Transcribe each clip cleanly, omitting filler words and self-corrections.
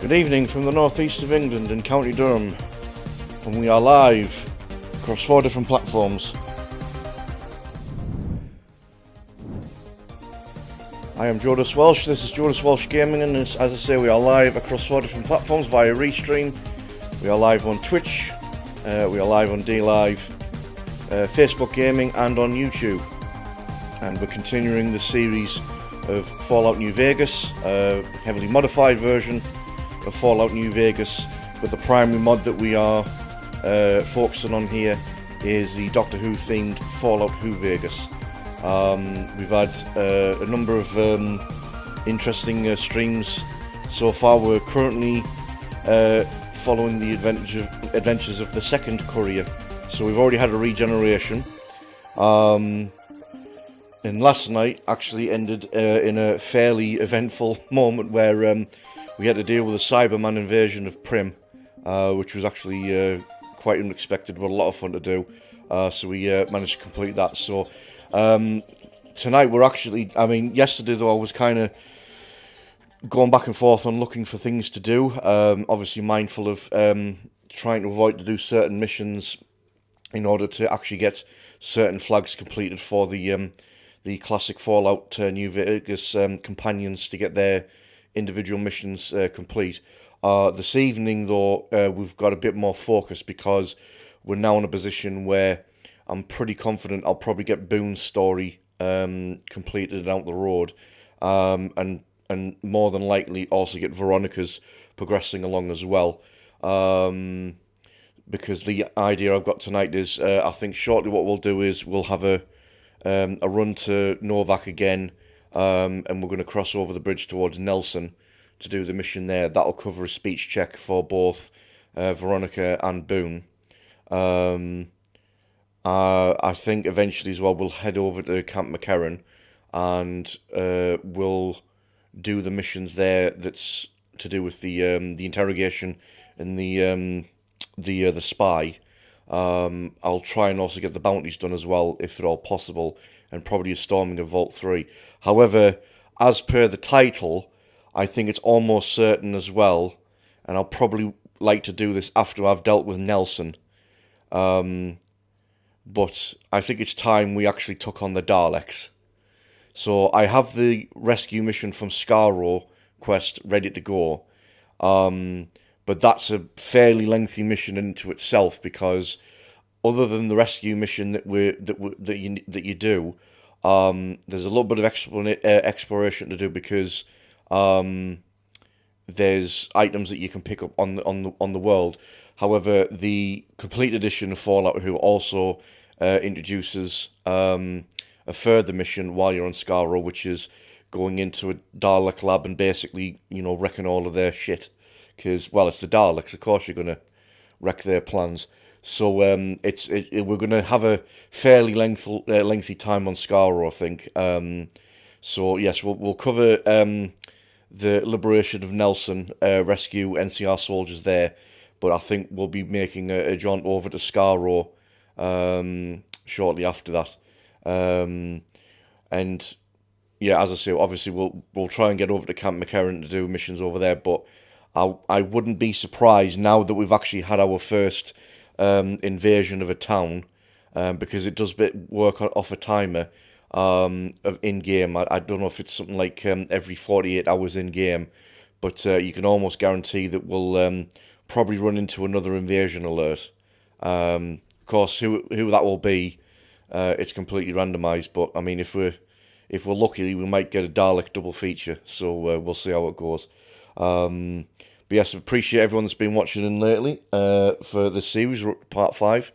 Good evening from the northeast of England in County Durham, and we are live across 4 different platforms. I am Jodas Welsh, this is Jodas Welsh Gaming, and as I say, we are live across 4 different platforms via Restream. We are live on Twitch, we are live on DLive, Facebook Gaming, and on YouTube. And we're continuing the series of Fallout New Vegas, a heavily modified version of Fallout New Vegas, but the primary mod that we are focusing on here is the Doctor Who themed Fallout Who Vegas. We've had a number of interesting streams so far. We're currently following the adventures of the second courier, so we've already had a regeneration. And last night actually ended in a fairly eventful moment where we had to deal with a Cyberman invasion of Prim, which was actually quite unexpected, but a lot of fun to do. So we managed to complete that. So tonight we're actually, yesterday though I was kind of going back and forth on looking for things to do. Obviously mindful of trying to avoid to do certain missions in order to actually get certain flags completed for the classic Fallout New Vegas companions to get their individual missions complete. This evening though, we've got a bit more focus because we're now in a position where I'm pretty confident I'll probably get Boone's story completed and out the road, and more than likely also get Veronica's progressing along as well. Because the idea I've got tonight is, I think shortly what we'll do is we'll have a run to Novak again, and we're going to cross over the bridge towards Nelson to do the mission there. That'll cover a speech check for both Veronica and Boone. I think eventually as well we'll head over to Camp McCarran and we'll do the missions there that's to do with the interrogation and the spy. I'll try and also get the bounties done as well, if at all possible, and probably a storming of Vault 3. However, as per the title, I think it's almost certain as well, and I'll probably like to do this after I've dealt with Nelson. But I think it's time we actually took on the Daleks. So I have the rescue mission from Skaro quest ready to go. But that's a fairly lengthy mission into itself, because other than the rescue mission that you do, there's a little bit of exploration to do, because there's items that you can pick up on the world. However, the complete edition of Fallout Who also introduces a further mission while you're on Skaro, which is going into a Dalek lab and basically, wrecking all of their shit. Because, well, it's the Daleks, of course you're going to wreck their plans. So we're going to have a fairly lengthy time on Skaro, I think. So yes, we'll cover the liberation of Nelson, rescue NCR soldiers there, but I think we'll be making a jaunt over to Skaro shortly after that. And yeah, as I say, obviously we'll try and get over to Camp McCarran to do missions over there, but I wouldn't be surprised now that we've actually had our first invasion of a town, because it does work off a timer of in-game. I don't know if it's something like every 48 hours in-game, but you can almost guarantee that we'll probably run into another invasion alert. Of course, who that will be, it's completely randomised, but I mean, if we're lucky, we might get a Dalek double feature, so we'll see how it goes. But yes, appreciate everyone that's been watching in lately for this series. We're up to part 5.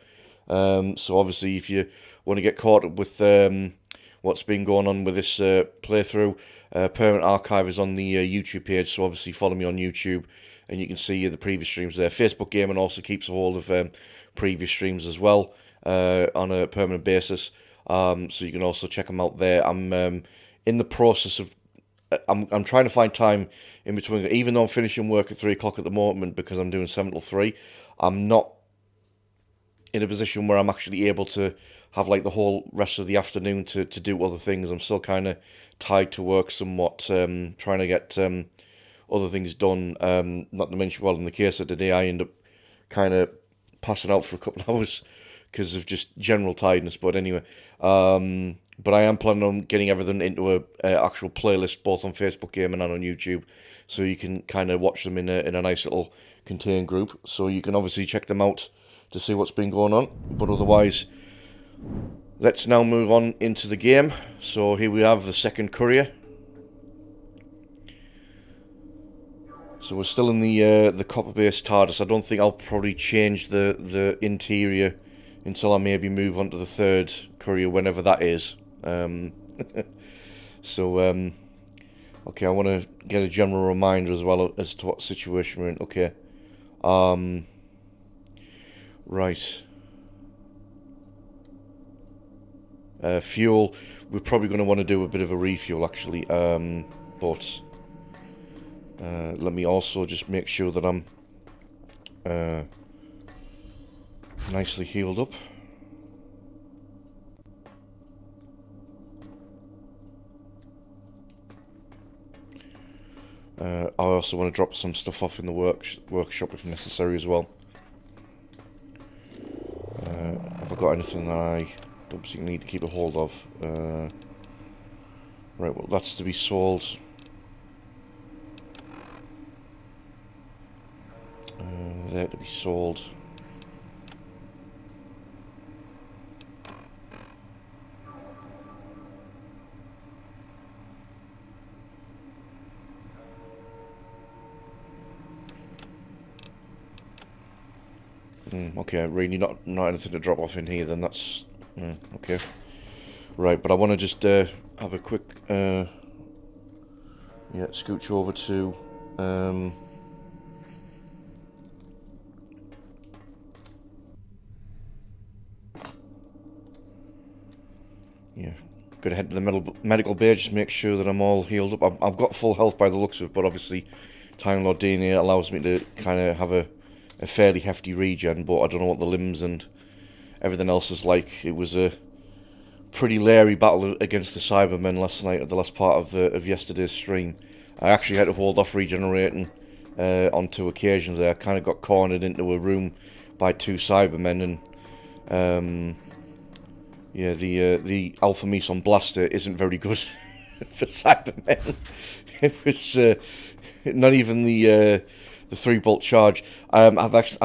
So obviously, if you want to get caught up with what's been going on with this playthrough, permanent archive is on the YouTube page. So obviously, follow me on YouTube, and you can see the previous streams there. Facebook Gaming also keeps a hold of previous streams as well on a permanent basis. So you can also check them out there. I'm in the process of I'm trying to find time in between. Even though I'm finishing work at 3 o'clock at the moment, because I'm doing 7 till 3, I'm not in a position where I'm actually able to have like the whole rest of the afternoon to do other things. I'm still kind of tied to work somewhat, trying to get other things done. Not to mention, well, in the case of today, I end up kind of passing out for a couple of hours because of just general tiredness. But anyway, but I am planning on getting everything into a actual playlist, both on Facebook Gaming and on YouTube, so you can kind of watch them in a nice little contained group. So you can obviously check them out to see what's been going on. But otherwise, let's now move on into the game. So here we have the second courier. So we're still in the copper-based TARDIS. I don't think I'll probably change the interior until I maybe move on to the third courier, whenever that is. So, okay, I want to get a general reminder as well as to what situation we're in. Okay. Right. Fuel. We're probably going to want to do a bit of a refuel, actually. But let me also just make sure that I'm nicely healed up. I also want to drop some stuff off in the workshop if necessary as well. Have I got anything that I don't particularly need to keep a hold of? Right, well, that's to be sold. There to be sold. Okay, really not anything to drop off in here then, that's... okay. Right, but I want to just have a quick... yeah, scooch over to... yeah, gonna head to the medical bay, just make sure that I'm all healed up. I've got full health by the looks of it, but obviously Time Lord DNA allows me to kind of have a fairly hefty regen, but I don't know what the limbs and everything else is like. It was a pretty leery battle against the Cybermen last night, at the last part of yesterday's stream. I actually had to hold off regenerating on 2 occasions there. I kind of got cornered into a room by 2 Cybermen, and yeah, the Alpha Meson Blaster isn't very good for Cybermen. It was not even the 3-bolt charge. I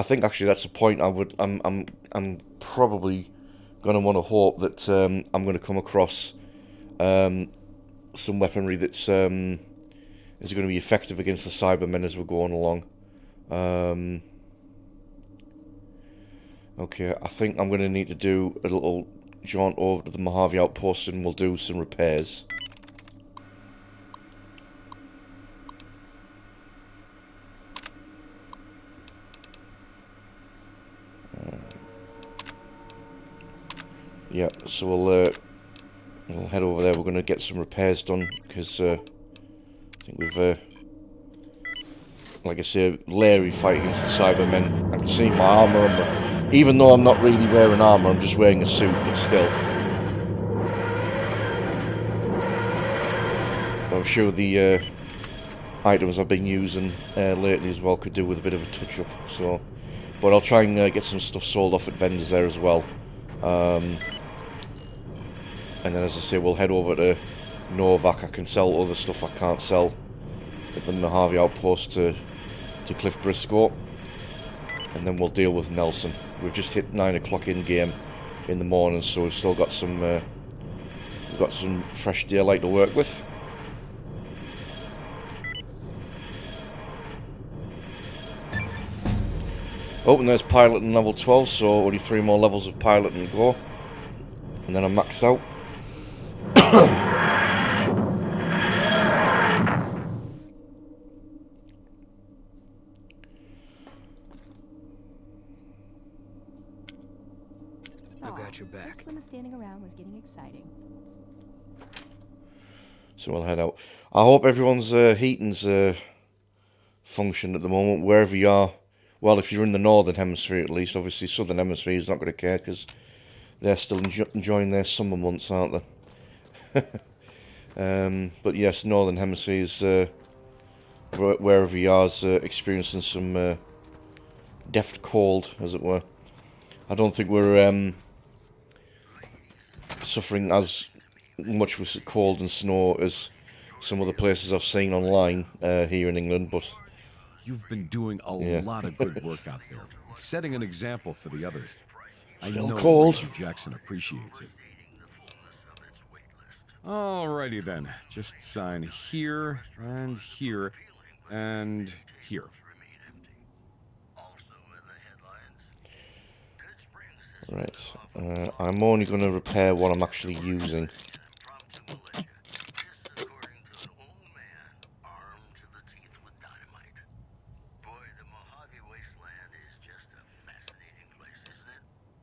think actually that's a point I'm probably going to want to hope that I'm going to come across some weaponry that's is going to be effective against the Cybermen as we're going along. Okay, I think I'm going to need to do a little jaunt over to the Mojave Outpost and we'll do some repairs. Yeah, so we'll head over there. We're going to get some repairs done because I think we've, like I say, leery fight against the Cybermen. I can see my armour, even though I'm not really wearing armour, I'm just wearing a suit, but still. I'm sure the items I've been using lately as well could do with a bit of a touch-up. So, but I'll try and get some stuff sold off at vendors there as well. And then, as I say, we'll head over to Novak. I can sell other stuff I can't sell at the Mojave Outpost to Cliff Briscoe. And then we'll deal with Nelson. We've just hit 9 o'clock in game in the morning, so we've still got some fresh daylight to work with. Oh, and there's piloting level 12, so only 3 more levels of piloting to go. And then I'm maxed out. I've got your back. This standing around was getting exciting. So we'll head out. I hope everyone's heating's function at the moment, wherever you are. Well, if you're in the northern hemisphere at least. Obviously, southern hemisphere is not going to care because they're still enjoying their summer months, aren't they? But yes, northern hemisphere is wherever he is experiencing some deft cold, as it were. I don't think we're suffering as much with cold and snow as some of the places I've seen online here in England, but You've been doing a Yeah. lot of good work out there, setting an example for the others. I Still know cold. Richard Jackson appreciates it. Alrighty then, just sign here and here and here. right. I'm only going to repair what I'm actually using.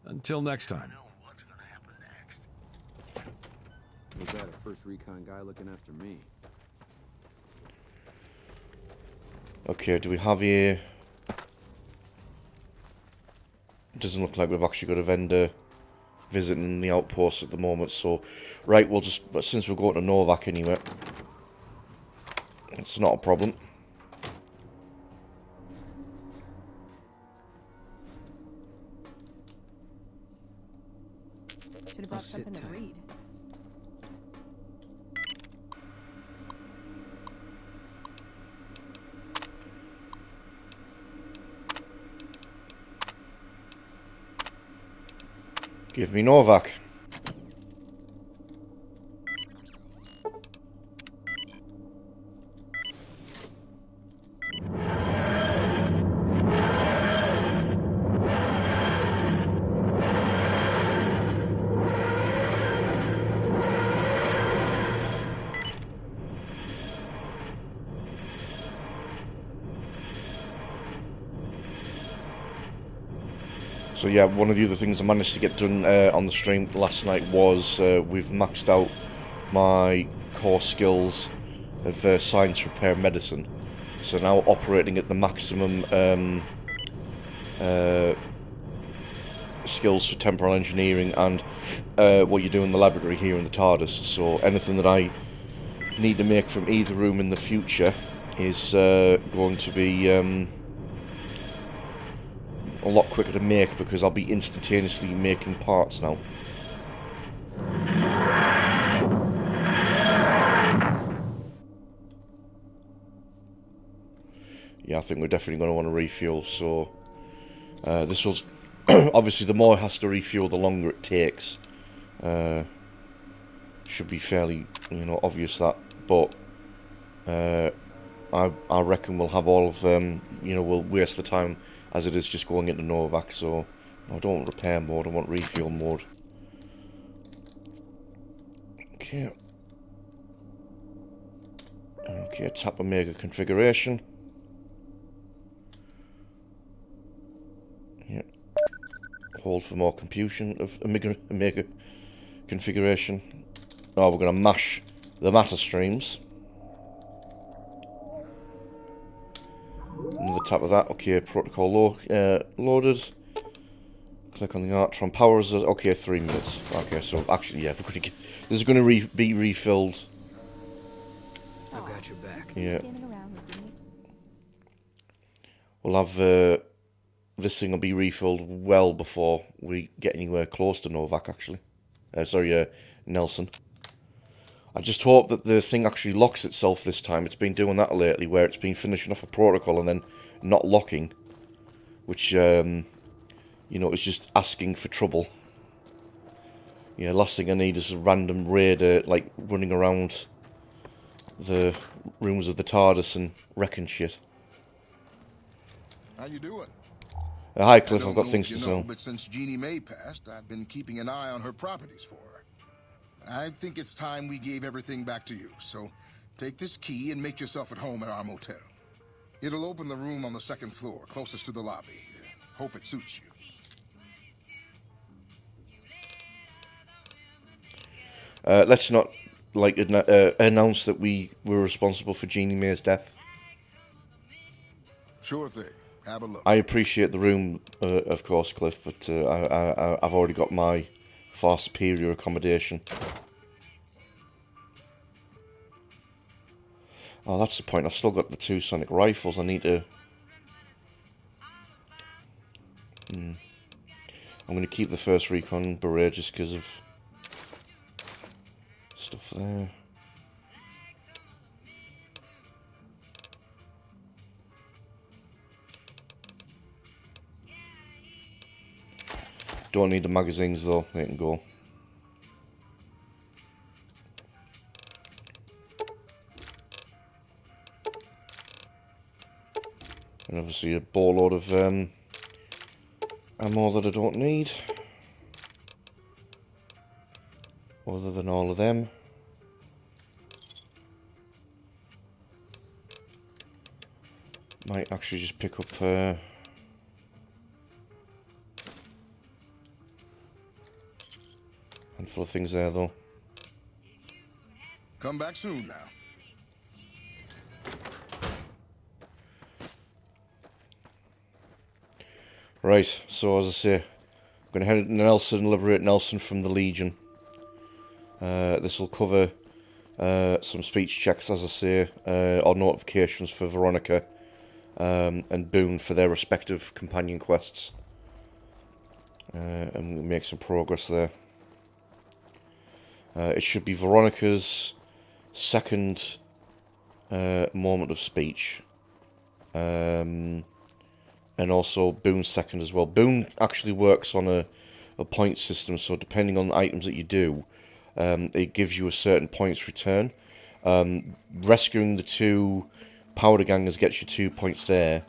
Until next time. Was that a first recon guy looking after me? Okay, do we have here... Doesn't look like we've actually got a vendor visiting the outpost at the moment, so... Right, we'll just... But since we're going to Novak anyway... It's not a problem. Should have brought something to read. Give me Novak. So yeah, one of the other things I managed to get done on the stream last night was we've maxed out my core skills of science, repair, medicine. So now operating at the maximum skills for temporal engineering and what you do in the laboratory here in the TARDIS. So anything that I need to make from either room in the future is going to be... a lot quicker to make because I'll be instantaneously making parts now. Yeah, I think we're definitely going to want to refuel, so this will obviously the more it has to refuel, the longer it takes. Should be fairly, obvious that, but I reckon we'll have all of them. We'll waste the time as it is just going into Novak, so I don't want repair mode, I want refuel mode. Okay. Okay, tap Omega configuration. Yeah. Hold for more computation of Omega configuration. Oh, we're going to mash the matter streams. Another tap of that. Okay, protocol loaded. Click on the Artron powers. Okay, 3 minutes. Okay, so actually, yeah, we're going to get, this is going to be refilled. I've got your back. Yeah, Standing around was getting we'll have this thing will be refilled well before we get anywhere close to Novak. Actually, Nelson. I just hope that the thing actually locks itself this time. It's been doing that lately, where it's been finishing off a protocol and then not locking, which, is just asking for trouble. Yeah, last thing I need is a random raider, like, running around the rooms of the TARDIS and wrecking shit. How you doing? Hi, Cliff, I I've don't got know things if to you know, sell. but since Jeannie May passed, I've been keeping an eye on her properties for her. I think it's time we gave everything back to you, so take this key and make yourself at home at our motel. It'll open the room on the second floor, closest to the lobby. Hope it suits you. Let's not, announce that we were responsible for Jeannie May's death. Sure thing. Have a look. I appreciate the room, of course, Cliff, but I've already got my far superior accommodation. Oh, that's the point. I've still got the 2 sonic rifles. I need to... I'm going to keep the first recon beret just because of stuff there. Don't need the magazines though, they can go. And obviously a boatload of ammo that I don't need. Other than all of them. Might actually just pick up handful of things there though. Come back soon now. Right, so as I say, I'm going to head to Nelson, liberate Nelson from the Legion. This will cover some speech checks, as I say, or notifications for Veronica and Boone for their respective companion quests. And make some progress there. It should be Veronica's second moment of speech. And also Boone's second as well. Boone actually works on a point system, so depending on the items that you do, it gives you a certain points return. Rescuing the 2 powder gangers gets you 2 points there,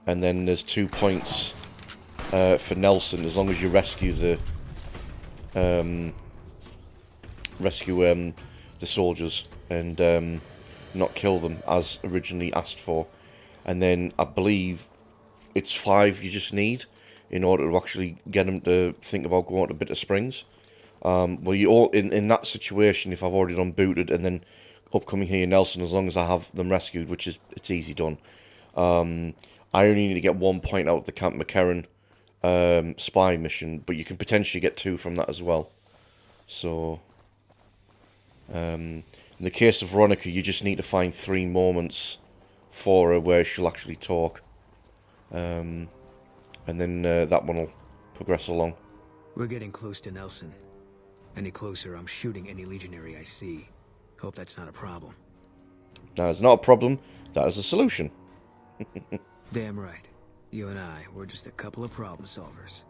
and then there's 2 points for Nelson as long as you rescue the soldiers and not kill them as originally asked for. And then I believe it's 5 you just need in order to actually get them to think about going to Bitter Springs. Well, you all in that situation, if I've already done booted and then upcoming here Nelson, as long as I have them rescued, which is it's easy done. I only need to get 1 point out of the Camp McCarran spy mission, but you can potentially get 2 from that as well. So, in the case of Veronica, you just need to find 3 moments for her where she'll actually talk. And then that one will progress along. We're getting close to Nelson. Any closer, I'm shooting any legionary I see. Hope that's not a problem. That is not a problem. That is a solution. Damn right. You and I, we're just a couple of problem solvers.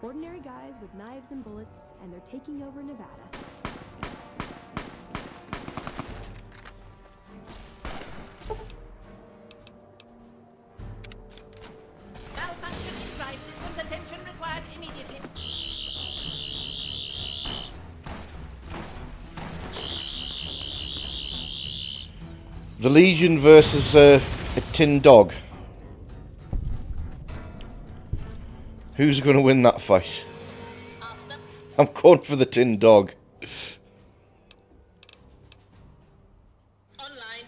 Ordinary guys with knives and bullets, and they're taking over Nevada. Malfunction in drive systems. Attention required immediately. The Legion versus a tin dog. Who's going to win that fight? I'm going for the tin dog. Online.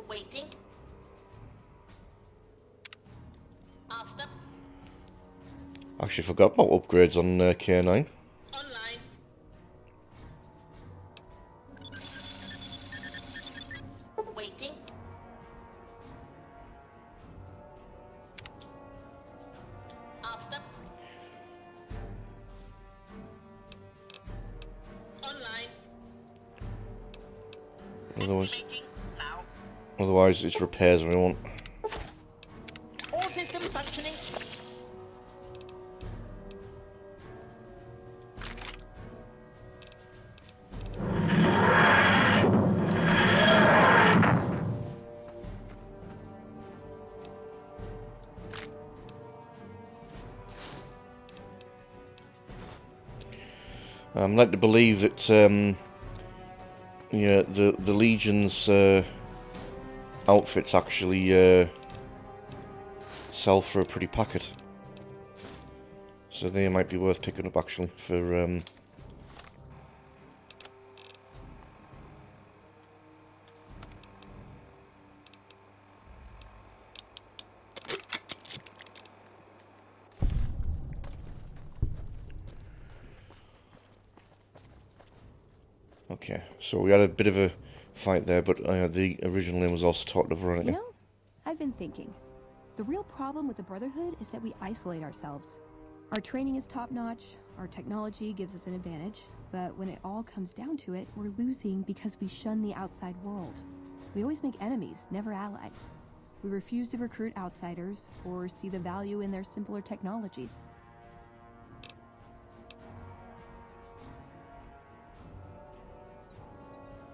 Waiting. Master. Actually, forgot about upgrades on K9. Online. Waiting. Master. Online. Activating now. Otherwise, it's repairs we want. All systems functioning. I'm led to believe that yeah, the Legion's outfits actually sell for a pretty packet, so they might be worth picking up actually for Okay, so we had a bit of a fight there, but the original name was also talked of Veronica. You know, I've been thinking. The real problem with the Brotherhood is that we isolate ourselves. Our training is top-notch, our technology gives us an advantage, but when it all comes down to it, we're losing because we shun the outside world. We always make enemies, never allies. We refuse to recruit outsiders or see the value in their simpler technologies.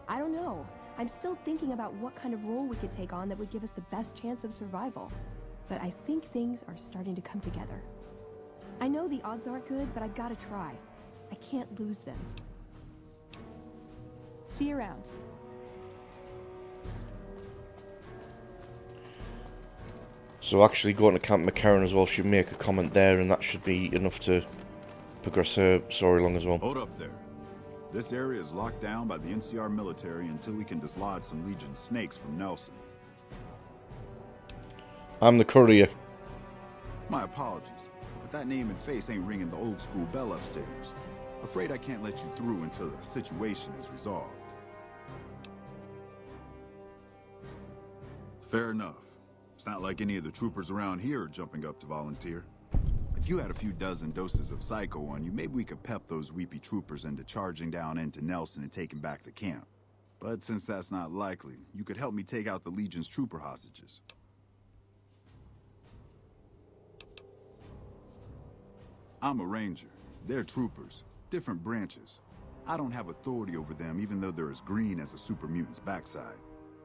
I don't know. I'm still thinking about what kind of role we could take on that would give us the best chance of survival. But I think things are starting to come together. I know the odds aren't good, but I've got to try. I can't lose them. See you around. So actually going to Camp McCarran as well should make a comment there, and that should be enough to progress her story along as well. Hold up there. This area is locked down by the NCR military until we can dislodge some Legion snakes from Nelson. I'm the courier. My apologies, but that name and face ain't ringing the old school bell upstairs. Afraid I can't let you through until the situation is resolved. Fair enough. It's not like any of the troopers around here are jumping up to volunteer. If you had a few dozen doses of Psycho on you, maybe we could pep those weepy troopers into charging down into Nelson and taking back the camp. But since that's not likely, you could help me take out the Legion's trooper hostages. I'm a ranger. They're troopers. Different branches. I don't have authority over them, even though they're as green as a super mutant's backside.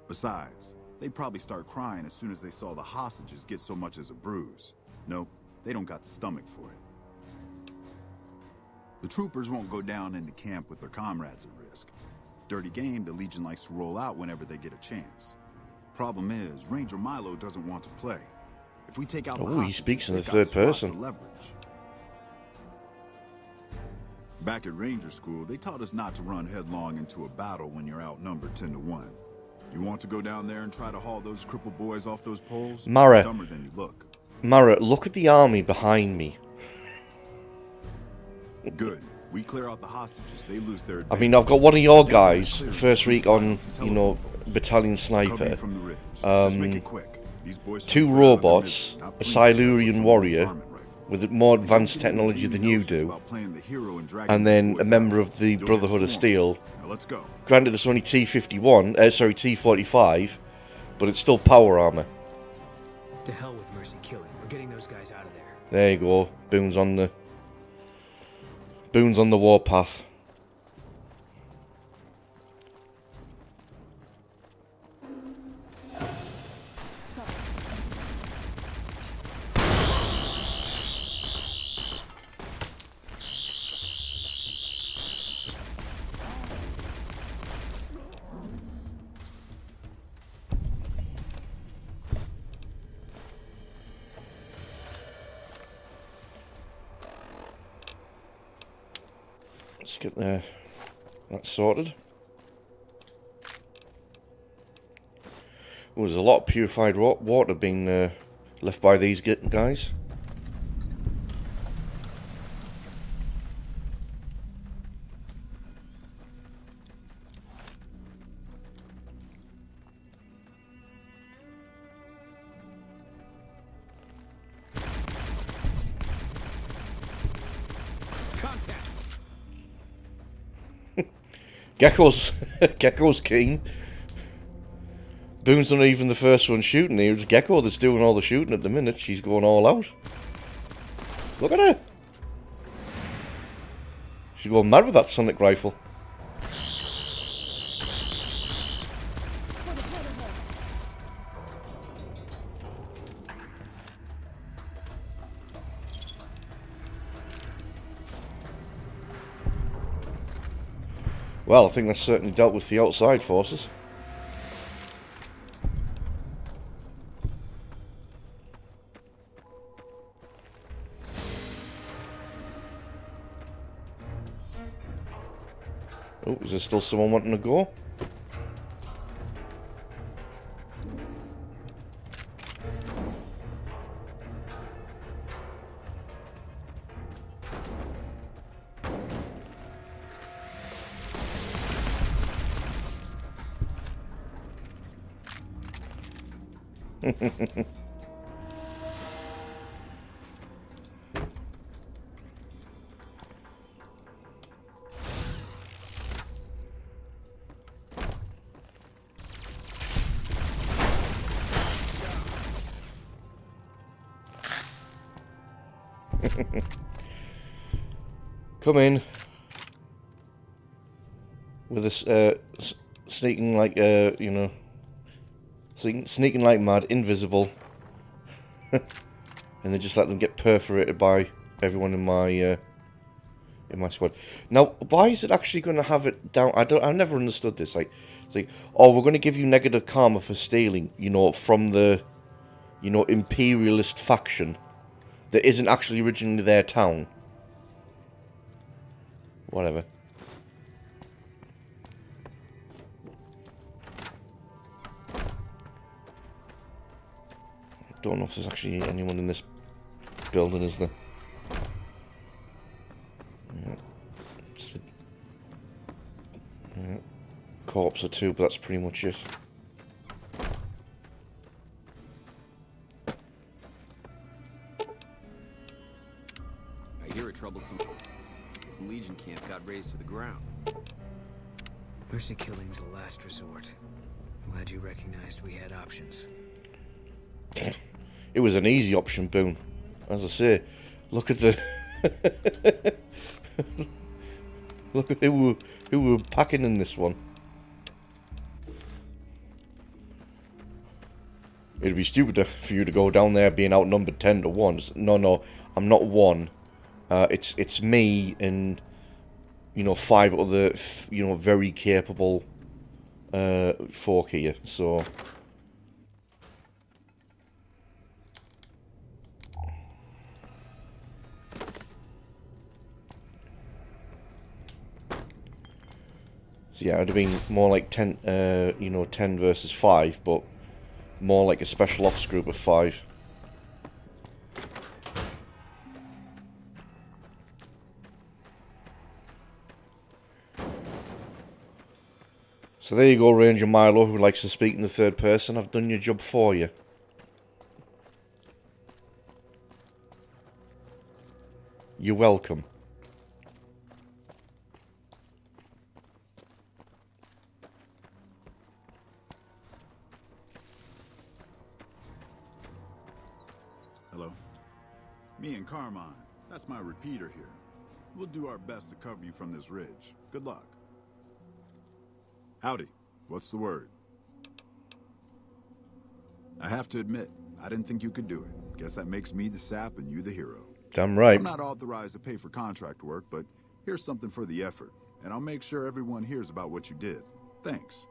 Besides, they'd probably start crying as soon as they saw the hostages get so much as a bruise. Nope, they don't got the stomach for it. The troopers won't go down into camp with their comrades at risk. Dirty game the Legion likes to roll out whenever they get a chance. Problem is, Ranger Milo doesn't want to play. If we take out the hostages, he speaks in the they've got third spots person. to leverage. Back at Ranger School, they taught us not to run headlong into a battle when you're outnumbered 10-1. You want to go down there and try to haul those crippled boys off those poles? Mara. Dumber than you look. Mara, look at the army behind me. Good. We clear out the hostages, they lose their... I mean, I've got one of your guys, first week on, you know, Battalion Sniper. From the ridge. Just make it quick. These boys 2 should get out of their robots, misery, not a breathe Silurian some warrior varmint rifle. with more advanced technology than you do, and then a member of the Brotherhood of Steel. Now let's go. Granted, it's only T45, but it's still power armor. To hell with mercy killing. We're getting those guys out of there. There you go. Boone's on the warpath. Let's get that sorted. Oh, there's a lot of purified water being left by these guys. Gecko's keen. Boone's not even the first one shooting here. It's Gecko that's doing all the shooting at the minute. She's going all out. Look at her. She's going mad with that sonic rifle. Well, I think that's certainly dealt with the outside forces. Oh, is there still someone wanting to go? Come in. With this, sneaking like, you know, sneaking like mad, invisible. And then just let them get perforated by everyone in my squad. Now, why is it actually going to have it down? I've never understood this. Like, it's like, oh, we're going to give you negative karma for stealing, you know, from the, you know, imperialist faction that isn't actually originally their town. Whatever. I don't know if there's actually anyone in this building, is there? Yeah. Yeah. Corpse or two, but that's pretty much it. I hear a troublesome Legion camp got razed to the ground. Mercy killing's a last resort. I'm glad you recognized we had options. It was an easy option, Boone. As I say, look at the... look at who were packing in this one. It'd be stupid for you to go down there being outnumbered 10 to 1. No, I'm not 1. It's me and, you know, 5 other, you know, very capable folk here. So yeah, it'd have been more like 10, you know, 10 versus 5, but more like a special ops group of 5. So there you go, Ranger Milo, who likes to speak in the third person. I've done your job for you. You're welcome. Hello? Me and Carmine. That's my repeater here. We'll do our best to cover you from this ridge. Good luck. Howdy. What's the word? I have to admit, I didn't think you could do it. Guess that makes me the sap and you the hero. Damn right. I'm not authorized to pay for contract work, but here's something for the effort, and I'll make sure everyone hears about what you did. Thanks.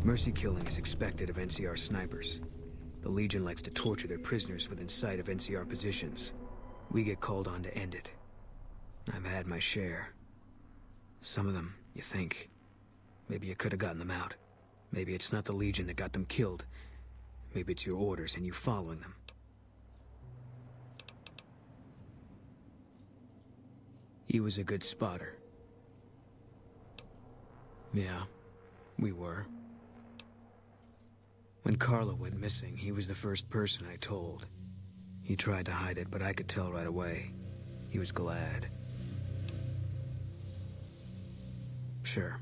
Mercy killing is expected of NCR snipers. The Legion likes to torture their prisoners within sight of NCR positions. We get called on to end it. I've had my share. Some of them, you think. Maybe you could have gotten them out. Maybe it's not the Legion that got them killed. Maybe it's your orders and you following them. He was a good spotter. Yeah, we were. When Carla went missing, he was the first person I told. He tried to hide it, but I could tell right away. He was glad. Sure.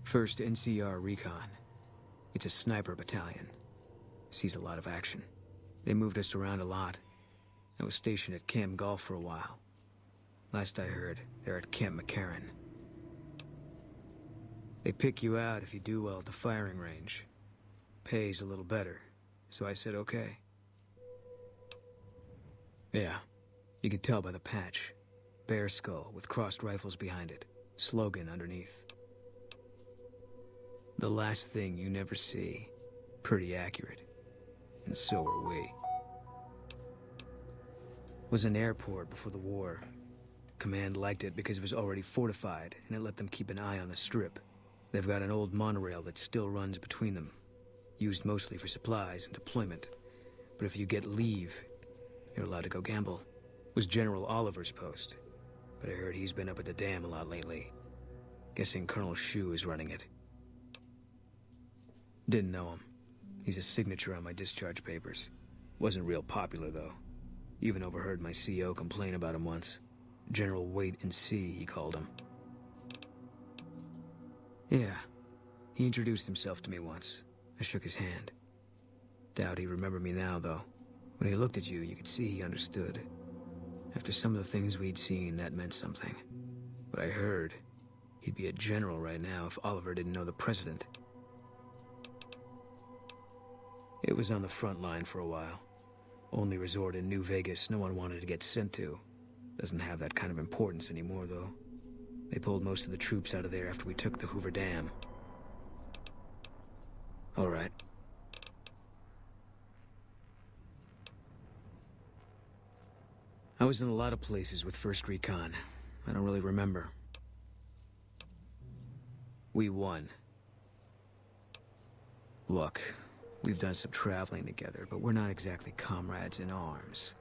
First NCR Recon. It's a sniper battalion. Sees a lot of action. They moved us around a lot. I was stationed at Camp Golf for a while. Last I heard, they're at Camp McCarran. They pick you out if you do well at the firing range. Pays a little better, so I said okay. Yeah, you could tell by the patch. Bear skull with crossed rifles behind it. Slogan underneath. The last thing you never see. Pretty accurate. And so are we. Was an airport before the war. Command liked it because it was already fortified, and it let them keep an eye on the strip. They've got an old monorail that still runs between them. Used mostly for supplies and deployment. But if you get leave, you're allowed to go gamble. Was General Oliver's post. But I heard he's been up at the dam a lot lately. Guessing Colonel Shu is running it. Didn't know him. He's a signature on my discharge papers. Wasn't real popular, though. Even overheard my CO complain about him once. General Wait and See, he called him. Yeah. He introduced himself to me once. I shook his hand. Doubt he remembered me now, though. When he looked at you, you could see he understood. After some of the things we'd seen, that meant something. But I heard he'd be a general right now if Oliver didn't know the president. It was on the front line for a while. Only resort in New Vegas no one wanted to get sent to. Doesn't have that kind of importance anymore, though. They pulled most of the troops out of there after we took the Hoover Dam. All right. I was in a lot of places with 1st Recon. I don't really remember. We won. Look, we've done some traveling together, but we're not exactly comrades in arms.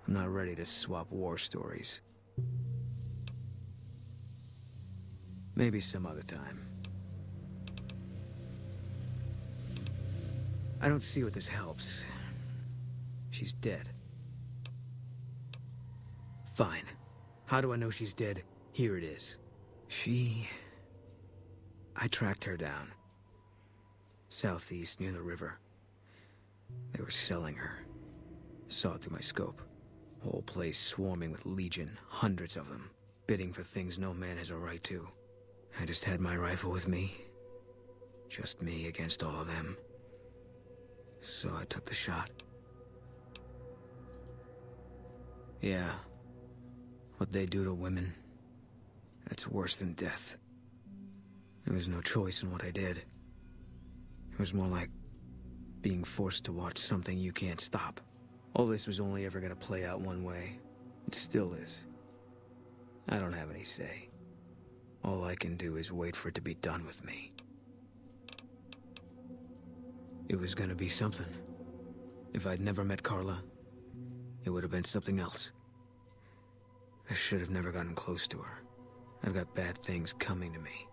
I'm not ready to swap war stories. Maybe some other time. I don't see what this helps. She's dead. Fine. How do I know she's dead? Here it is. I tracked her down. Southeast, near the river. They were selling her. Saw it through my scope. Whole place swarming with Legion, hundreds of them, bidding for things no man has a right to. I just had my rifle with me. Just me against all of them. So I took the shot. Yeah. What they do to women, that's worse than death. There was no choice in what I did. It was more like being forced to watch something you can't stop. All this was only ever gonna play out one way. It still is. I don't have any say. All I can do is wait for it to be done with me. It was gonna be something. If I'd never met Carla, it would have been something else. I should have never gotten close to her. I've got bad things coming to me.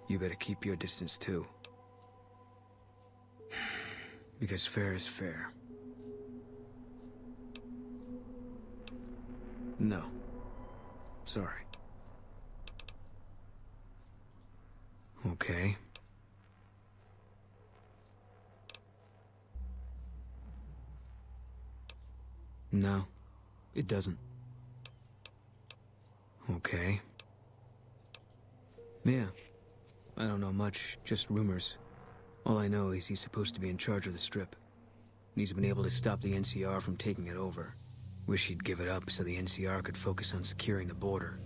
You better keep your distance too. Because fair is fair. No. Sorry. Okay. No, it doesn't. Okay. Yeah. I don't know much, just rumors. All I know is he's supposed to be in charge of the Strip. And he's been able to stop the NCR from taking it over. Wish he'd give it up so the NCR could focus on securing the border.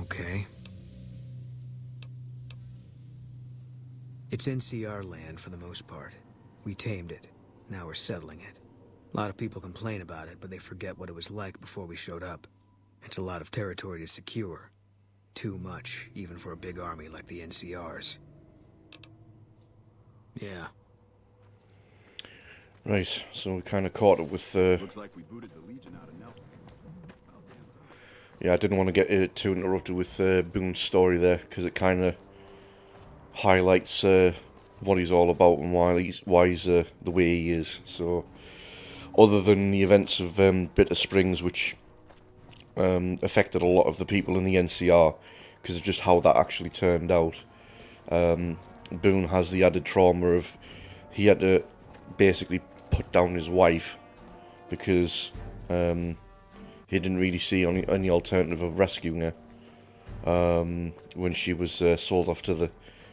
Okay. It's NCR land for the most part. We tamed it. Now we're settling it. A lot of people complain about it, but they forget what it was like before we showed up. It's a lot of territory to secure. Too much, even for a big army like the NCR's. Yeah. Right, so we kind of caught up with... Looks like we booted the Legion out of Nelson. Yeah, I didn't want to get too interrupted with Boone's story there, because it kind of highlights what he's all about and why he's the way he is. So, other than the events of Bitter Springs, which affected a lot of the people in the NCR, because of just how that actually turned out, Boone has the added trauma of he had to basically put down his wife because he didn't really see any alternative of rescuing her when she was sold off to the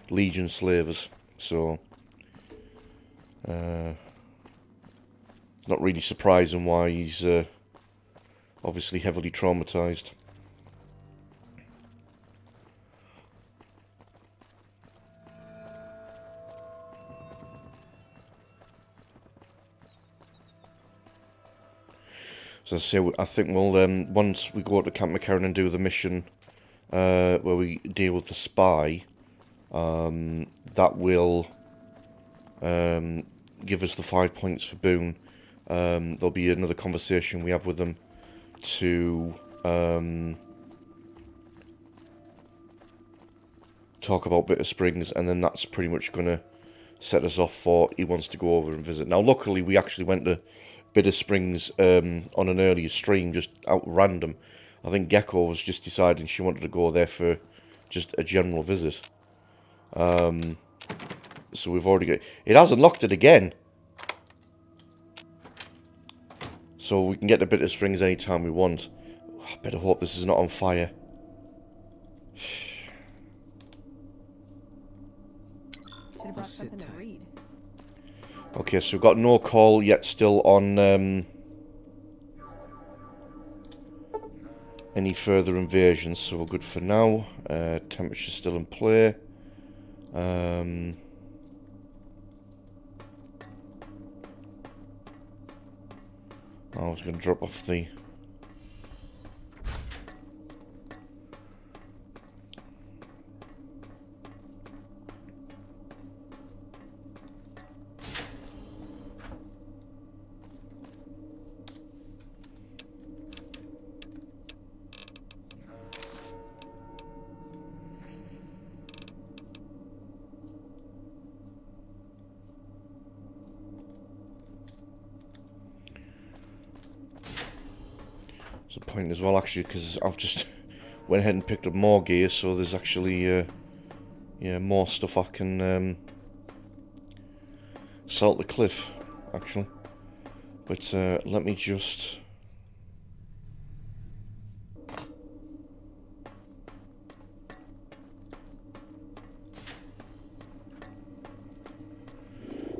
Legion slavers. So, not really surprising why he's obviously heavily traumatized. So I think we'll once we go to Camp McCarran and do the mission where we deal with the spy, that will give us the 5 points for Boone. There'll be another conversation we have with them to talk about Bitter Springs, and then that's pretty much going to set us off for he wants to go over and visit. Now, luckily, we actually went to Bitter Springs on an earlier stream, just out random. I think Gecko was just deciding she wanted to go there for just a general visit. So we've already got... It has unlocked it again. So we can get to Bitter Springs anytime we want. I better hope this is not on fire. Should have brought something to read. Okay, so we've got no call yet still on any further invasions, so we're good for now. Temperature's still in play. I was going to drop off the... There's a point as well, actually, because I've just went ahead and picked up more gear, so there's actually yeah, more stuff I can sell at the cliff, actually. But let me just...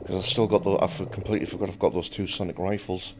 Because I've still got the... I've completely forgot I've got those 2 sonic rifles.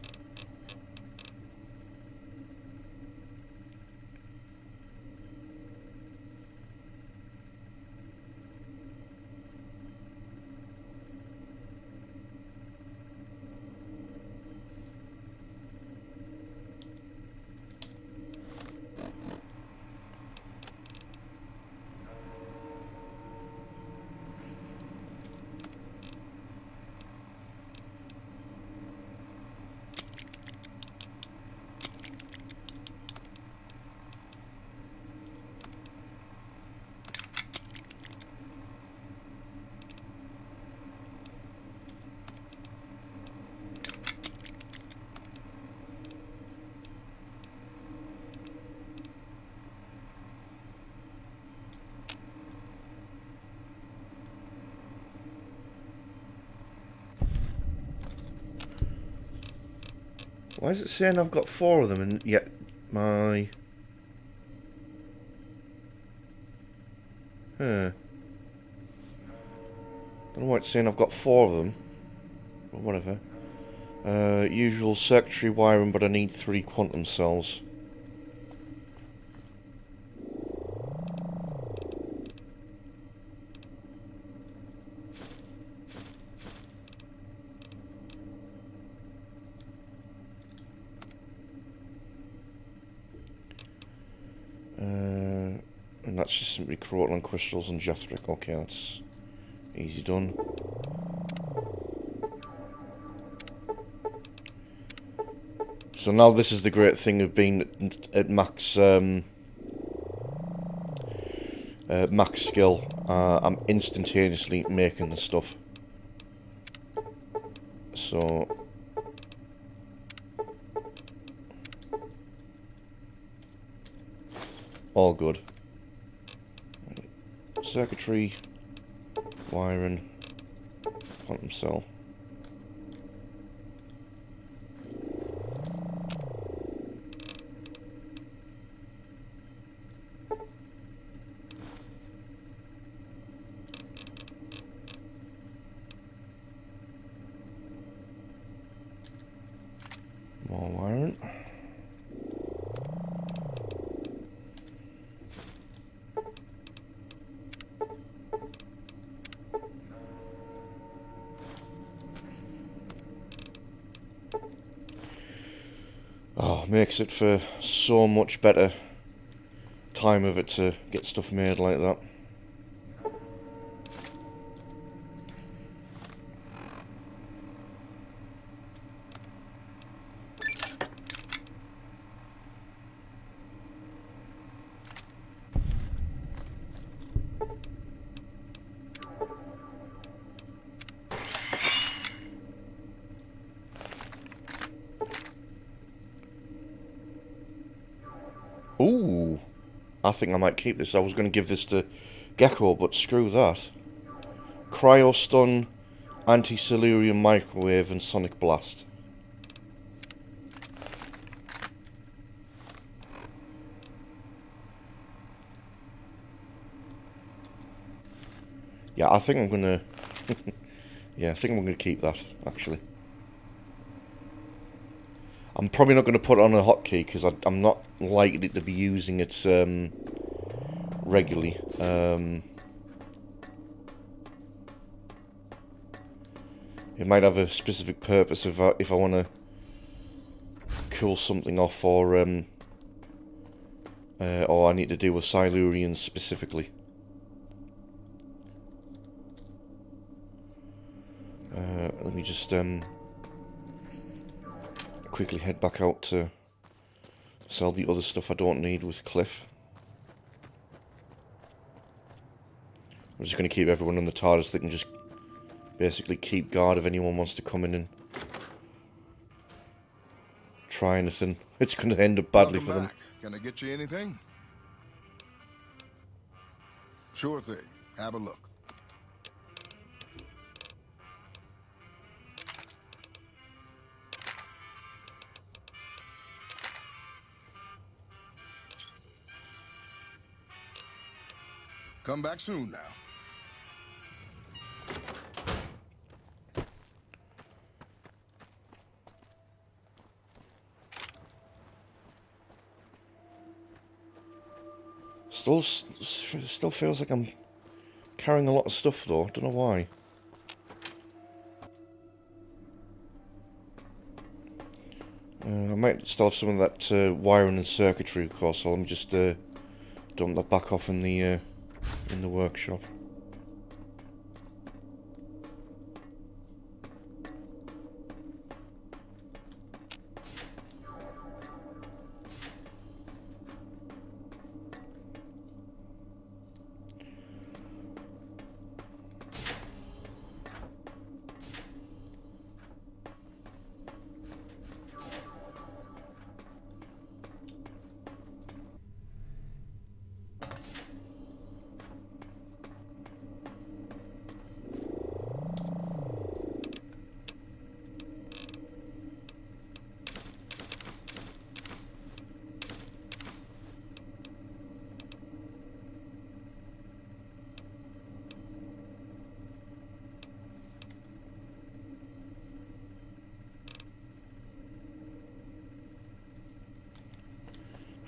Why is it saying I've got 4 of them and yet my... Don't know why it's saying I've got 4 of them. But whatever. Usual circuitry wiring, but I need 3 quantum cells. And that's just simply crotalin crystals and Jethric. Okay, that's easy done. So now this is the great thing of being at max max skill. I'm instantaneously making the stuff. So all good. Circuitry, wiring, quantum cell. More wiring. Oh, makes it for so much better time of it to get stuff made like that. I think I might keep this. I was going to give this to Gecko, but screw that. Cryo Stun, Anti-Silurian Microwave, and Sonic Blast. Yeah, I think I'm going to... yeah, I think I'm going to keep that, actually. I'm probably not going to put it on a hotkey because I'm not likely to be using it regularly. It might have a specific purpose if I want to cool something off, or I need to deal with Silurians specifically. Let me just quickly head back out to sell the other stuff I don't need with Cliff. I'm just going to keep everyone on the TARDIS that can just basically keep guard if anyone wants to come in and try anything. It's going to end up badly for them. Back. Can I get you anything? Sure thing. Have a look. Come back soon now. Still feels like I'm carrying a lot of stuff though. Don't know why. I might still have some of that wiring and circuitry, of course. So let me just dump that back off in the workshop.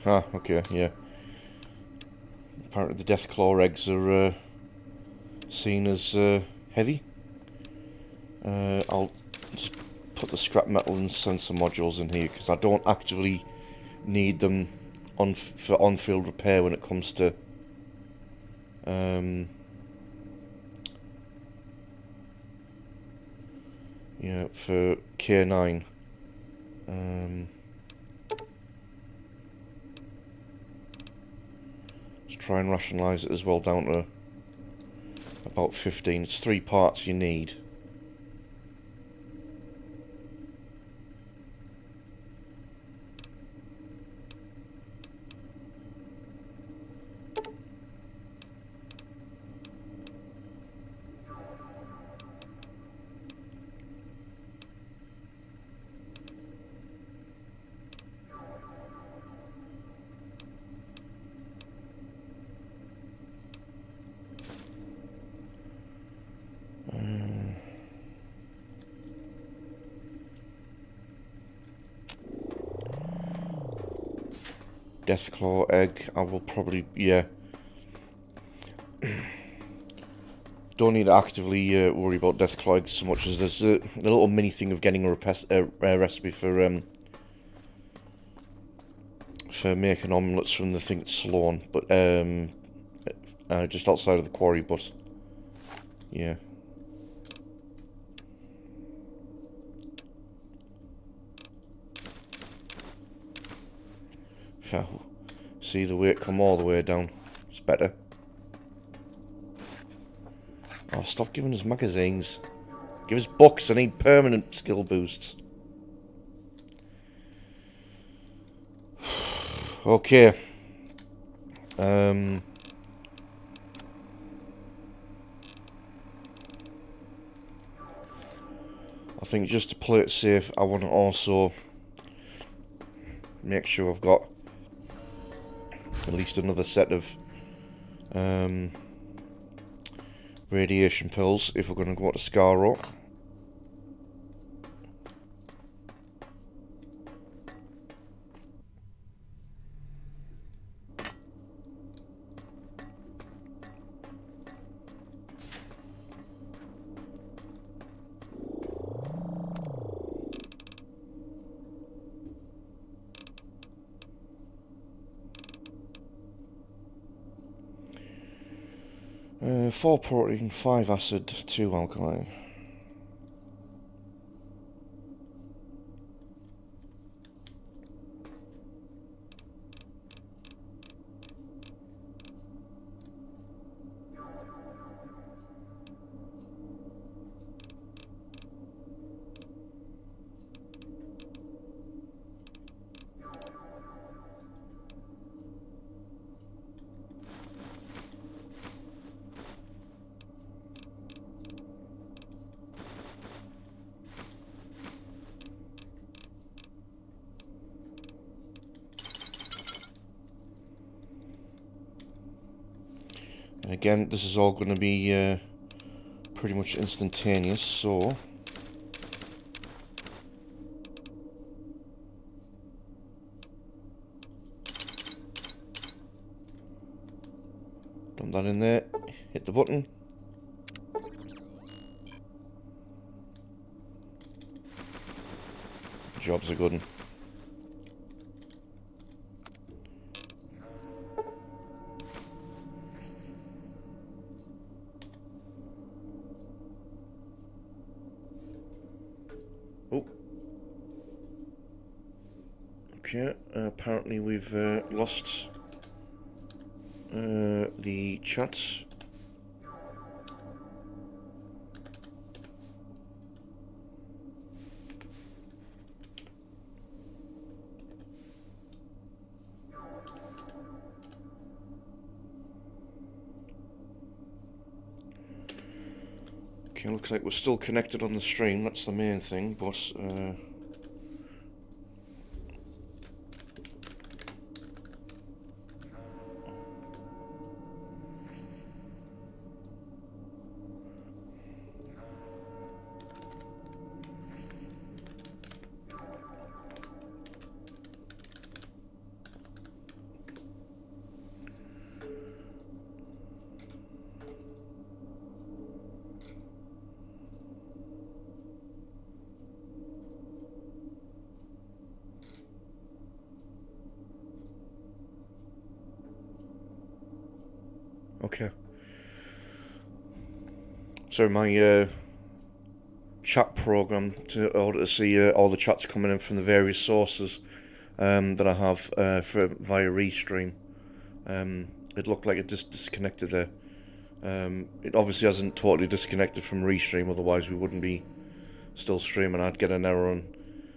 Ah, okay, yeah. Apparently the Deathclaw eggs are seen as heavy. I'll just put the scrap metal and sensor modules in here because I don't actively need them for on-field repair when it comes to yeah, for K9. Try and rationalise it as well down to about 15. It's 3 parts you need. Deathclaw egg, I will probably, yeah. Don't need to actively worry about Deathclaw eggs so much as there's a little mini thing of getting a recipe for making omelettes from the thing at Sloan, but just outside of the quarry, but yeah. See the weight come all the way down. It's better. Oh, stop giving us magazines. Give us books. I need permanent skill boosts. Okay. I think just to play it safe, I want to also make sure I've got at least another set of radiation pills if we're going to go to Skaro. Four protein, 5 acid, 2 alkaline. And again, this is all going to be pretty much instantaneous, so dump that in there, hit the button. Job's a good one. Oh. Okay, apparently we've lost the chat. Okay, looks like we're still connected on the stream, that's the main thing, but okay. So my chat program in order to see all the chats coming in from the various sources that I have via Restream. It looked like it just disconnected there. It obviously hasn't totally disconnected from Restream, otherwise we wouldn't be still streaming. I'd get an error on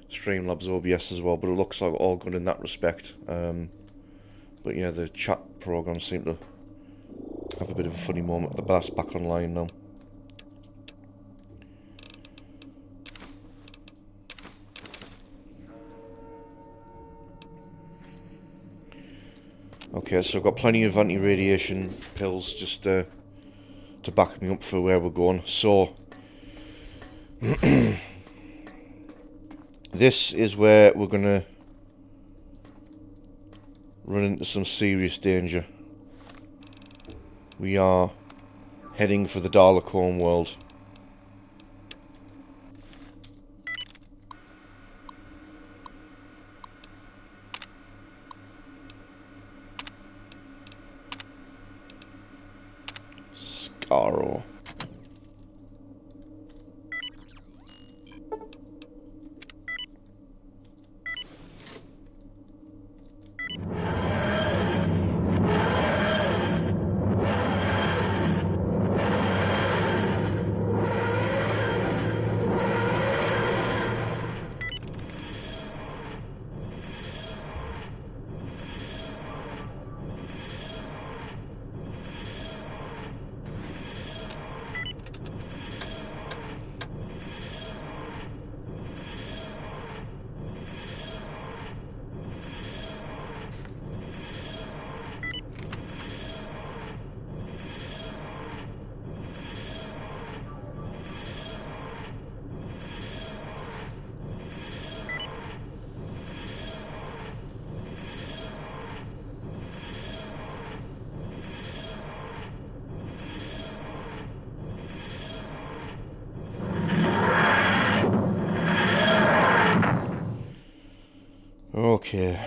Streamlabs OBS as well, but it looks like all good in that respect. But yeah, the chat program seemed to have a bit of a funny moment. But that's back online now. Okay, so I've got plenty of anti-radiation pills just to back me up for where we're going. So this is where we're gonna run into some serious danger. We are heading for the Dalek home world. Skaro. Okay.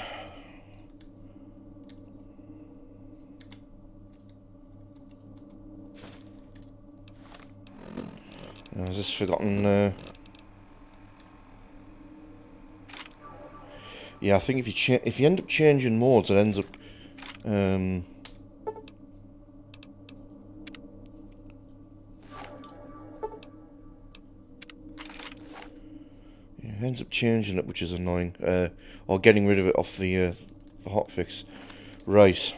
I've just forgotten. Yeah, I think if you end up changing modes, it ends up. Yeah, it ends up changing it, which is annoying. Or getting rid of it off the hotfix. Right.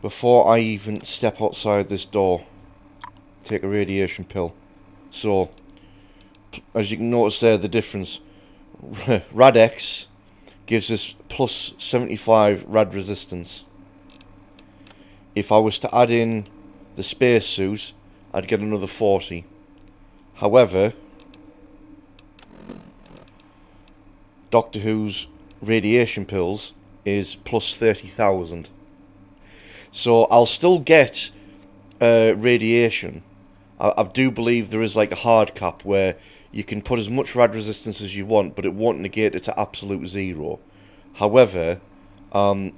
Before I even step outside this door, take a radiation pill. So, as you can notice there, the difference. Rad-X gives us plus 75 rad resistance. If I was to add in the spacesuit, I'd get another 40. However, Doctor Who's radiation pills is plus 30,000. So I'll still get radiation. I do believe there is like a hard cap where you can put as much rad resistance as you want, but it won't negate it to absolute zero. However,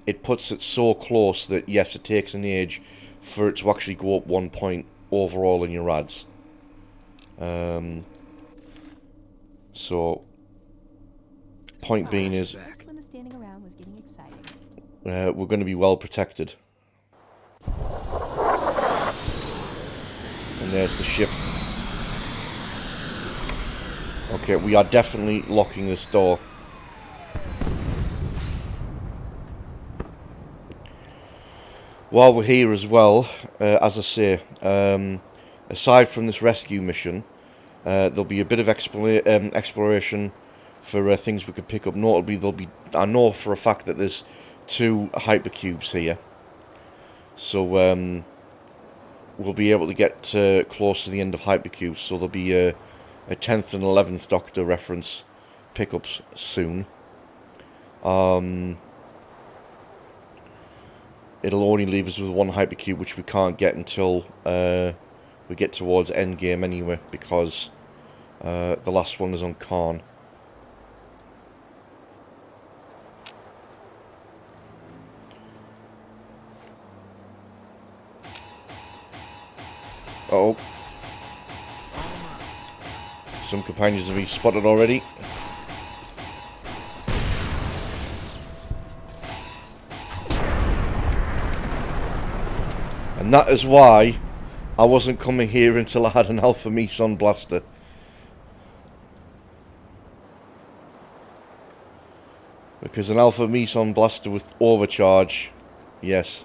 it puts it so close that yes, it takes an age for it to actually go up 1 point overall in your rads. So, point being is, When the standing around was getting exciting. we're going to be well protected. And there's the ship. Okay, we are definitely locking this door. While we're here as well, as I say, aside from this rescue mission, there'll be a bit of exploration for things we could pick up. Notably, I know for a fact that there's 2 hypercubes here. So, we'll be able to get close to the end of hypercubes. So there'll be a 10th and 11th Doctor reference pickups soon. It'll only leave us with 1 hypercube, which we can't get until we get towards endgame anyway, because the last one is on Karn. Uh oh. Some companions have been spotted already. And that is why I wasn't coming here until I had an Alpha Meson blaster. Because an Alpha Meson blaster with overcharge, yes.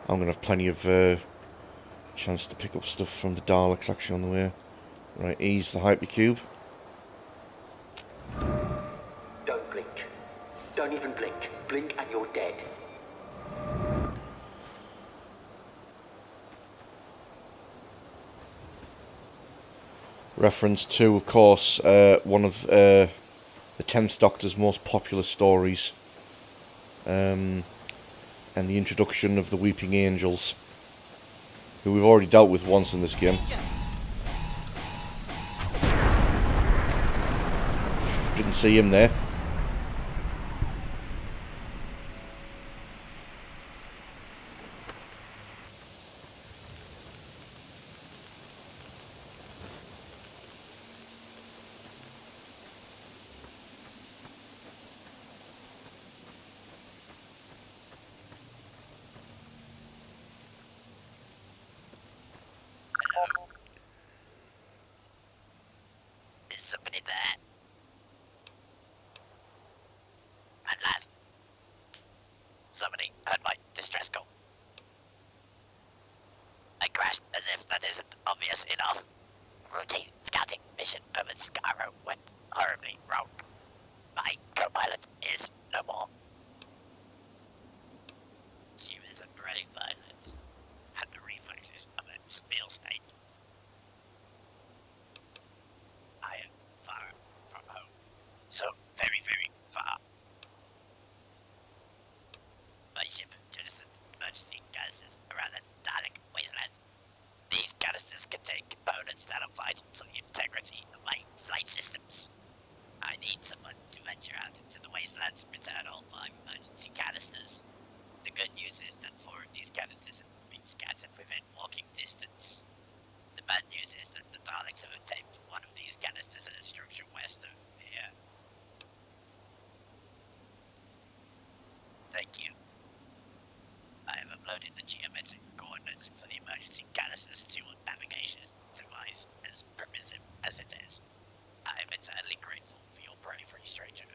I'm going to have plenty of chance to pick up stuff from the Daleks actually on the way. Right, ease the hypercube. Don't blink. Don't even blink. Blink and you're dead. Reference to, of course, one of the 10th Doctor's most popular stories. And the introduction of the Weeping Angels, who we've already dealt with once in this game. Didn't see him there. Is somebody there? At last. Somebody heard my distress call. I crashed as if that isn't obvious enough. Routine scouting mission over Skaro went horribly wrong. My co-pilot is no more. She was a brave pilot. Had the reflexes of a spill snake. out all 5 emergency canisters. The good news is that 4 of these canisters have been scattered within walking distance. The bad news is that the Daleks have obtained one of these canisters in a structure west of here. Thank you. I have uploaded the geometric coordinates for the emergency canisters to your navigation device, as primitive as it is. I am eternally grateful for your bravery, stranger.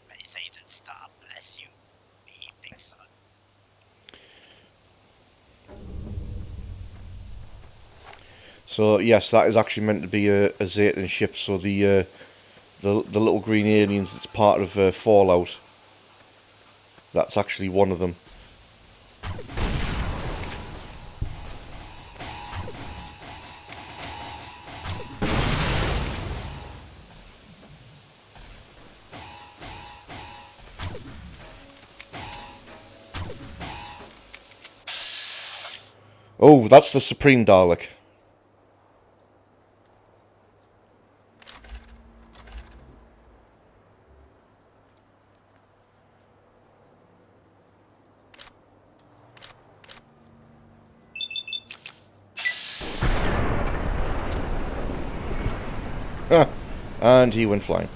May Satan's star bless you, the evening sun. So yes, that is actually meant to be a Zayton ship. So the little green aliens that's part of Fallout. That's actually one of them. Oh, that's the Supreme Dalek. And he went flying.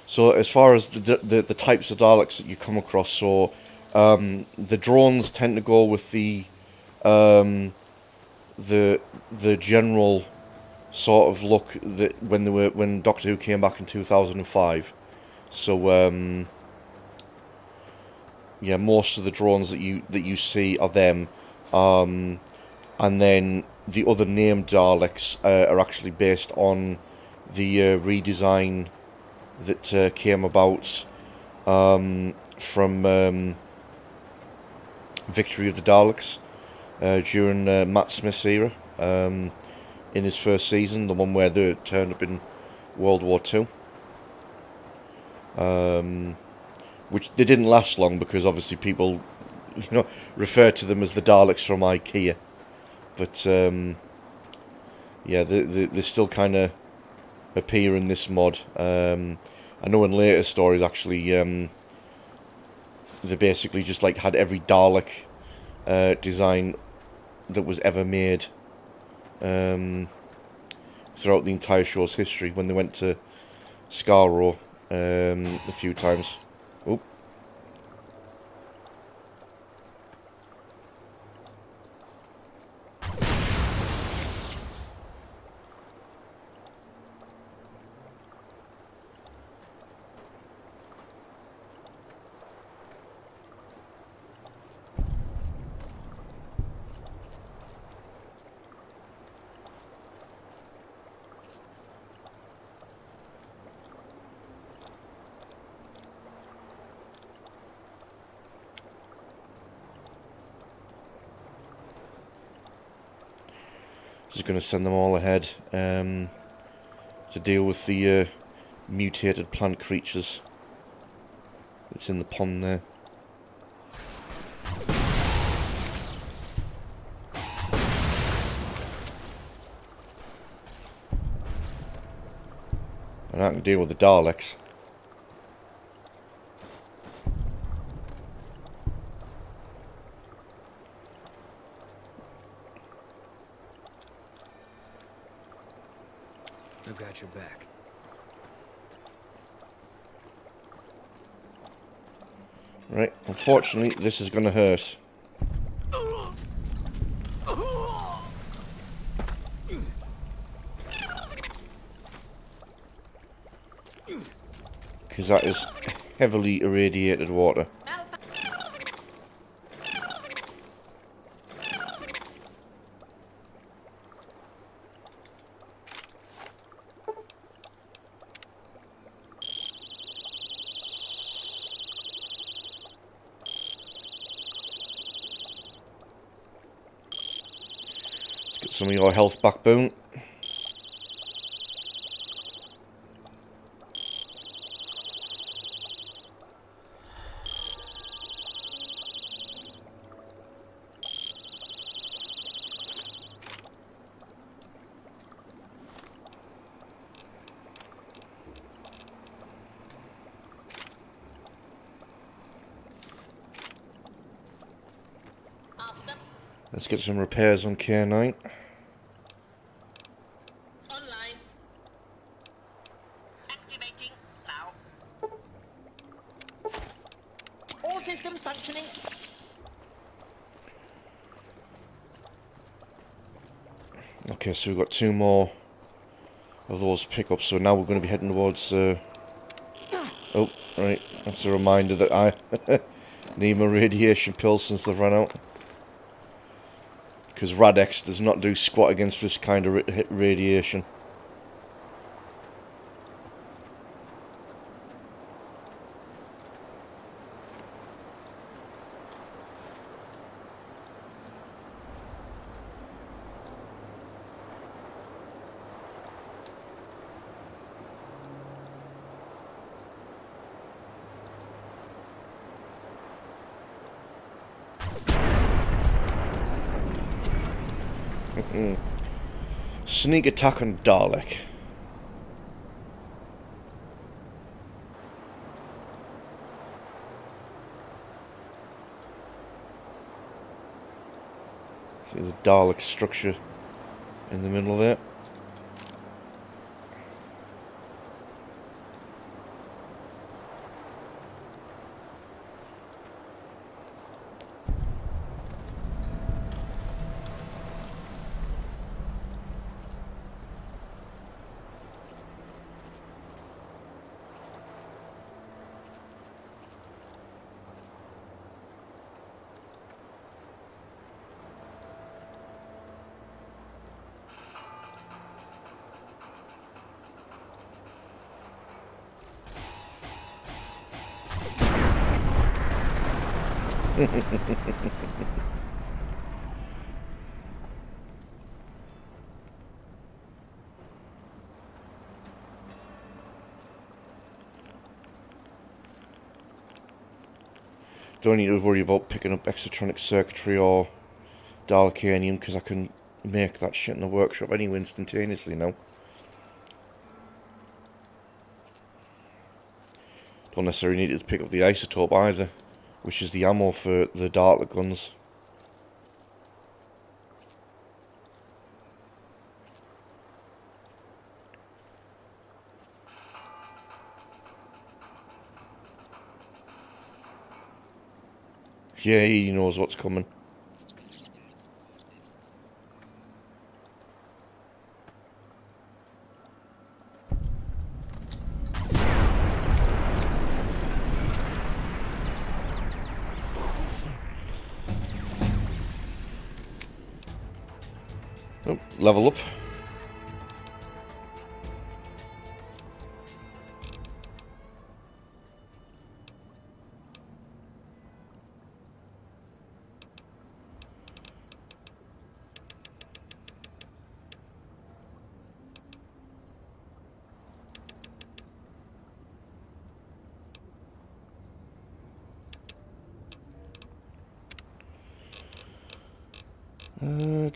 So as far as the types of Daleks that you come across, so the drones tend to go with the general sort of look that when Doctor Who came back in 2005. So yeah, most of the drones that you see are them, and then the other named Daleks are actually based on the redesign that came about from Victory of the Daleks during Matt Smith's era, in his first season, the one where they turned up in World War II. Which they didn't last long because obviously people, refer to them as the Daleks from IKEA. But yeah, they still kind of appear in this mod. I know in later stories actually they basically just like had every Dalek design that was ever made throughout the entire show's history when they went to Skaro a few times. Oh. Just going to send them all ahead to deal with the mutated plant creatures that's in the pond there. And I can deal with the Daleks. I've got your back. Right, unfortunately, this is going to hurt. Because that is heavily irradiated water. Let's get some of your health back, Boone. Let's get some repairs on K9. Online. Activating now. All systems functioning. Okay, so we've got 2 more of those pickups, so now we're going to be heading towards... Oh, right, that's a reminder that I need my radiation pills since they've run out. Because Rad-X does not do squat against this kind of radiation. Sneak attack on Dalek. See the Dalek structure in the middle there. Don't need to worry about picking up exotronic circuitry or Dalekanium, because I can make that shit in the workshop anyway instantaneously now. Don't necessarily need to pick up the isotope either, which is the ammo for the Dalek guns. Yeah, he knows what's coming. Oh, level up. I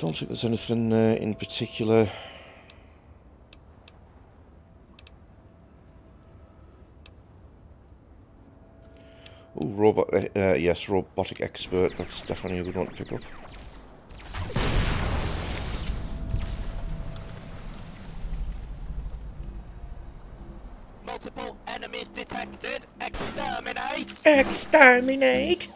don't think there's anything in particular. Oh, yes, robotic expert. That's definitely a good one to pick up. Multiple enemies detected. Exterminate. Exterminate!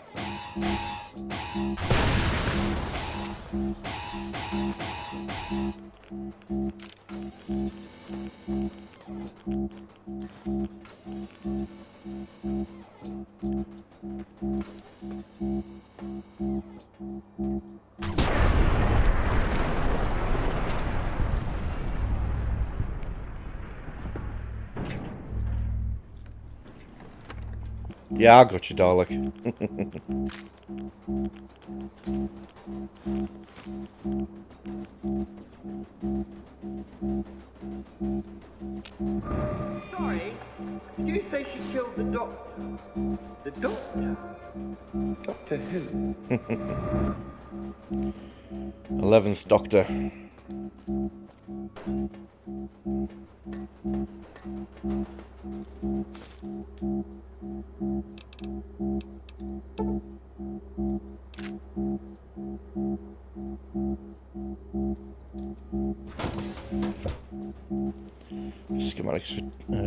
Yeah, I got you, Dalek. Sorry, did you say she killed the doctor? The doctor? Doctor who? 11th Doctor.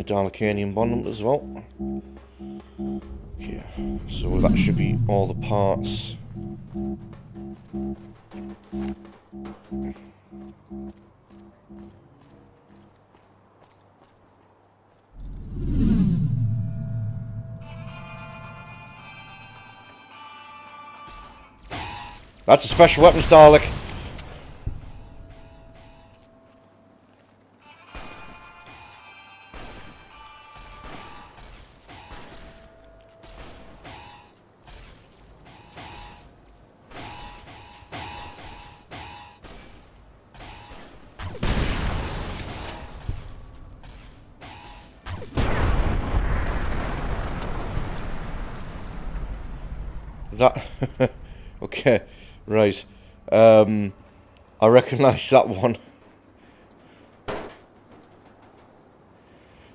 Dalekanium bond as well. Okay, so that should be all the parts. That's a special weapons Dalek. That okay, right. I recognise that one.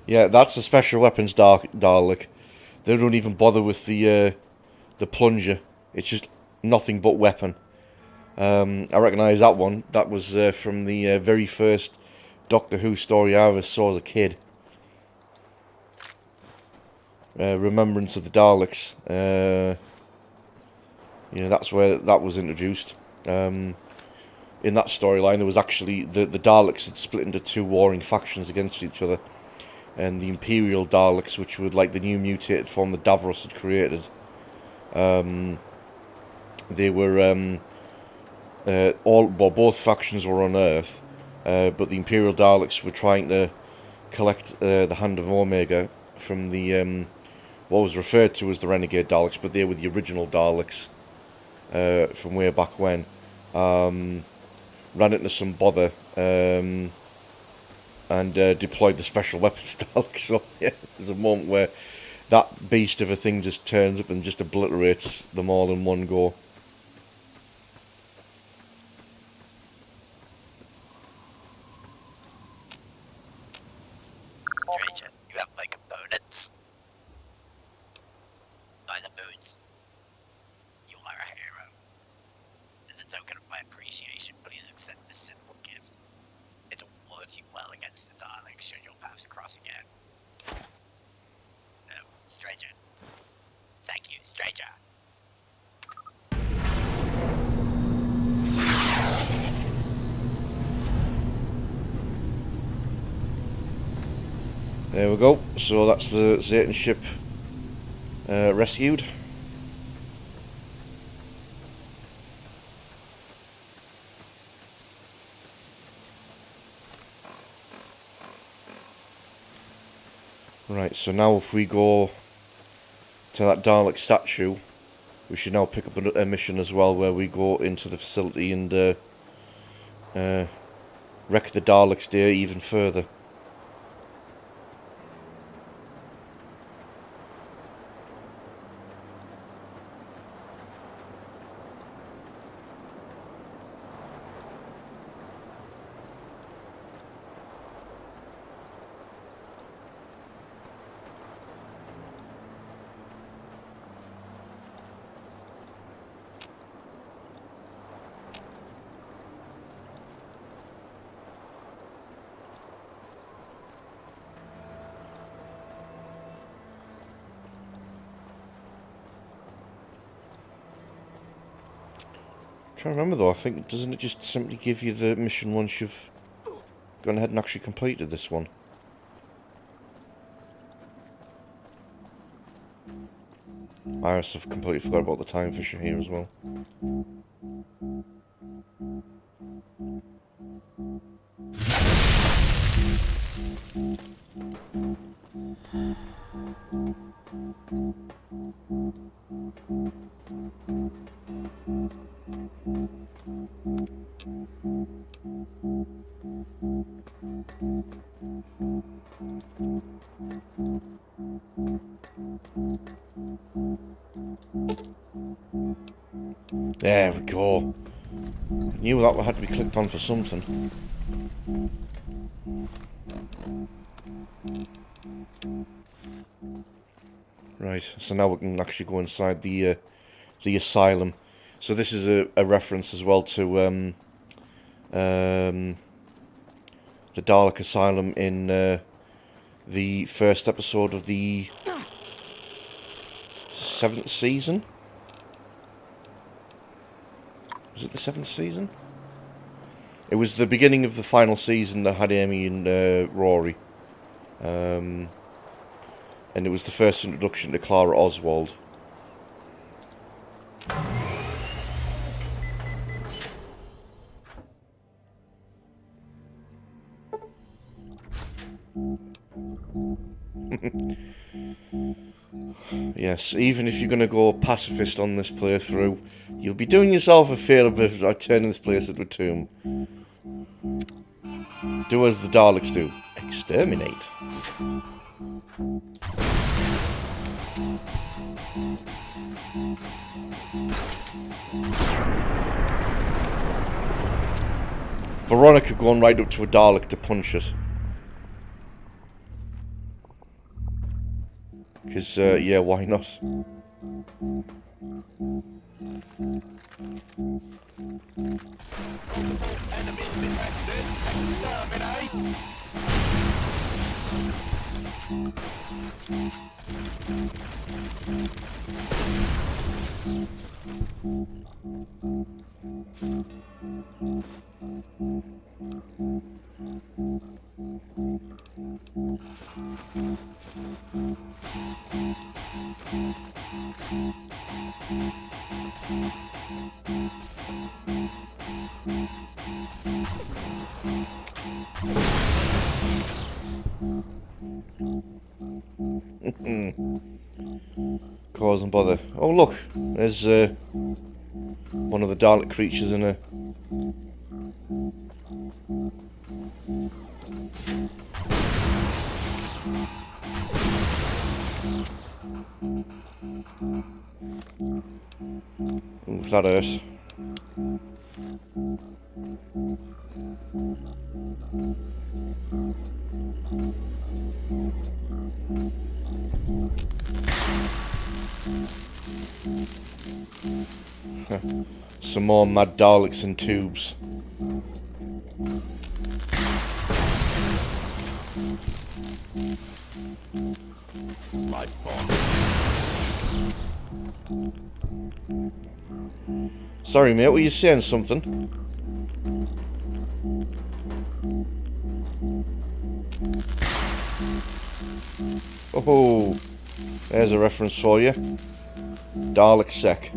Yeah, that's a special weapons Dalek. They don't even bother with the plunger. It's just nothing but weapon. I recognise that one. That was from the very first Doctor Who story I ever saw as a kid. Remembrance of the Daleks. Yeah, that's where that was introduced. In that storyline, there was actually the Daleks had split into two warring factions against each other, and the Imperial Daleks, which were like the new mutated form that Davros had created. They were both factions were on Earth, but the Imperial Daleks were trying to collect the Hand of Omega from the what was referred to as the Renegade Daleks, but they were the original Daleks. From way back when, ran into some bother and deployed the special weapons Dalek. So yeah, there's a moment where that beast of a thing just turns up and just obliterates them all in one go. Stranger, you have my components. By the moons. You are a hero. As a token of my appreciation, please accept this simple gift. It will ward you well against the Daleks should your paths cross again. No, stranger. Thank you, stranger. There we go. So that's the Zayton ship rescued. Right, so now if we go to that Dalek statue, we should now pick up a mission as well where we go into the facility and wreck the Daleks there even further. Trying to remember though, I think, doesn't it just simply give you the mission once you've gone ahead and actually completed this one? I also have completely forgot about the time fisher here as well. There we go. Knew that had to be clicked on for something. Right, so now we can actually go inside the asylum. So this is a reference as well to the Dalek Asylum in the first episode of the 7th season. Was it the 7th season? It was the beginning of the final season that had Amy and Rory. And it was the first introduction to Clara Oswald. Yes, even if you're going to go pacifist on this playthrough, you'll be doing yourself a favour by turning this place into a tomb. Do as the Daleks do. Exterminate. Veronica going right up to a Dalek to punch it. Because, yeah, why not? Cause and bother. Oh look, there's one of the Dalek creatures in a... Ooh, that hurt. Some more mad Daleks in tubes. Sorry, mate, were you saying something? Oh, there's a reference for you. Dalek Sec.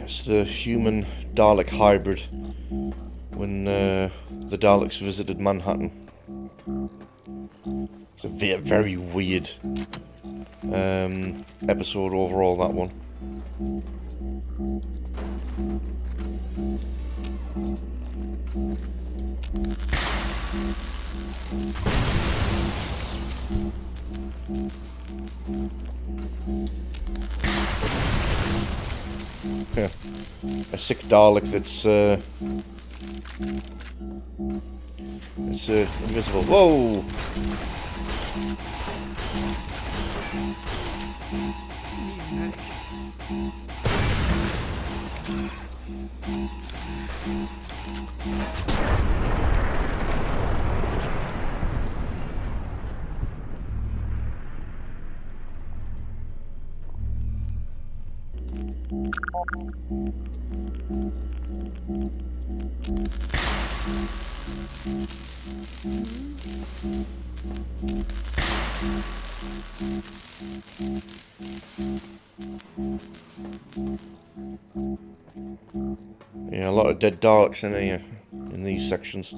It's the human Dalek hybrid when the Daleks visited Manhattan. It's a very weird episode overall, that one. Yeah. A sick Dalek that's it's invisible. Whoa! Yeah, a lot of dead Daleks in here, in these sections.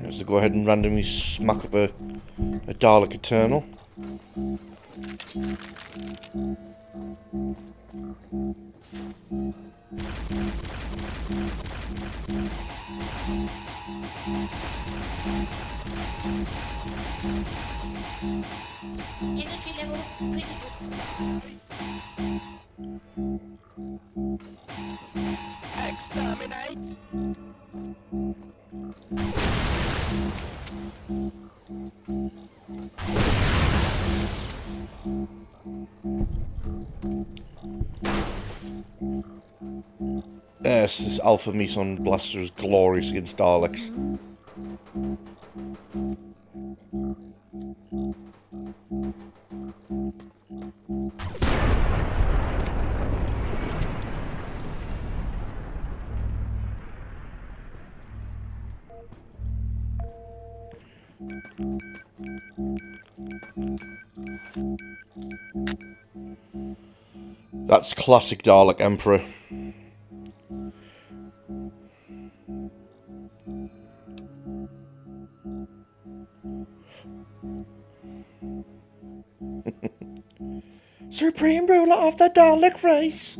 Let's go ahead and randomly smack up a Dalek Eternal. Energy levels pretty good. Exterminate! Yes, this Alpha Meson Blaster is glorious against Daleks. That's classic Dalek Emperor. Supreme ruler of the Dalek race.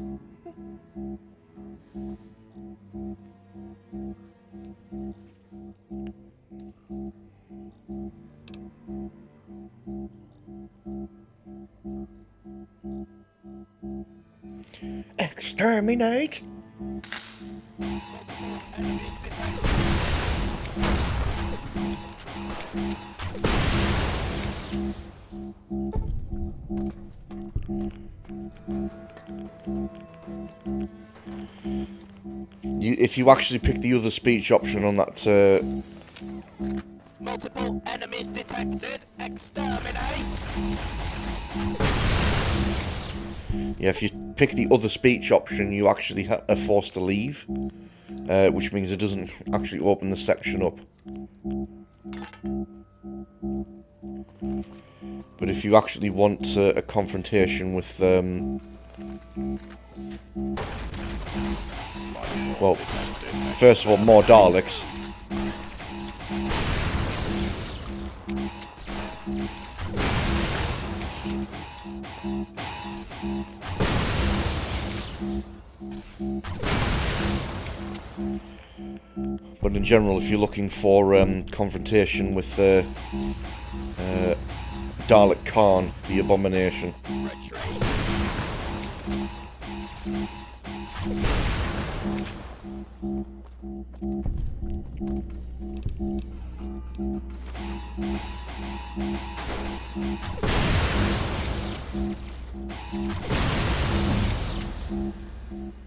Exterminate. If you actually pick the other speech option on that, Multiple enemies detected. Exterminate! yeah, if you pick the other speech option, you actually are forced to leave, which means it doesn't actually open the section up. But if you actually want a confrontation with, well, first of all, more Daleks. But in general, if you're looking for confrontation with Dalek Khan, the Abomination.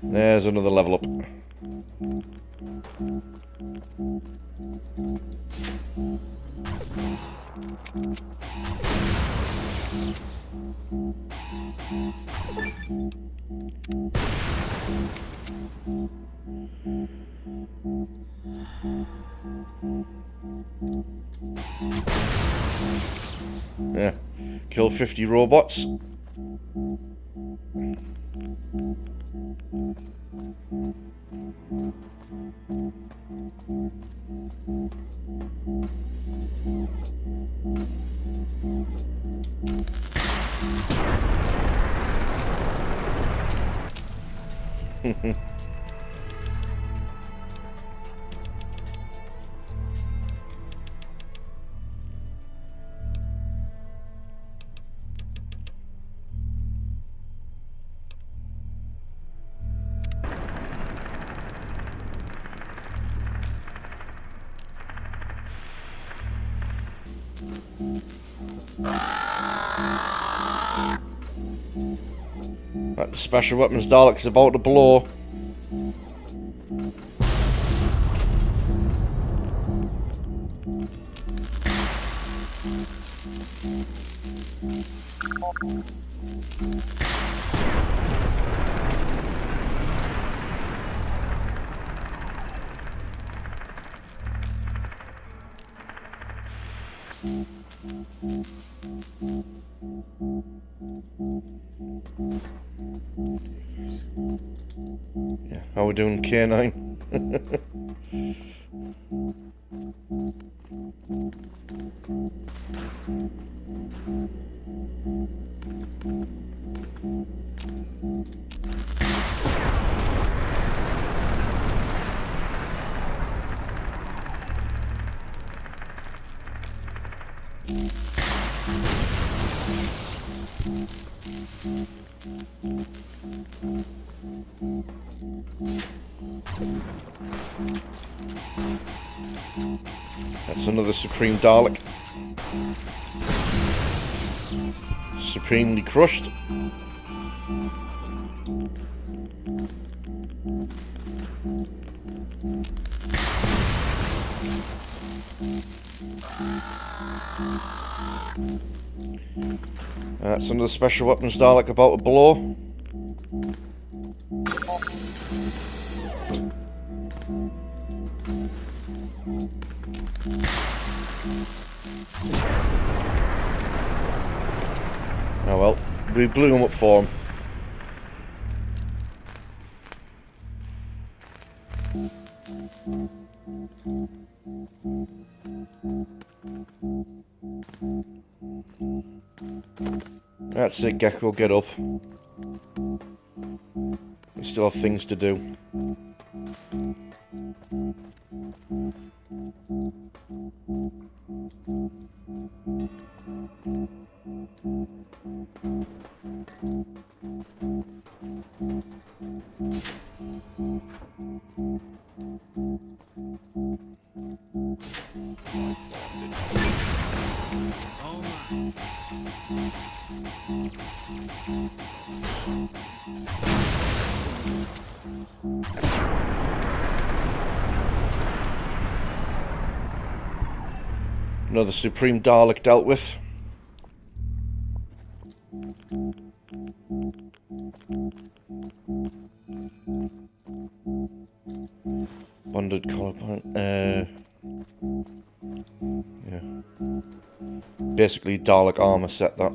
There's another level up. Yeah, kill 50 robots. That special weapons Dalek's about to blow. Yeah, how we doing, K9? That's another Supreme Dalek. Supremely crushed. That's another special weapons Dalek about to blow. Oh well, we blew him up for him. That's it, Gecko, get up. We still have things to do. Another Supreme Dalek dealt with. Bonded collarbone. Yeah. Basically Dalek armor set that.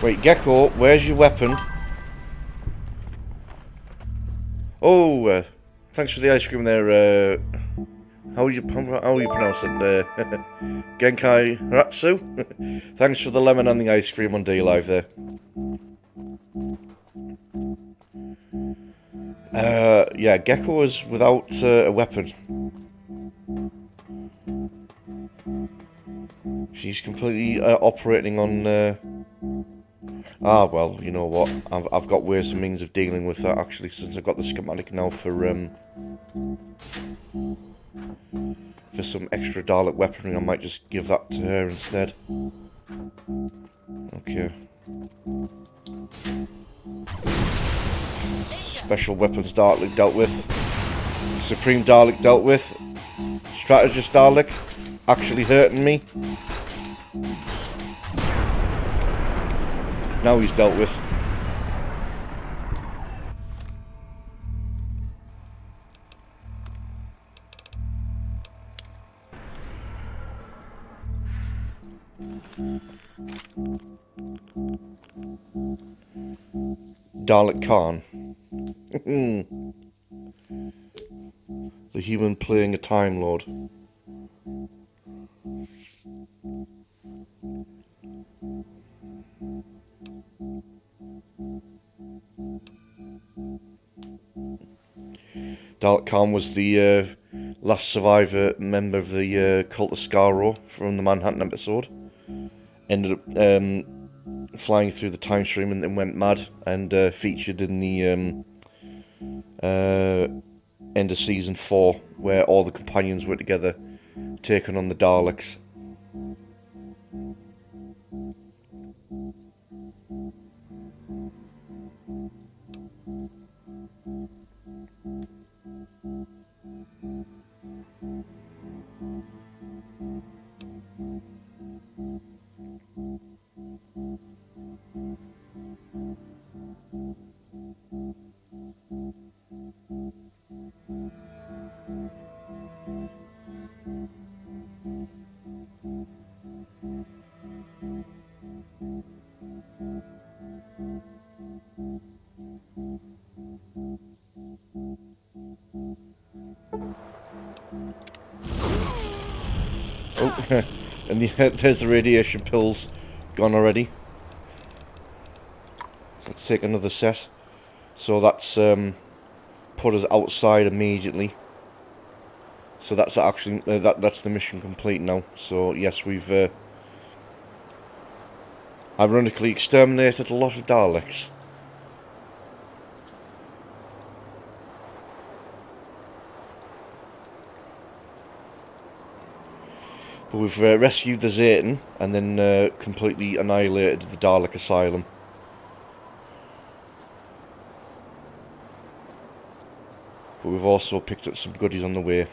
Wait, Gecko, where's your weapon? Oh, thanks for the ice cream there. How you pronounce it? Genkai Ratsu. Thanks for the lemon and the ice cream on D-Live there. Yeah, Gecko is without a weapon. She's completely operating on. Well, you know what? I've got ways and means of dealing with that actually, since I've got the schematic now for some extra Dalek weaponry. I might just give that to her instead. Okay. Special weapons Dalek dealt with. Supreme Dalek dealt with. Strategist Dalek actually hurting me. Now he's dealt with. Dalek Khan. The human playing a Time Lord. Dalek Khan was the last survivor member of the cult of Skaro from the Manhattan episode. Ended up flying through the time stream and then went mad, and featured in the end of season 4, where all the companions were together taking on the Daleks. Oh, and there's the radiation pills gone already. Let's take another set. So that's put us outside immediately. So that's actually that's the mission complete now. So yes, we've ironically exterminated a lot of Daleks. But we've rescued the Zayton and then completely annihilated the Dalek Asylum. But we've also picked up some goodies on the way.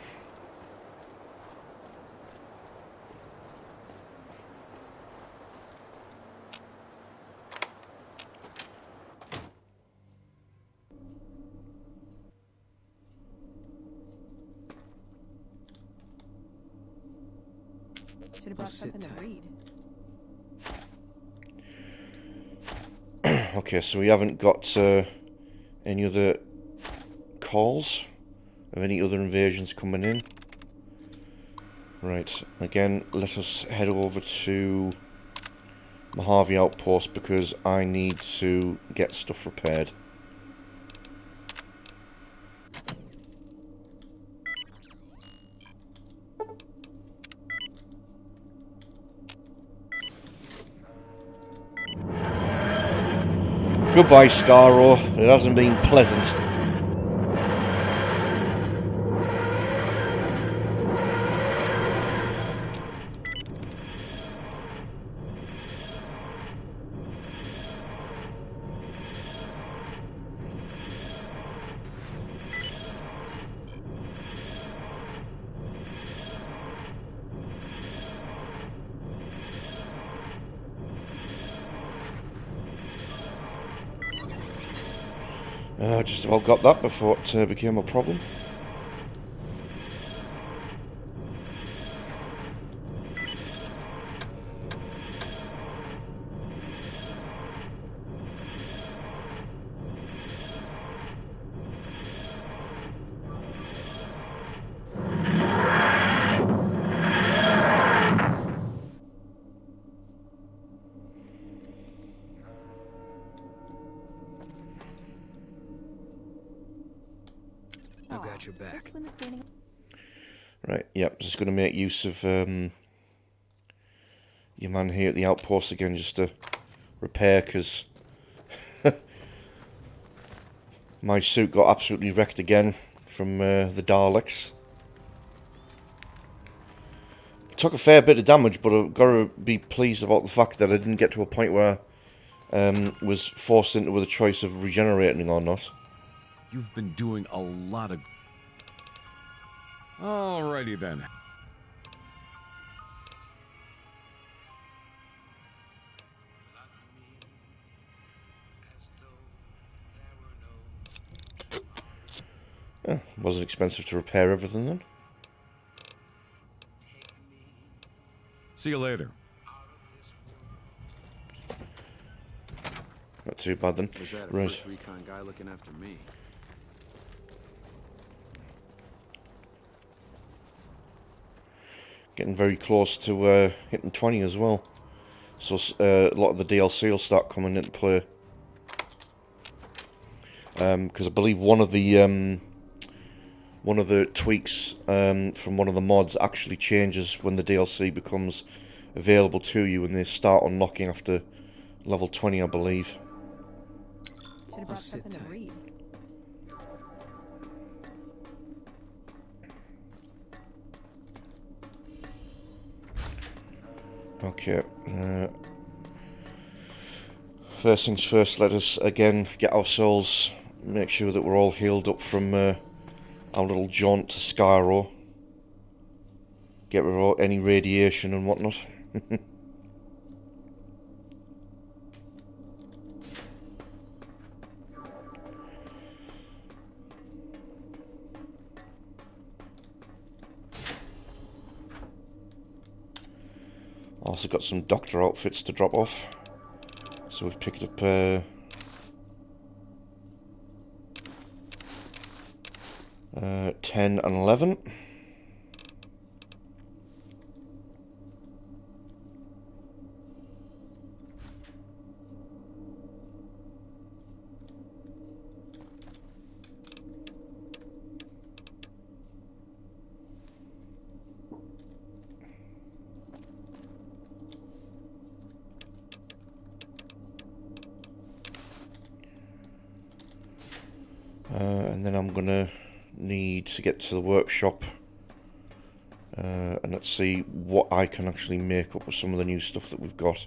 Should have brought something to read. Okay, so we haven't got any other calls of any other invasions coming in. Right, again, let us head over to Mojave Outpost because I need to get stuff repaired. Goodbye, Scarrow. It hasn't been pleasant. Just about got that before it became a problem. I've got your back. Right, yep, just going to make use of your man here at the outpost again just to repair, because my suit got absolutely wrecked again from the Daleks. Took a fair bit of damage, but I've got to be pleased about the fact that I didn't get to a point where I was forced into with a choice of regenerating or not. You've been doing a lot of... Alrighty then. Wasn't expensive to repair everything then. See you later. Not too bad then. Was that a Right. first recon guy looking after me? Getting very close to hitting 20 as well. So a lot of the DLC will start coming into play. Because I believe one of the tweaks from one of the mods actually changes when the DLC becomes available to you, and they start unlocking after level 20, I believe. Should have brought something to read. Okay. First things first, let us again get ourselves, make sure that we're all healed up from our little jaunt to Skyro. Get rid of any radiation and whatnot. Also got some doctor outfits to drop off. So we've picked up 10 and 11. And then I'm gonna need to get to the workshop and let's see what I can actually make up with some of the new stuff that we've got.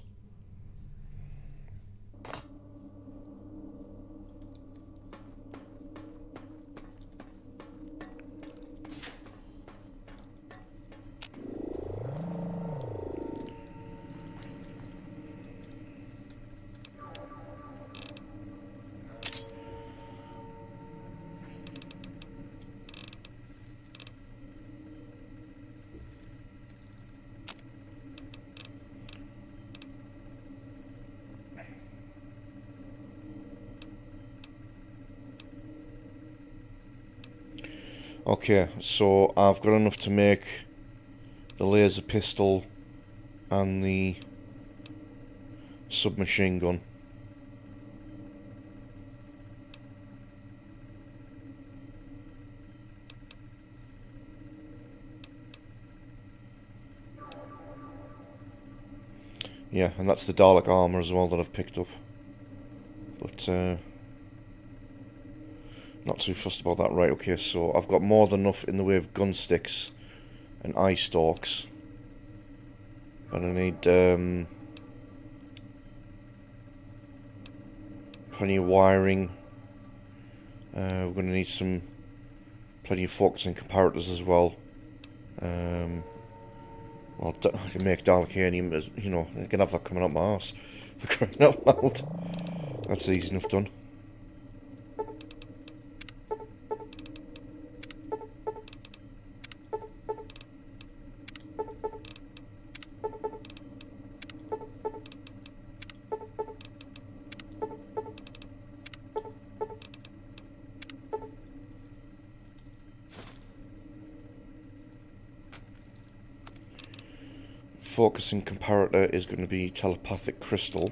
Okay, so I've got enough to make the laser pistol and the submachine gun. Yeah, and that's the Dalek armor as well that I've picked up. But, not too fussed about that. Right, okay, so I've got more than enough in the way of gun sticks and eye stalks. But I need plenty of wiring. We're going to need plenty of focusing comparators as well. Well, I can make Dalekanium, as you know, I can have that coming up my arse for crying out loud. That's easy enough done. Focusing comparator is going to be telepathic crystal.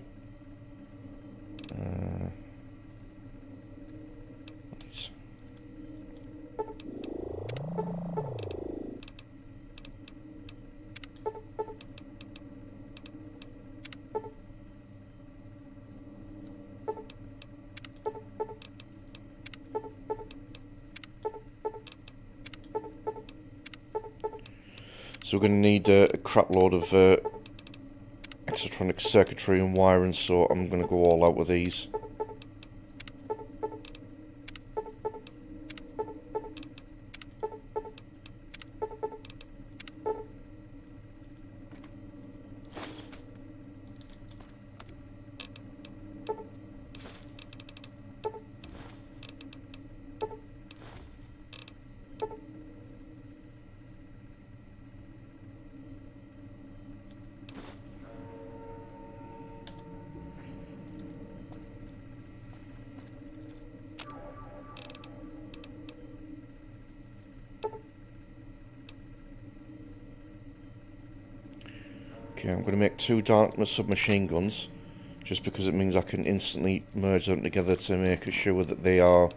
Right. So we're going to need a crap load of exotronic circuitry and wiring, so I'm going to go all out with these. Okay, I'm going to make 2 Darkness submachine guns, just because it means I can instantly merge them together to make sure that they are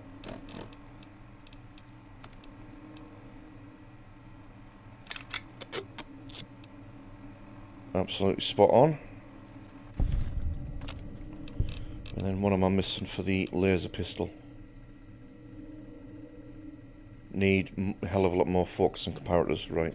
absolutely spot on. And then what am I missing for the laser pistol? Need a hell of a lot more focus and comparators, right.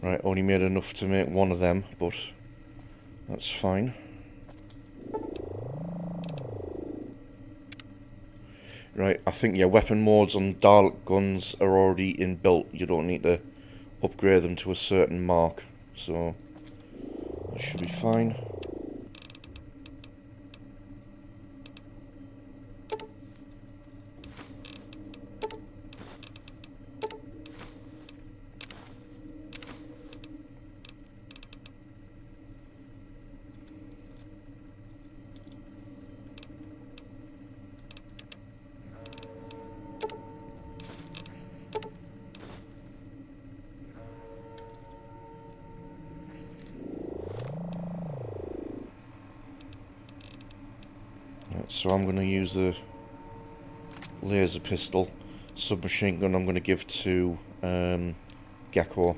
Right, only made enough to make one of them, but that's fine. Right, I think, yeah, weapon modes on Dalek guns are already inbuilt. You don't need to upgrade them to a certain mark, so that should be fine. Right, so I'm going to use the laser pistol. Submachine gun I'm going to give to Gecko.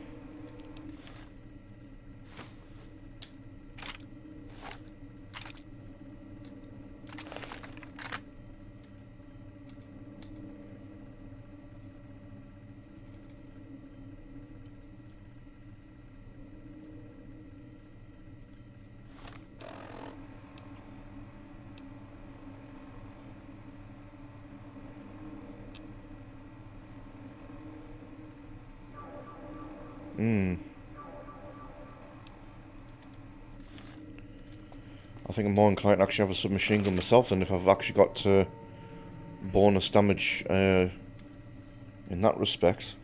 I think I'm more inclined to actually have a submachine gun myself than if I've actually got bonus damage in that respect.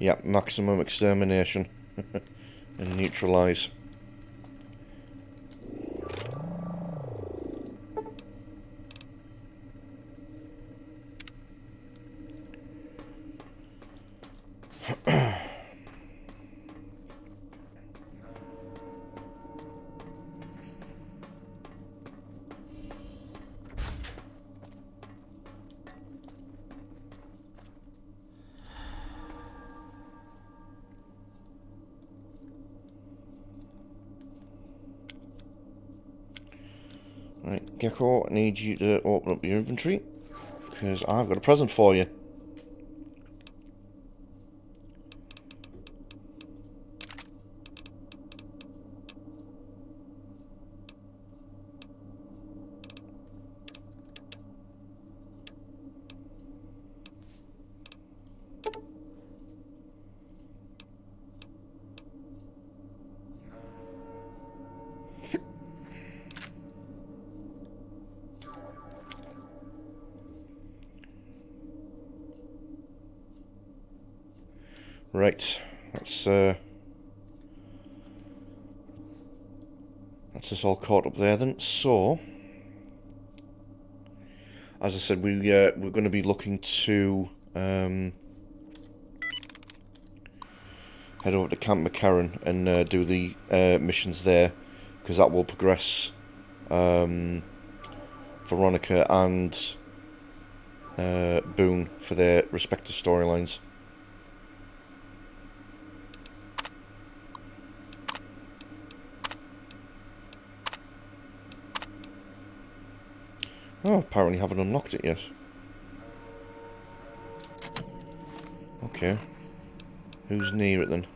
Yeah, maximum extermination and neutralize. Right, Gecko, I need you to open up your inventory, because I've got a present for you. Right, that's us all caught up there then. So, as I said, we're going to be looking to head over to Camp McCarran and do the missions there, because that will progress Veronica and Boone for their respective storylines. Oh, apparently haven't unlocked it yet. Okay. Who's near it then?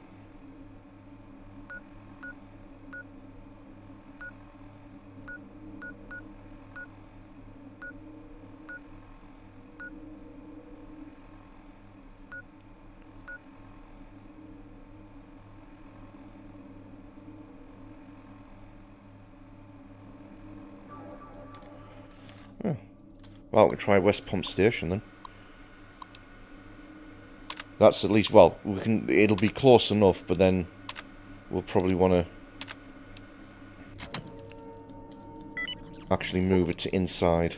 Well, we try West Pump Station then. That's at least, well, we can. It'll be close enough, but then we'll probably want to actually move it to inside.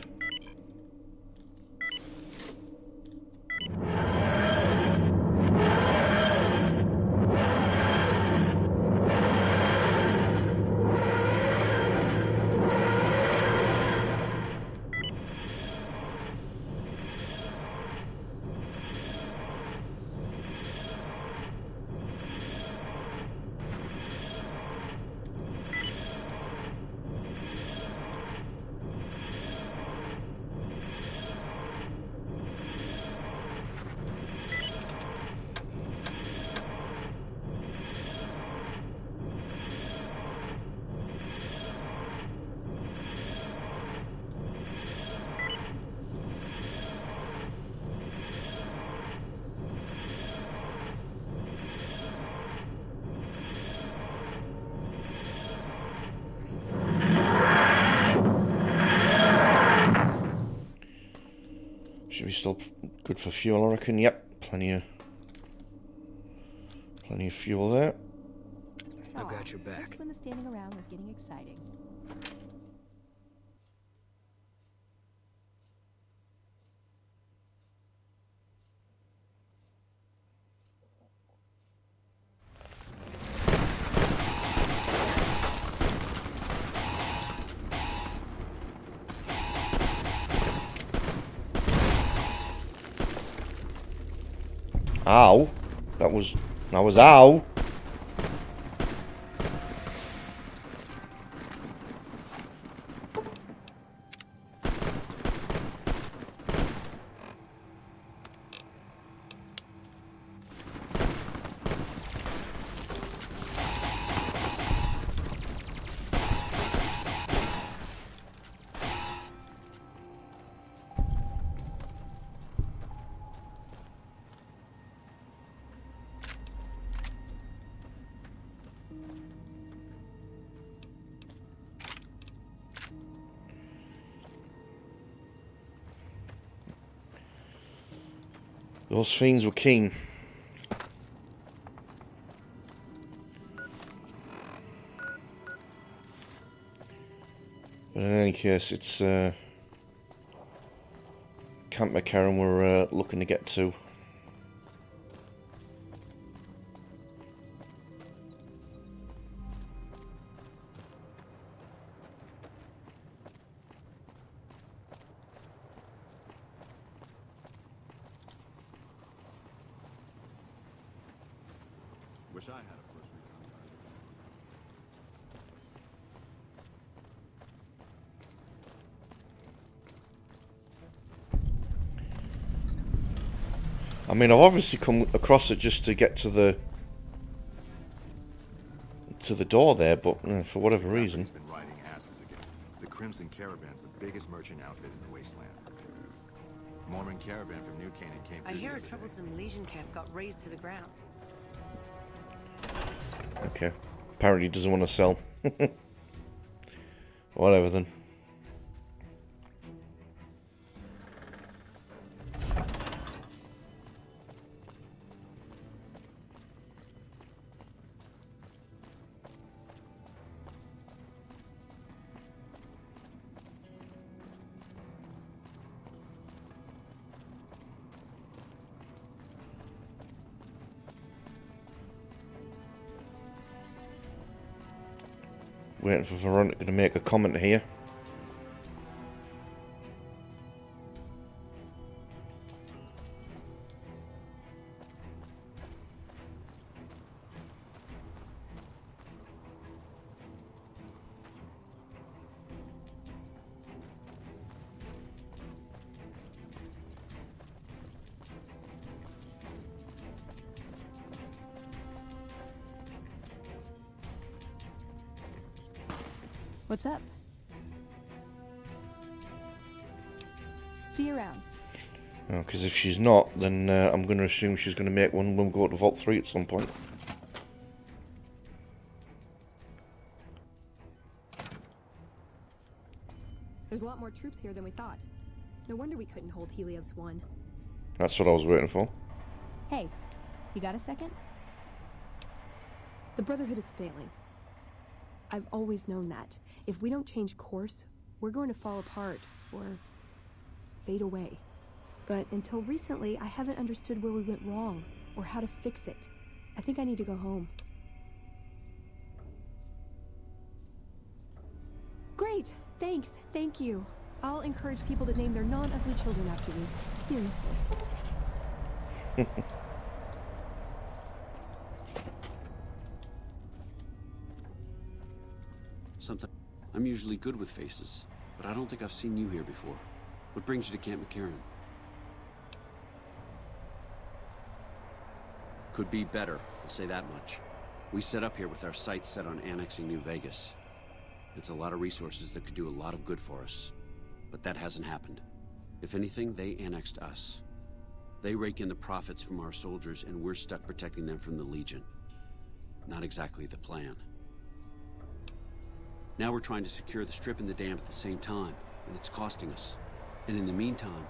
Should be still good for fuel, I reckon. Yep, plenty of fuel there. I've got your back. Just when the standing around was getting exciting. Ow. That was ow. Those fiends were keen. But in any case, it's Camp McCarran we're looking to get to. Wish I had a first recon I mean, I've obviously come across it just to get to the door there, but for whatever reason. Been riding asses again. The Crimson Caravan's the biggest merchant outfit in the wasteland. Mormon caravan from New Canaan came through. I hear the a other day. troublesome Legion camp got razed to the ground. Okay. Apparently he doesn't want to sell. Whatever then. Waiting for Veronica to make a comment here. What's up? See you around. Because if she's not, then I'm going to assume she's going to make one when we go to Vault 3 at some point. There's a lot more troops here than we thought. No wonder we couldn't hold Helios 1. That's what I was waiting for. Hey, you got a second? The Brotherhood is failing. I've always known that. If we don't change course, we're going to fall apart, or fade away. But until recently, I haven't understood where we went wrong, or how to fix it. I think I need to go home. Great! Thanks, thank you. I'll encourage people to name their non-ugly children after you. Seriously. Something. I'm usually good with faces, but I don't think I've seen you here before. What brings you to Camp McCarran? Could be better, I'll say that much. We set up here with our sights set on annexing New Vegas. It's a lot of resources that could do a lot of good for us. But that hasn't happened. If anything, they annexed us. They rake in the profits from our soldiers, and we're stuck protecting them from the Legion. Not exactly the plan. Now we're trying to secure the Strip and the dam at the same time, and it's costing us. And in the meantime,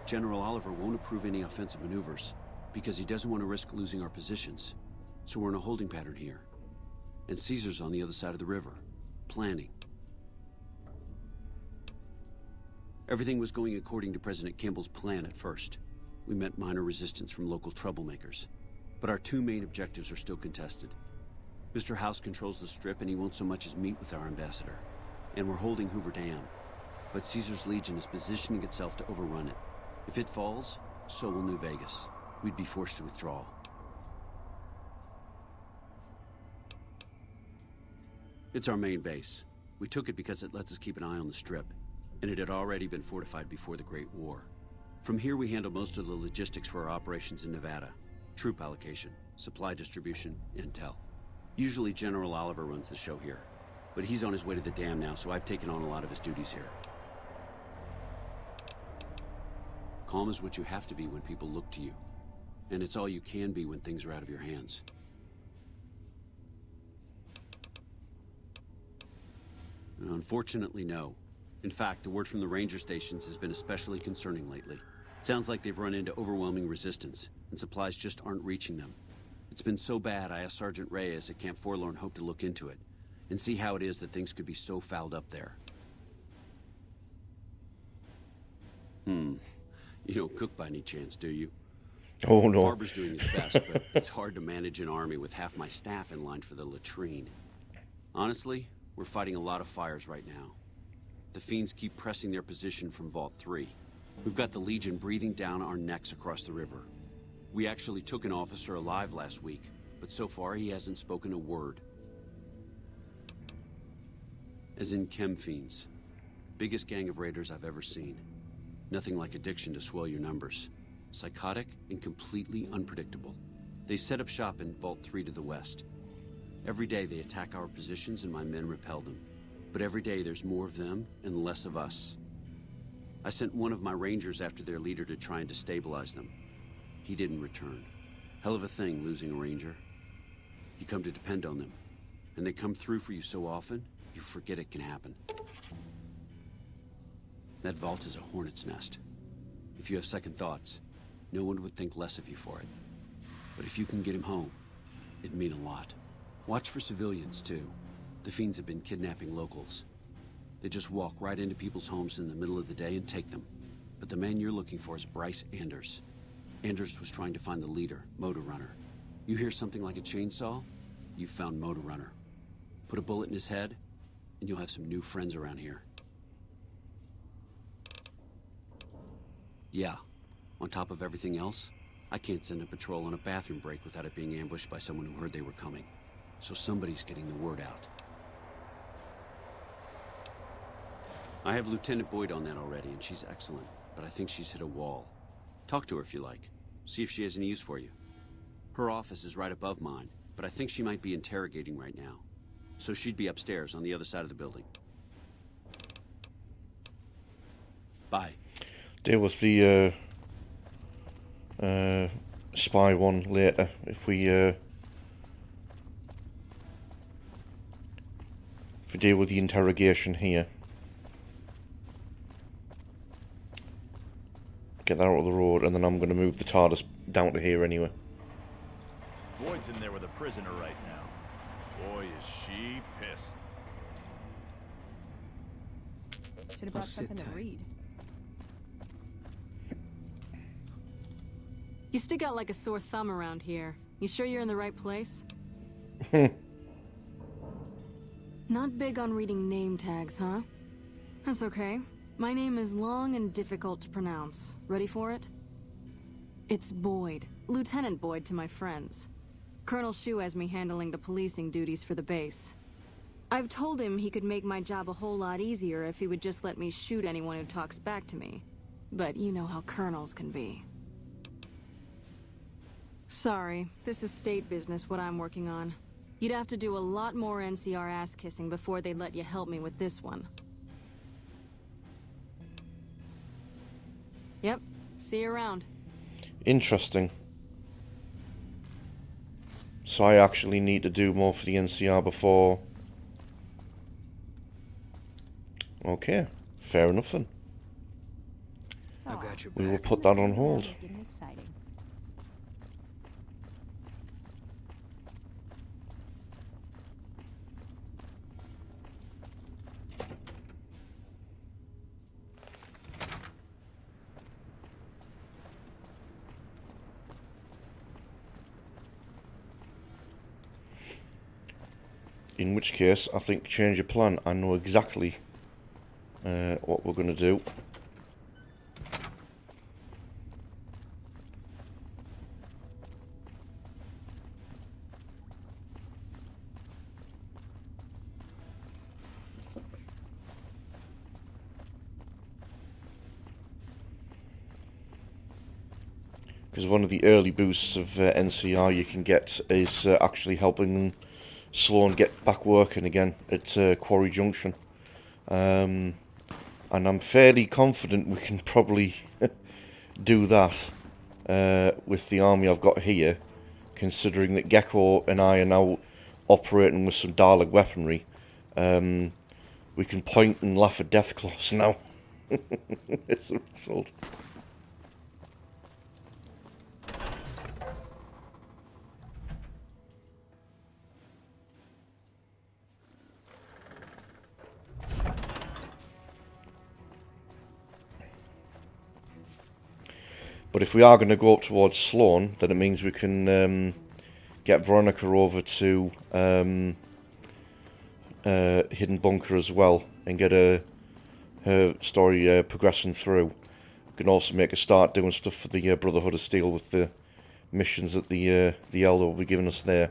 General Oliver won't approve any offensive maneuvers, because he doesn't want to risk losing our positions. So we're in a holding pattern here. And Caesar's on the other side of the river, planning. Everything was going according to President Kimball's plan at first. We met minor resistance from local troublemakers. But our two main objectives are still contested. Mr. House controls the Strip, and he won't so much as meet with our ambassador. And we're holding Hoover Dam. But Caesar's Legion is positioning itself to overrun it. If it falls, so will New Vegas. We'd be forced to withdraw. It's our main base. We took it because it lets us keep an eye on the Strip, and it had already been fortified before the Great War. From here, we handle most of the logistics for our operations in Nevada. Troop allocation, supply distribution, intel. Usually General Oliver runs the show here, but he's on his way to the dam now, so I've taken on a lot of his duties here. Calm is what you have to be when people look to you, and it's all you can be when things are out of your hands. Unfortunately, no. In fact, the word from the ranger stations has been especially concerning lately. Sounds like they've run into overwhelming resistance, and supplies just aren't reaching them. It's been so bad, I asked Sergeant Reyes at Camp Forlorn Hope to look into it, and see how it is that things could be so fouled up there. You don't cook by any chance, do you? Oh, no. Farber's doing his best, but it's hard to manage an army with half my staff in line for the latrine. Honestly, we're fighting a lot of fires right now. The fiends keep pressing their position from Vault 3. We've got the Legion breathing down our necks across the river. We actually took an officer alive last week, but so far he hasn't spoken a word. As in chem fiends. Biggest gang of raiders I've ever seen. Nothing like addiction to swell your numbers. Psychotic and completely unpredictable. They set up shop in Vault 3 to the west. Every day they attack our positions and my men repel them. But every day there's more of them and less of us. I sent one of my rangers after their leader to try and destabilize them. He didn't return. Hell of a thing, losing a ranger. You come to depend on them, and they come through for you so often, you forget it can happen. That vault is a hornet's nest. If you have second thoughts, no one would think less of you for it. But if you can get him home, it'd mean a lot. Watch for civilians, too. The fiends have been kidnapping locals. They just walk right into people's homes in the middle of the day and take them. But the man you're looking for is Bryce Anders. Anders was trying to find the leader, Motor Runner. You hear something like a chainsaw? You've found Motor Runner. Put a bullet in his head, and you'll have some new friends around here. Yeah, on top of everything else, I can't send a patrol on a bathroom break without it being ambushed by someone who heard they were coming. So somebody's getting the word out. I have Lieutenant Boyd on that already, and she's excellent, but I think she's hit a wall. Talk to her if you like. See if she has any use for you. Her office is right above mine, but I think she might be interrogating right now. So she'd be upstairs on the other side of the building. Bye. Deal with the spy one later if we deal with the interrogation here. Get that out of the road, and then I'm going to move the TARDIS down to here anyway. Boyd's in there with a prisoner right now. Boy, is she pissed. Should have brought something to read. You stick out like a sore thumb around here. You sure you're in the right place? Not big on reading name tags, huh? That's okay. My name is long and difficult to pronounce. Ready for it? It's Boyd. Lieutenant Boyd to my friends. Colonel Shu has me handling the policing duties for the base. I've told him he could make my job a whole lot easier if he would just let me shoot anyone who talks back to me. But you know how colonels can be. Sorry, this is state business, what I'm working on. You'd have to do a lot more NCR ass-kissing before they'd let you help me with this one. Yep, see you around. Interesting. So I actually need to do more for the NCR before... Okay, fair enough then. I've got your We will put that on hold. In which case, I think change of plan. I know exactly what we're going to do. Because one of the early boosts of NCR you can get is actually helping them Sloan get back working again at Quarry Junction. And I'm fairly confident we can probably do that with the army I've got here, considering that Gecko and I are now operating with some Dalek weaponry. We can point and laugh at Deathclaws now as a result. But if we are going to go up towards Sloan, then it means we can get Veronica over to Hidden Bunker as well and get her story progressing through. We can also make a start doing stuff for the Brotherhood of Steel with the missions that the Elder will be giving us there.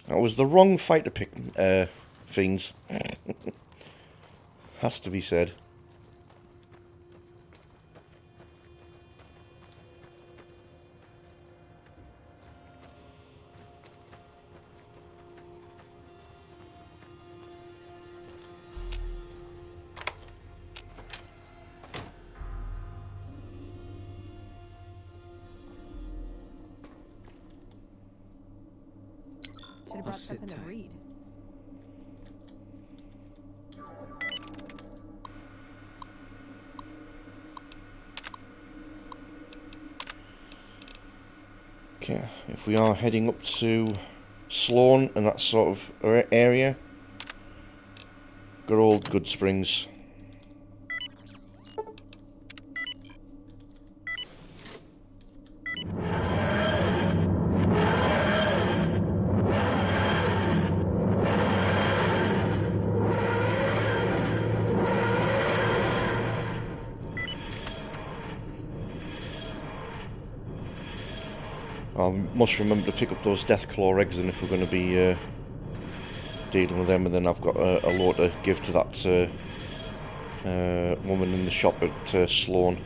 That was the wrong fight to pick, Fiends. Has to be said. Should have brought something to read. Okay, if we are heading up to Sloan and that sort of area, good old Goodsprings. I must remember to pick up those Deathclaw eggs, and if we're going to be dealing with them, and then I've got a lot to give to that woman in the shop at Sloan.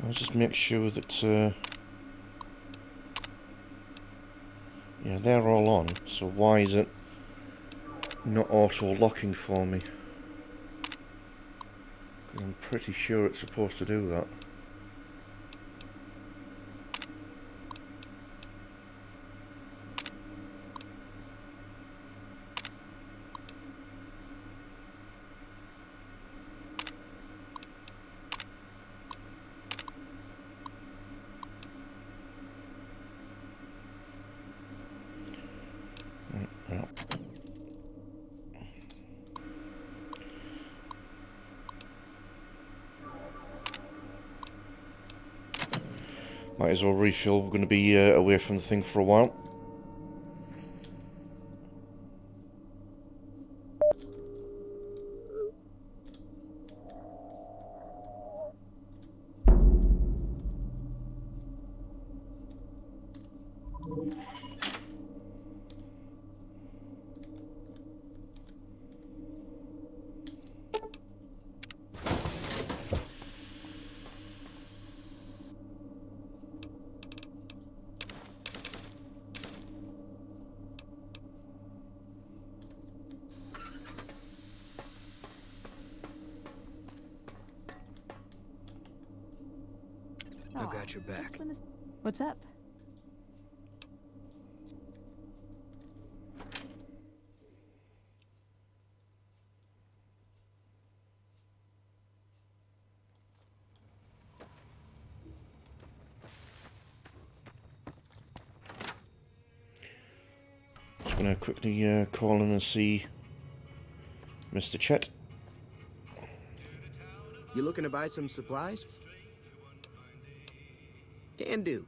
I'll just make sure that, yeah, they're all on, so why is it not auto-locking for me? 'Cause I'm pretty sure it's supposed to do that. Might as well refill, we're going to be away from the thing for a while. I got your back. What's up? Just gonna quickly call in and see Mr. Chet. You looking to buy some supplies? Can do.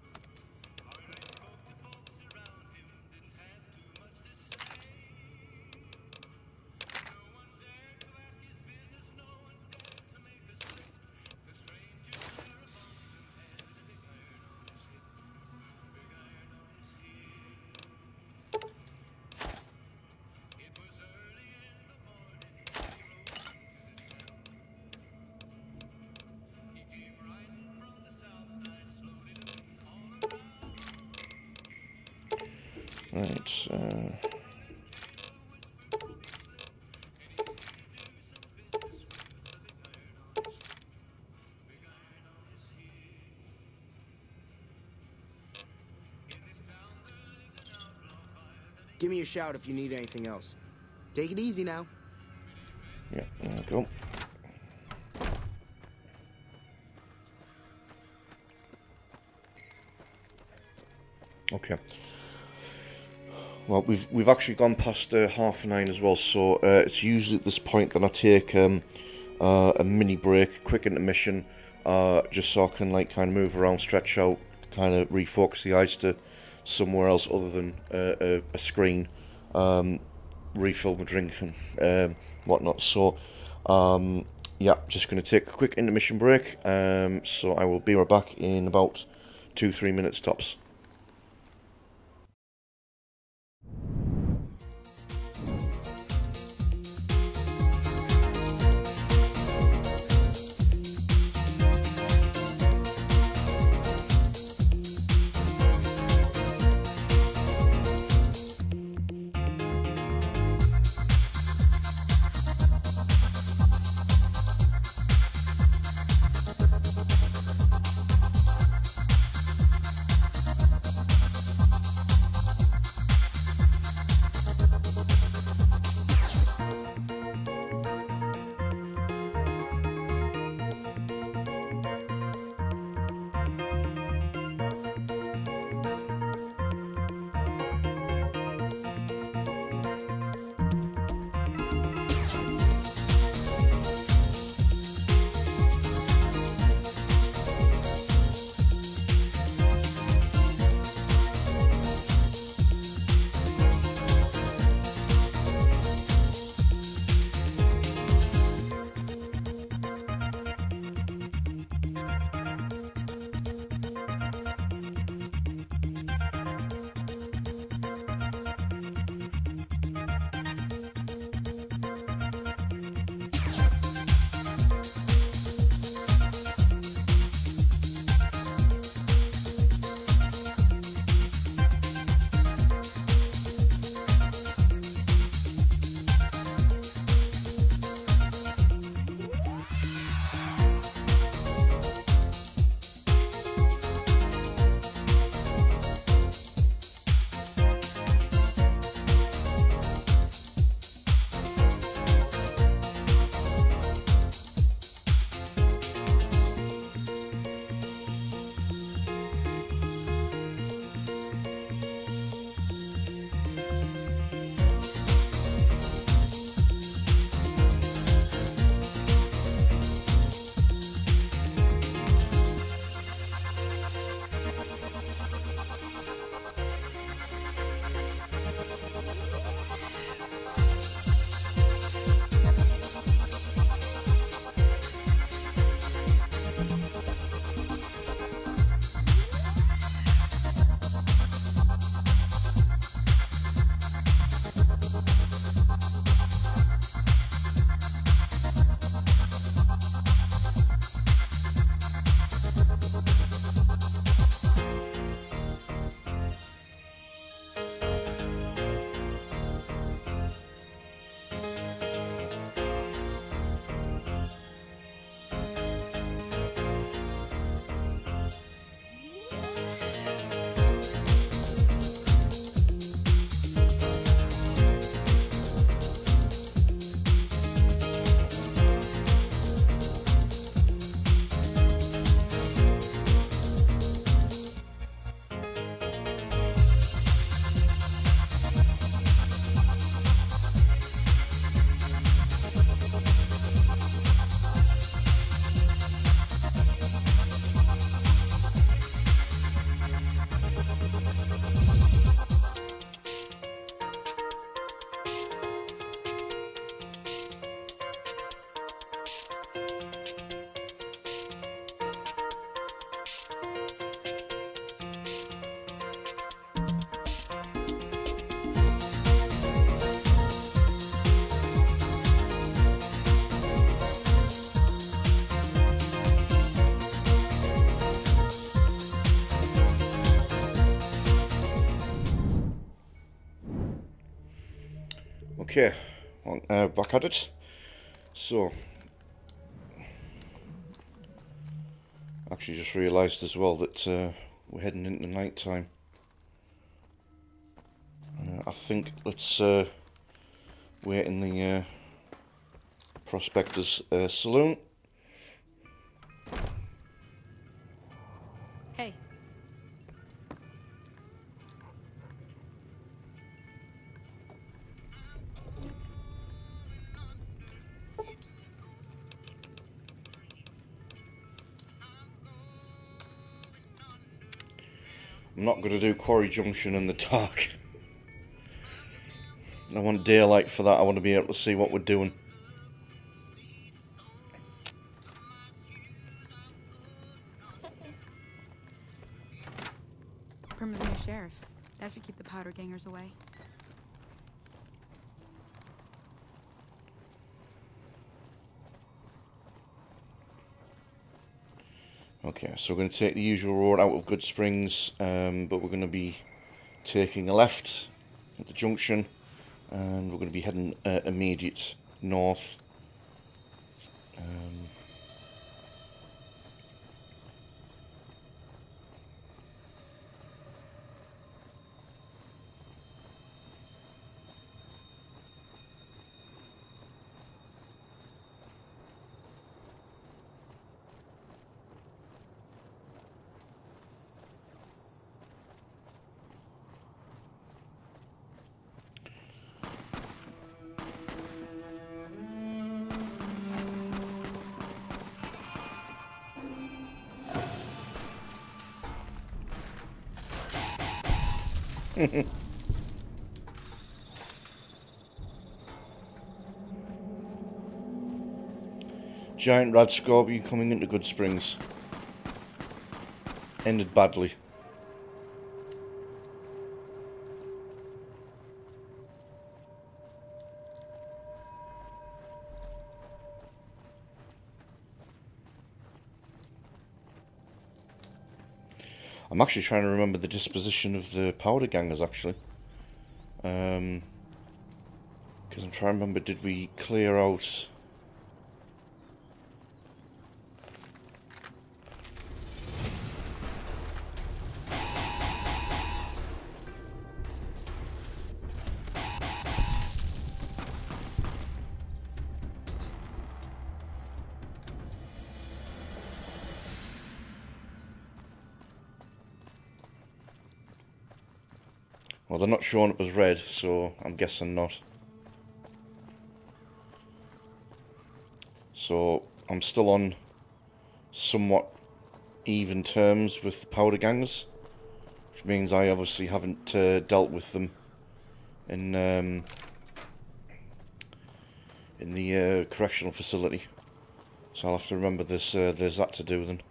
Right, Give me a shout if you need anything else. Take it easy now. yeah, there we go. Okay. Well, we've actually gone past 9:30 as well, so it's usually at this point that I take a mini break, quick intermission, just so I can kind of move around, stretch out, kind of refocus the eyes to somewhere else other than a screen, refill my drink and whatnot. So yeah, just going to take a quick intermission break. So I will be right back in about 2-3 minutes tops. Okay, back at it. So, actually just realised as well that we're heading into night time. I think let's wait in the Prospector's saloon. Hey. I'm not going to do Quarry Junction in the dark. I want daylight for that. I want to be able to see what we're doing. Primm is a new sheriff. That should keep the powder gangers away. Okay, so we're going to take the usual road out of Good Springs, but we're going to be taking a left at the junction, and we're going to be heading immediate north. Giant rad scorpion coming into Good Springs. Ended badly. I'm actually trying to remember the disposition of the powder gangers, actually. Because I'm trying to remember, did we clear out... Well, they're not showing up as red, so I'm guessing not. So, I'm still on somewhat even terms with the powder gangers, which means I obviously haven't dealt with them in the correctional facility. So I'll have to remember there's that to do then.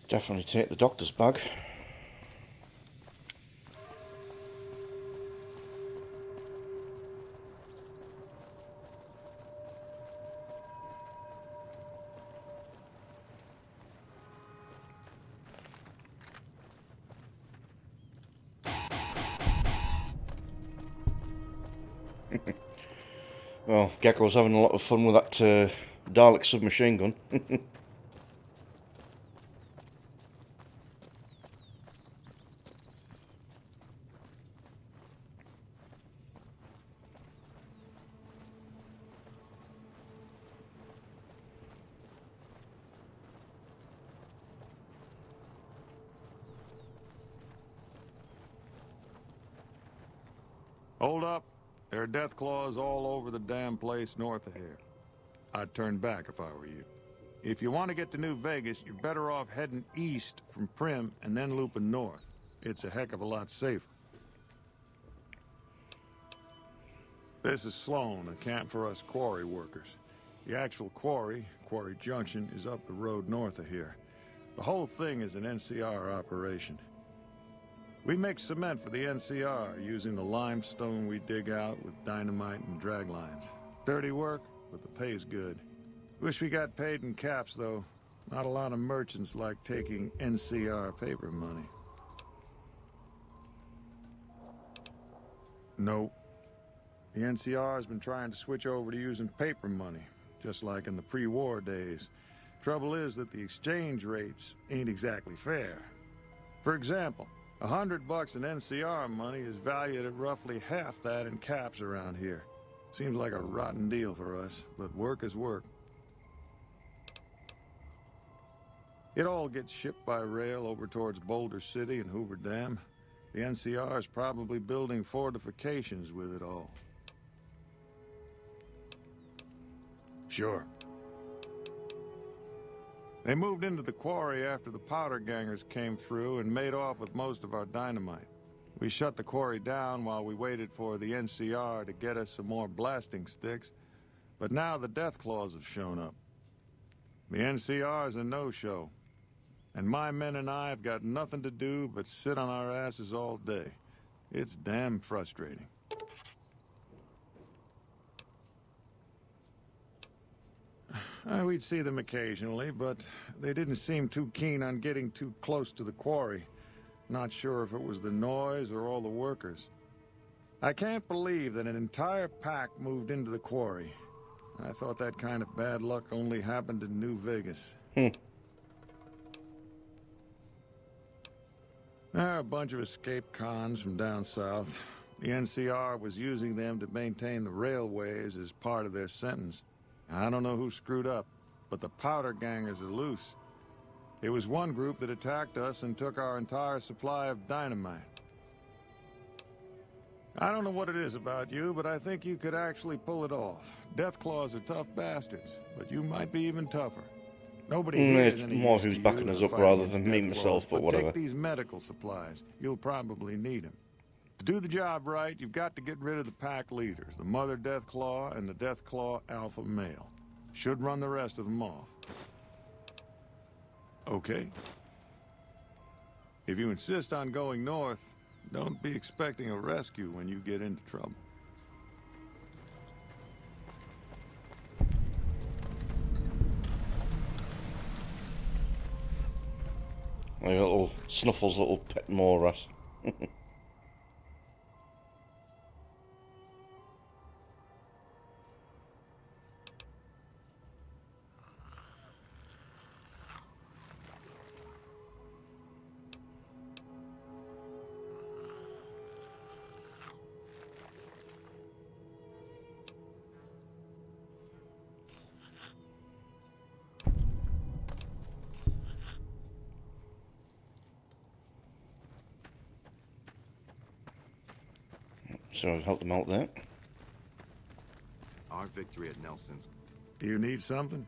Definitely take the doctor's bag. Well, Gecko's having a lot of fun with that Dalek submachine gun. Hold up. There are death claws all over the damn place north of here. I'd turn back if I were you. If you want to get to New Vegas, you're better off heading east from Prim and then looping north. It's a heck of a lot safer. This is Sloan, a camp for us quarry workers. The actual quarry, Quarry Junction, is up the road north of here. The whole thing is an NCR operation. We make cement for the NCR using the limestone we dig out with dynamite and drag lines. Dirty work, but the pay's good. Wish we got paid in caps, though. Not a lot of merchants like taking NCR paper money. Nope. The NCR has been trying to switch over to using paper money, just like in the pre-war days. Trouble is that the exchange rates ain't exactly fair. For example, $100 in NCR money is valued at roughly half that in caps around here. Seems like a rotten deal for us, but work is work. It all gets shipped by rail over towards Boulder City and Hoover Dam. The NCR is probably building fortifications with it all. Sure. They moved into the quarry after the powder gangers came through and made off with most of our dynamite. We shut the quarry down while we waited for the NCR to get us some more blasting sticks, but now the death claws have shown up. The NCR is a no-show, and my men and I have got nothing to do but sit on our asses all day. It's damn frustrating. We'd see them occasionally, but they didn't seem too keen on getting too close to the quarry. Not sure if it was the noise or all the workers. I can't believe that an entire pack moved into the quarry. I thought that kind of bad luck only happened in New Vegas. There are a bunch of escaped cons from down south. The NCR was using them to maintain the railways as part of their sentence. I don't know who screwed up, but the powder gangers are loose. It was one group that attacked us and took our entire supply of dynamite. I don't know what it is about you, but I think you could actually pull it off. Deathclaws are tough bastards, but you might be even tougher. Nobody here is It's any more use who's to backing you us to up fight rather against than me Deathclaws, myself, but whatever. Take these medical supplies. You'll probably need them. To do the job right, you've got to get rid of the pack leaders, the Mother Deathclaw and the Deathclaw Alpha Male. Should run the rest of them off. Okay. If you insist on going north, don't be expecting a rescue when you get into trouble. Like a little Snuffles, little pet moras. So I've helped them out there. Our victory at Nelson's. Do you need something?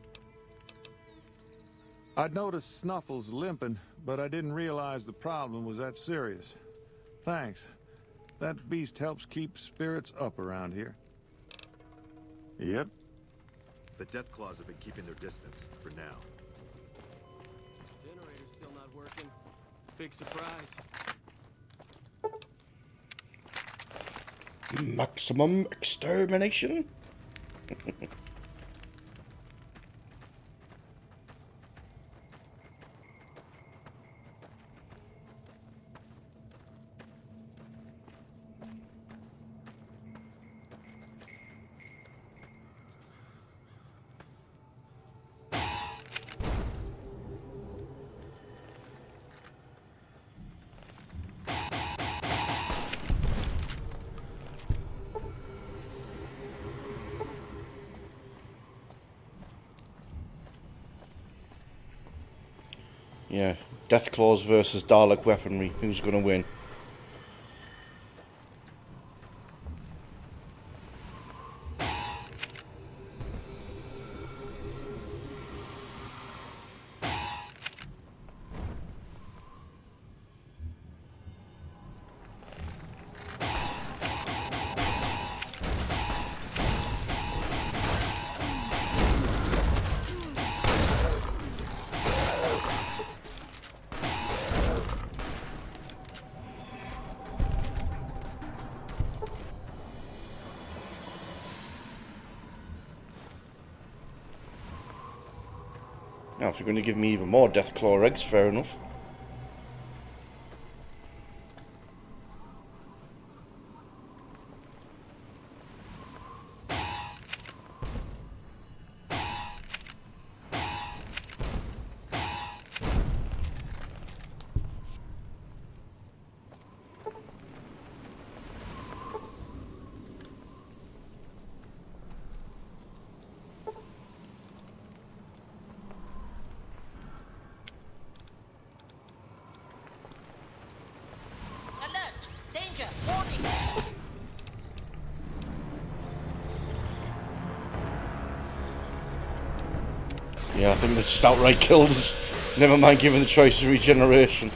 I'd noticed Snuffles limping, but I didn't realize the problem was that serious. Thanks. That beast helps keep spirits up around here. Yep. The Deathclaws have been keeping their distance, for now. Generator's still not working. Big surprise. Maximum extermination? Yeah, Deathclaws versus Dalek weaponry. Who's going to win? Now, if you're going to give me even more Deathclaw eggs, fair enough. Alert! Danger! Warning! Yeah, I think they just outright killed us. Never mind giving the choice of regeneration.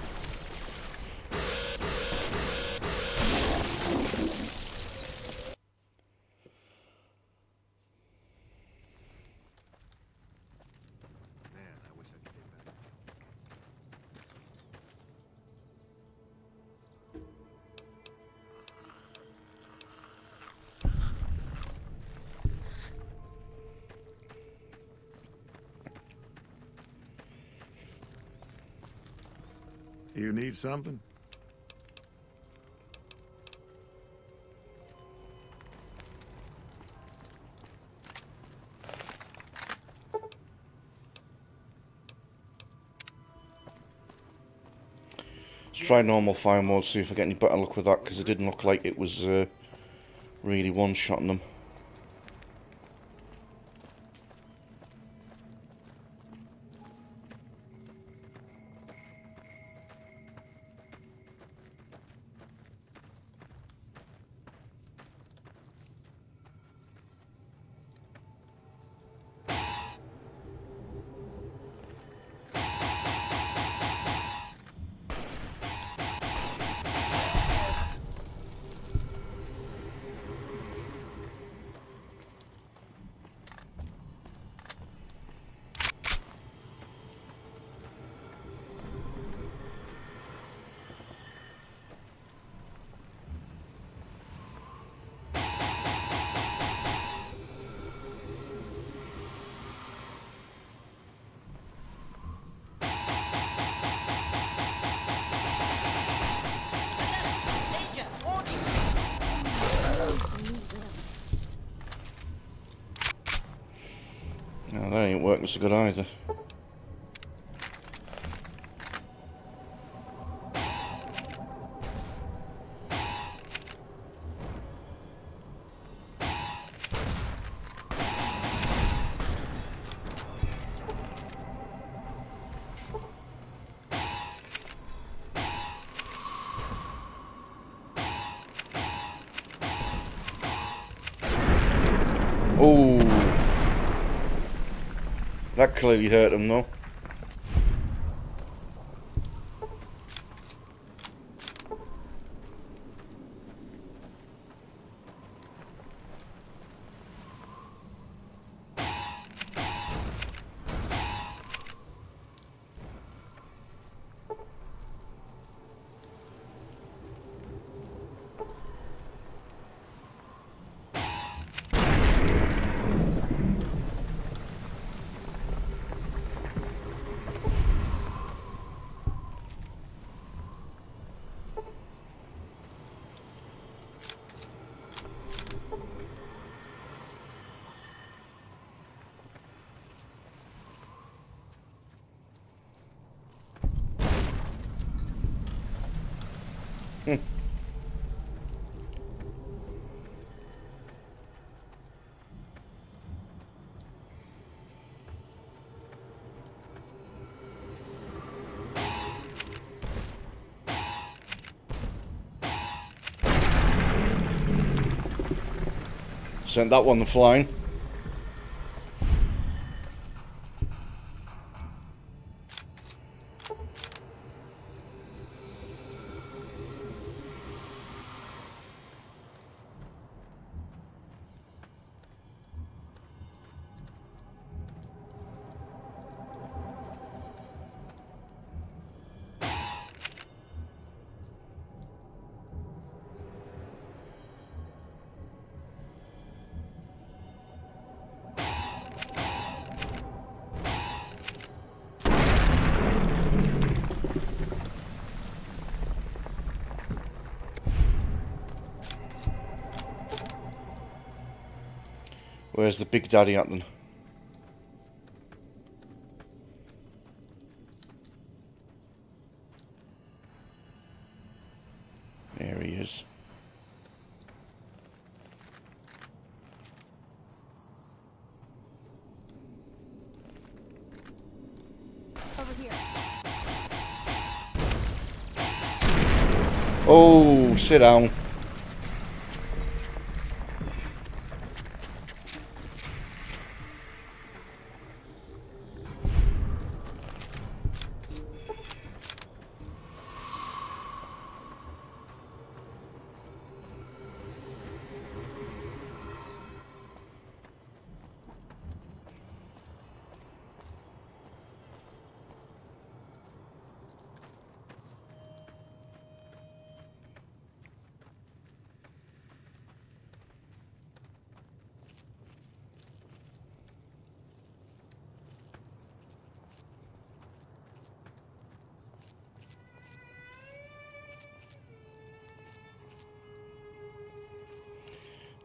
You need something? Let's try normal fire mode, see if I get any better luck with that, because it didn't look like it was really one-shotting them. No, that ain't working so good either. Oh, that clearly hurt him though. Sent that one flying. where's the Big Daddy at then? There he is. Over here. Oh, sit down.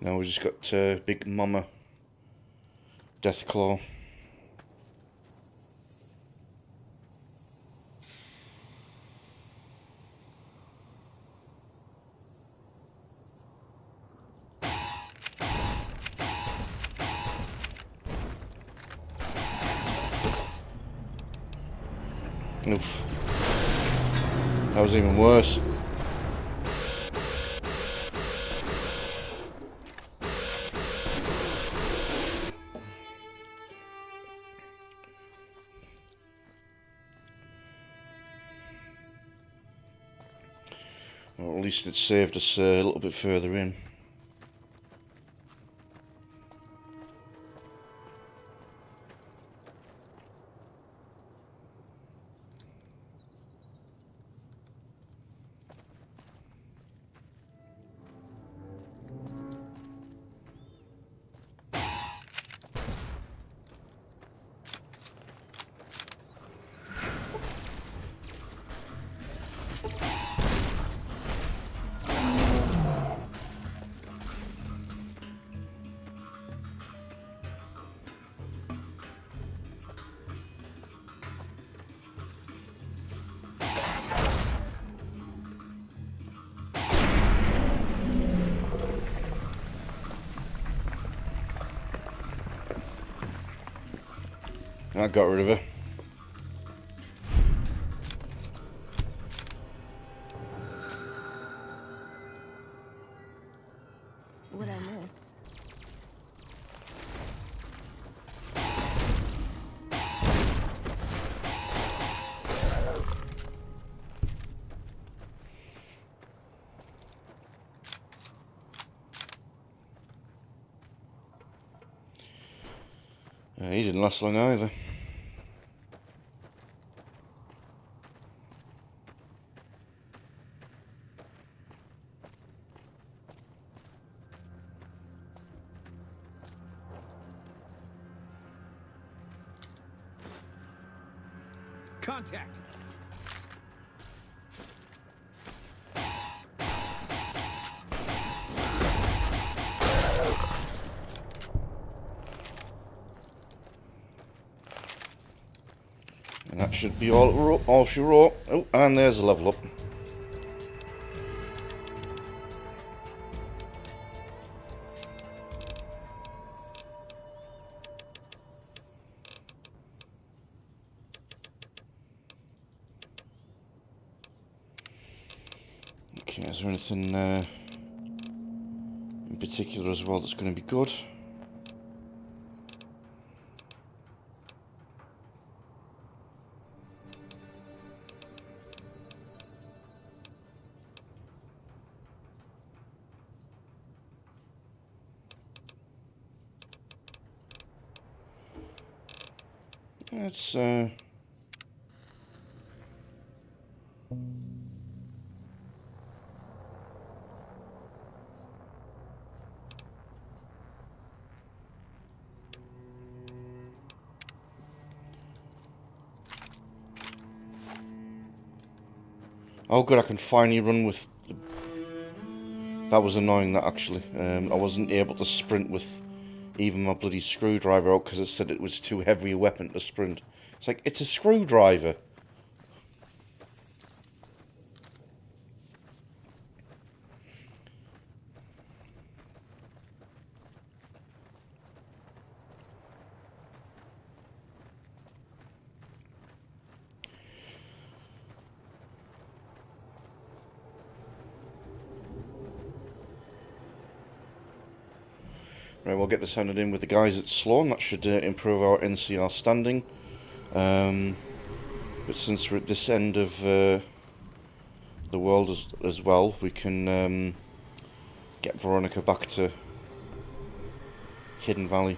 Now we just got Big Mama Deathclaw. Oof. That was even worse. Or at least it saved us a little bit further in. I got rid of her. What I miss? He didn't last long either. Contact! And that should be all she wrote. Oh, and there's a level up. Okay, is there anything in particular as well that's going to be good? It's oh good, I can finally run with that was annoying, that actually. I wasn't able to sprint with even my bloody screwdriver out because it said it was too heavy a weapon to sprint. It's like, it's a screwdriver. Right, we'll get this handed in with the guys at Sloan. That should improve our NCR standing. But since we're at this end of the world as well, we can get Veronica back to Hidden Valley.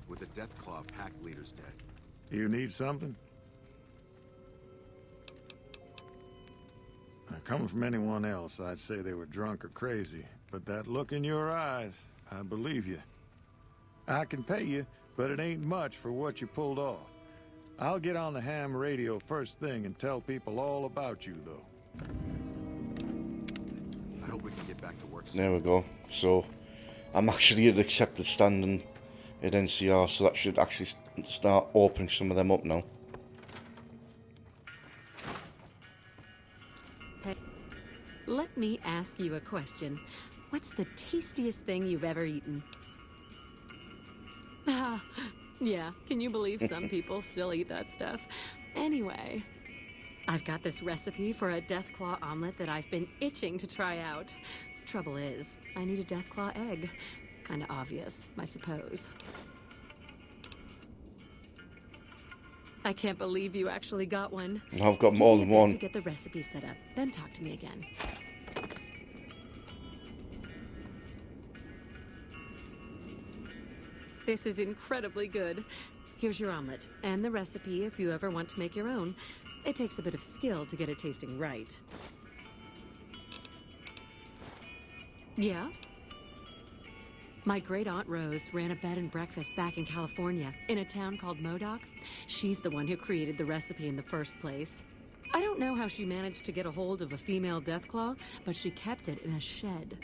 With the Deathclaw pack leaders dead. You need something? Coming from anyone else, I'd say they were drunk or crazy. But that look in your eyes, I believe you. I can pay you, but it ain't much for what you pulled off. I'll get on the ham radio first thing and tell people all about you, though. I hope we can get back to work soon. There we go. So, I'm actually at accepted standing at NCR, so that should actually start opening some of them up now. Let me ask you a question. What's the tastiest thing you've ever eaten? Ah, yeah, can you believe some people still eat that stuff? Anyway, I've got this recipe for a Deathclaw omelet that I've been itching to try out. Trouble is, I need a Deathclaw egg. Kinda obvious, I suppose. I can't believe you actually got one. I've got more than one. To get the recipe set up, then talk to me again. This is incredibly good. Here's your omelet, and the recipe if you ever want to make your own. It takes a bit of skill to get it tasting right. Yeah? My great-aunt Rose ran a bed and breakfast back in California, in a town called Modoc. She's the one who created the recipe in the first place. I don't know how she managed to get a hold of a female Deathclaw, but she kept it in a shed.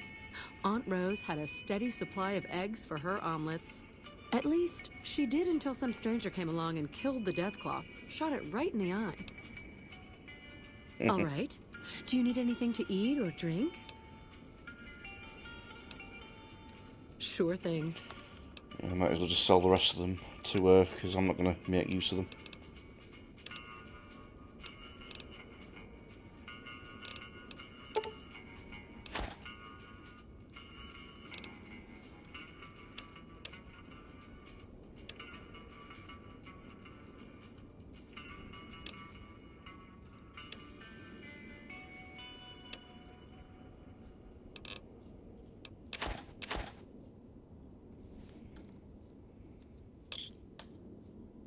Aunt Rose had a steady supply of eggs for her omelets. At least, she did until some stranger came along and killed the Deathclaw, shot it right in the eye. All right. Do you need anything to eat or drink? Sure thing. I might as well just sell the rest of them to her, because I'm not going to make use of them.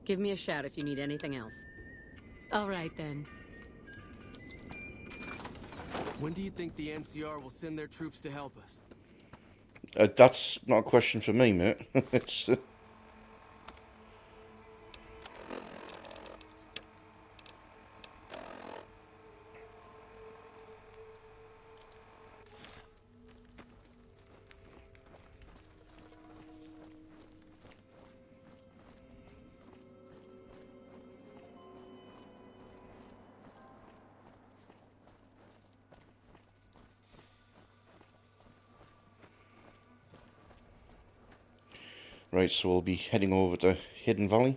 Give me a shout if you need anything else. All right, then. When do you think the NCR will send their troops to help us? That's not a question for me, mate. It's... Right, so we'll be heading over to Hidden Valley.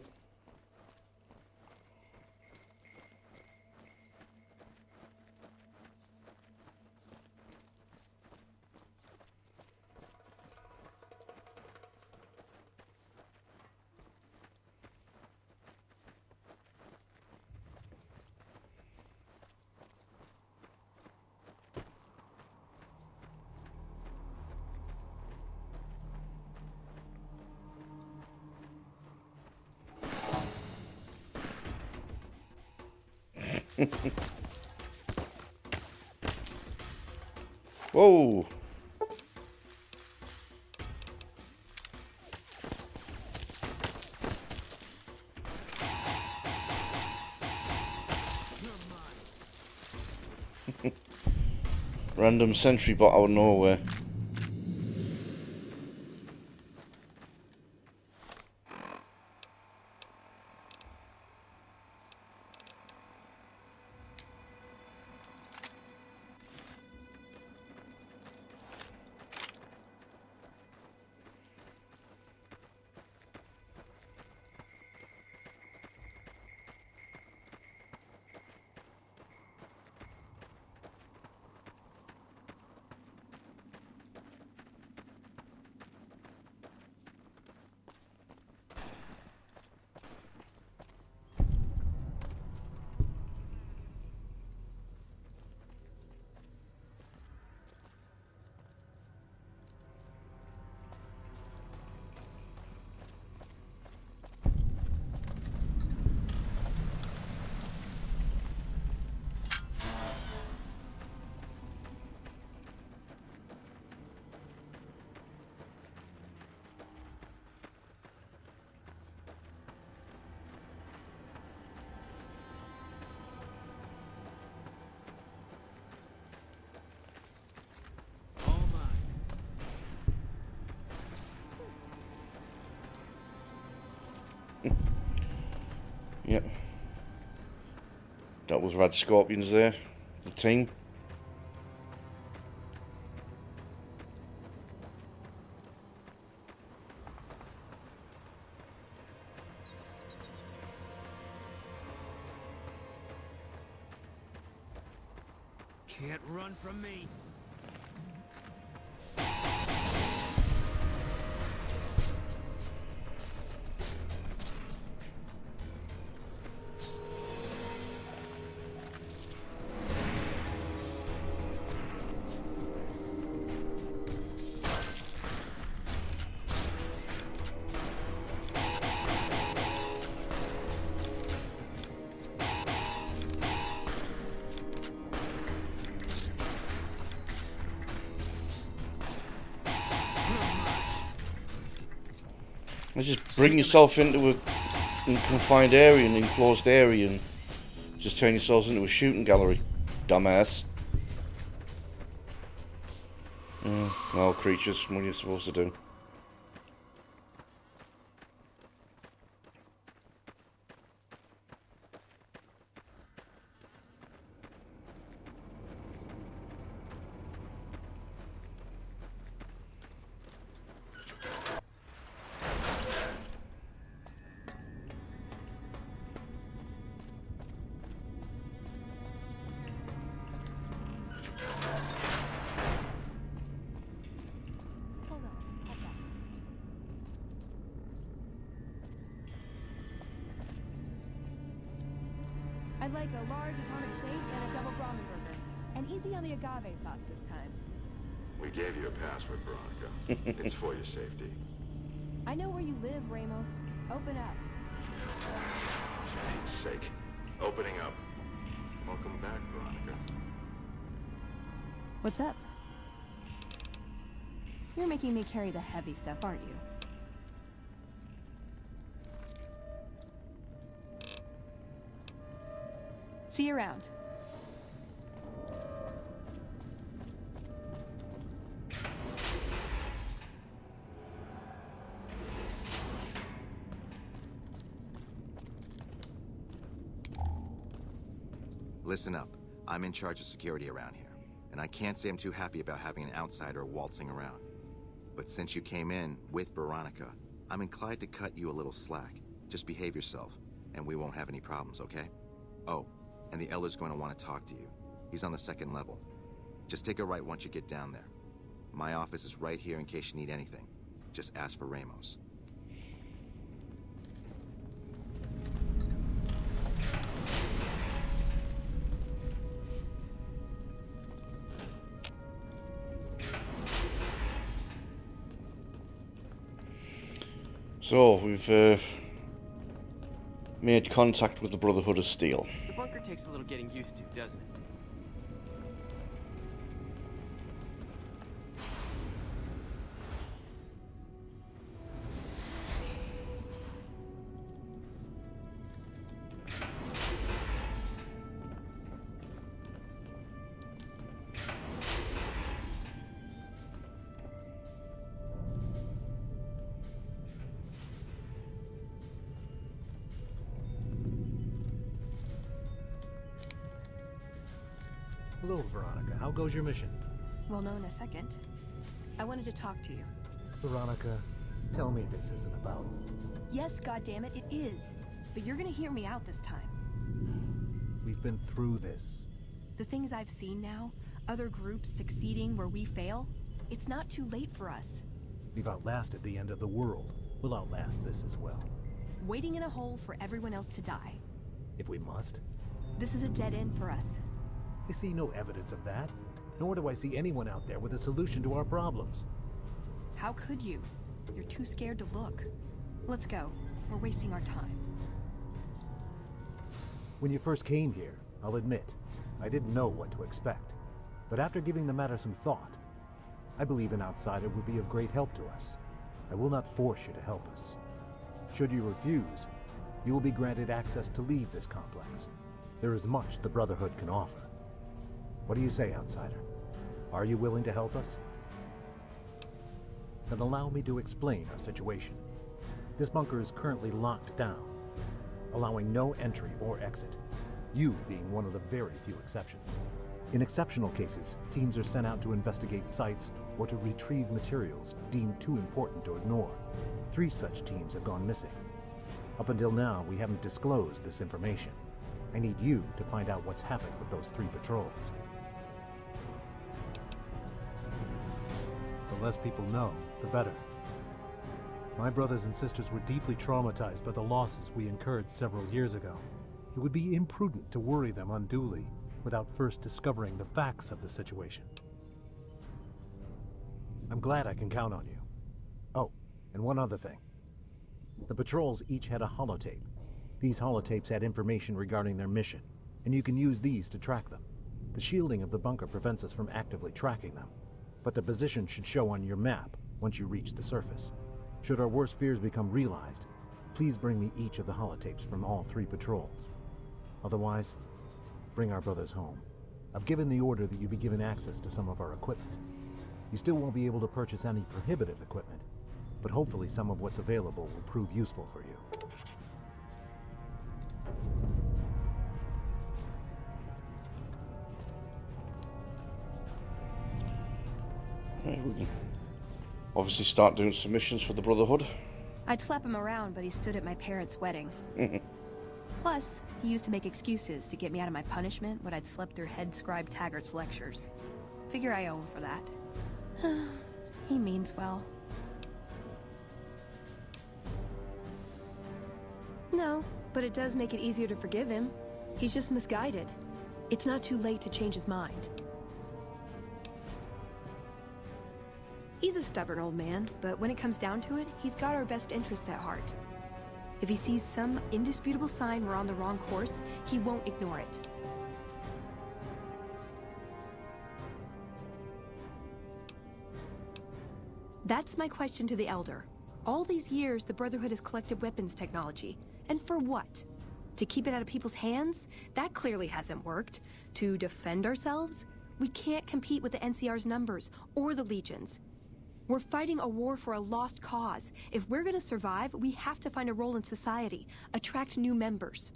Whoa. Random sentry bot out of nowhere. Yep. That was Rad Scorpions there, the team. Can't run from me. Just bring yourself into a confined area, an enclosed area, and just turn yourselves into a shooting gallery, dumbass. Well, creatures, what are you supposed to do? I'd like a large atomic shake and a double ramen burger. And easy on the agave sauce this time. We gave you a password, Veronica. It's for your safety. I know where you live, Ramos. Open up. For Pete's sake. Opening up. Welcome back, Veronica. What's up? You're making me carry the heavy stuff, aren't you? See you around. Listen up. I'm in charge of security around here, and I can't say I'm too happy about having an outsider waltzing around. But since you came in with Veronica, I'm inclined to cut you a little slack. Just behave yourself, and we won't have any problems, okay? Oh, and the Elder's going to want to talk to you. He's on the 2nd level. Just take a right once you get down there. My office is right here in case you need anything. Just ask for Ramos. So, we've made contact with the Brotherhood of Steel. The bunker takes a little getting used to, doesn't it? Hello, Veronica. How goes your mission? We'll know in a second. I wanted to talk to you. Veronica, tell me this isn't about... Yes, goddammit, it is. But you're gonna hear me out this time. We've been through this. The things I've seen now, other groups succeeding where we fail, it's not too late for us. We've outlasted the end of the world. We'll outlast this as well. Waiting in a hole for everyone else to die. If we must. This is a dead end for us. I see no evidence of that. Nor do I see anyone out there with a solution to our problems. How could you? You're too scared to look. Let's go. We're wasting our time. When you first came here, I'll admit, I didn't know what to expect. But after giving the matter some thought, I believe an outsider would be of great help to us. I will not force you to help us. Should you refuse, you will be granted access to leave this complex. There is much the Brotherhood can offer. What do you say, outsider? Are you willing to help us? Then allow me to explain our situation. This bunker is currently locked down, allowing no entry or exit, you being one of the very few exceptions. In exceptional cases, teams are sent out to investigate sites or to retrieve materials deemed too important to ignore. 3 such teams have gone missing. Up until now, we haven't disclosed this information. I need you to find out what's happened with those 3 patrols. The less people know, the better. My brothers and sisters were deeply traumatized by the losses we incurred several years ago. It would be imprudent to worry them unduly without first discovering the facts of the situation. I'm glad I can count on you. Oh, and one other thing. The patrols each had a holotape. These holotapes had information regarding their mission, and you can use these to track them. The shielding of the bunker prevents us from actively tracking them, but the position should show on your map once you reach the surface. Should our worst fears become realized, please bring me each of the holotapes from all 3 patrols. Otherwise, bring our brothers home. I've given the order that you be given access to some of our equipment. You still won't be able to purchase any prohibitive equipment, but hopefully some of what's available will prove useful for you. Right, we can obviously start doing submissions for the Brotherhood. I'd slap him around, but he stood at my parents' wedding. Plus, he used to make excuses to get me out of my punishment when I'd slept through head scribe Taggart's lectures. Figure I owe him for that. He means well. No, but it does make it easier to forgive him. He's just misguided. It's not too late to change his mind. He's a stubborn old man, but when it comes down to it, he's got our best interests at heart. If he sees some indisputable sign we're on the wrong course, he won't ignore it. That's my question to the Elder. All these years, the Brotherhood has collected weapons technology. And for what? To keep it out of people's hands? That clearly hasn't worked. To defend ourselves? We can't compete with the NCR's numbers, or the Legion's. We're fighting a war for a lost cause. If we're gonna survive, we have to find a role in society, attract new members.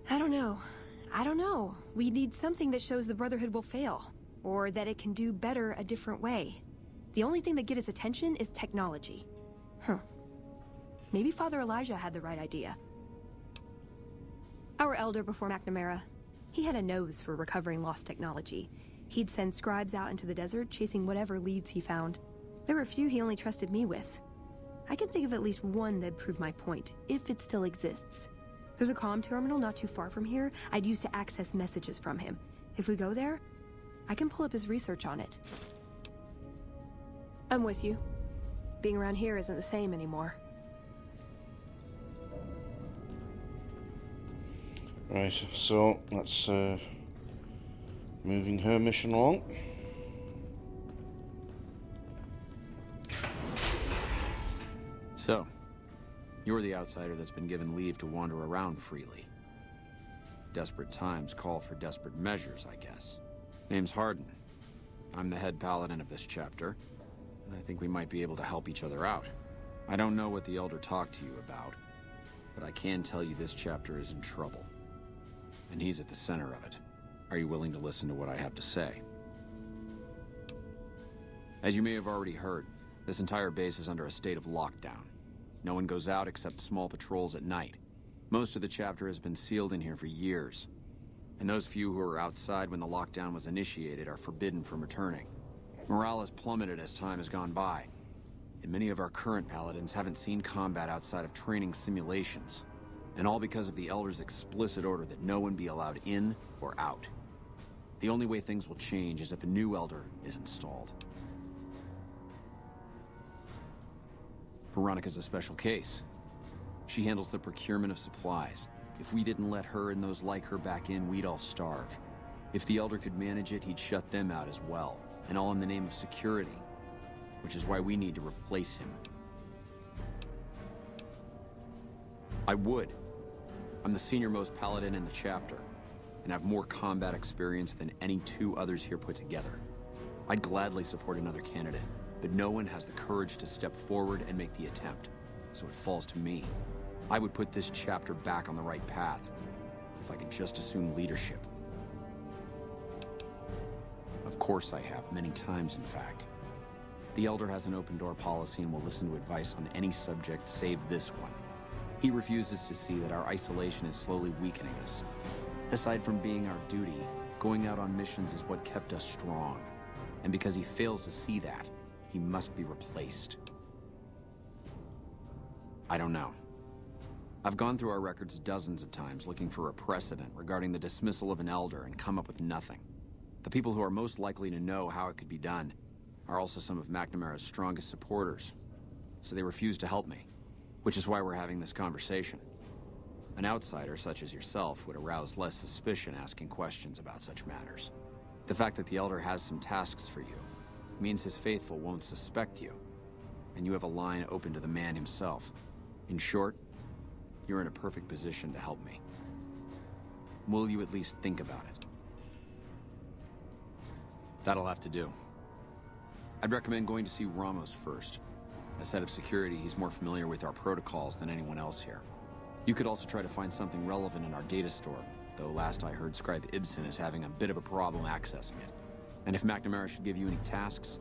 I don't know. We need something that shows the Brotherhood will fail, or that it can do better a different way. The only thing that gets its attention is technology. Maybe Father Elijah had the right idea. Our Elder before McNamara, he had a nose for recovering lost technology. He'd send scribes out into the desert chasing whatever leads he found. There were a few he only trusted me with. I can think of at least one that'd prove my point, if it still exists. There's a comm terminal not too far from here I'd use to access messages from him. If we go there, I can pull up his research on it. I'm with you. Being around here isn't the same anymore. Right, so that's moving her mission along. So, you're the outsider that's been given leave to wander around freely. Desperate times call for desperate measures, I guess. Name's Hardin. I'm the head paladin of this chapter, and I think we might be able to help each other out. I don't know what the Elder talked to you about, but I can tell you this chapter is in trouble. And he's at the center of it. Are you willing to listen to what I have to say? As you may have already heard, this entire base is under a state of lockdown. No one goes out except small patrols at night. Most of the chapter has been sealed in here for years. And those few who were outside when the lockdown was initiated are forbidden from returning. Morale has plummeted as time has gone by. And many of our current paladins haven't seen combat outside of training simulations. And all because of the Elder's explicit order that no one be allowed in or out. The only way things will change is if a new Elder is installed. Veronica's a special case. She handles the procurement of supplies. If we didn't let her and those like her back in, we'd all starve. If the Elder could manage it, he'd shut them out as well. And all in the name of security. Which is why we need to replace him. I would. I'm the senior-most paladin in the chapter, and have more combat experience than any two others here put together. I'd gladly support another candidate, but no one has the courage to step forward and make the attempt, so it falls to me. I would put this chapter back on the right path, if I could just assume leadership. Of course I have, many times in fact. The Elder has an open-door policy and will listen to advice on any subject save this one. He refuses to see that our isolation is slowly weakening us. Aside from being our duty, going out on missions is what kept us strong. And because he fails to see that, he must be replaced. I don't know. I've gone through our records dozens of times looking for a precedent regarding the dismissal of an Elder and come up with nothing. The people who are most likely to know how it could be done are also some of McNamara's strongest supporters, so they refuse to help me, which is why we're having this conversation. An outsider such as yourself would arouse less suspicion asking questions about such matters. The fact that the Elder has some tasks for you means his faithful won't suspect you, and you have a line open to the man himself. In short, you're in a perfect position to help me. Will you at least think about it? That'll have to do. I'd recommend going to see Ramos first. As head of security, he's more familiar with our protocols than anyone else here. You could also try to find something relevant in our data store, though last I heard Scribe Ibsen is having a bit of a problem accessing it. And if McNamara should give you any tasks,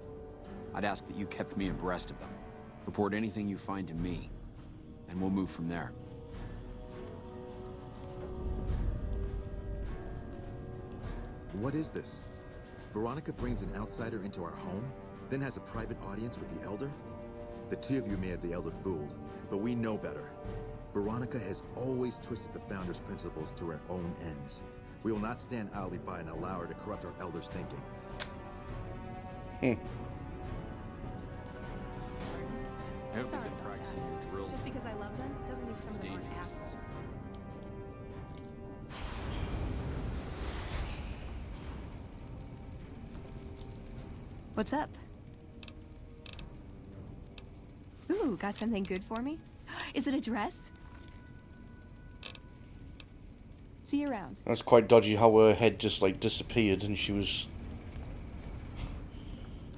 I'd ask that you kept me abreast of them. Report anything you find to me, and we'll move from there. What is this? Veronica brings an outsider into our home, then has a private audience with the Elder? The two of you may have the Elder fooled, but we know better. Veronica has always twisted the Founder's principles to her own ends. We will not stand idly by and allow her to corrupt our Elder's thinking. Sorry about that. Just because I love them doesn't mean some of them aren't assholes. What's up? Ooh, got something good for me? Is it a dress? See you around. That's quite dodgy how her head just like disappeared and she was...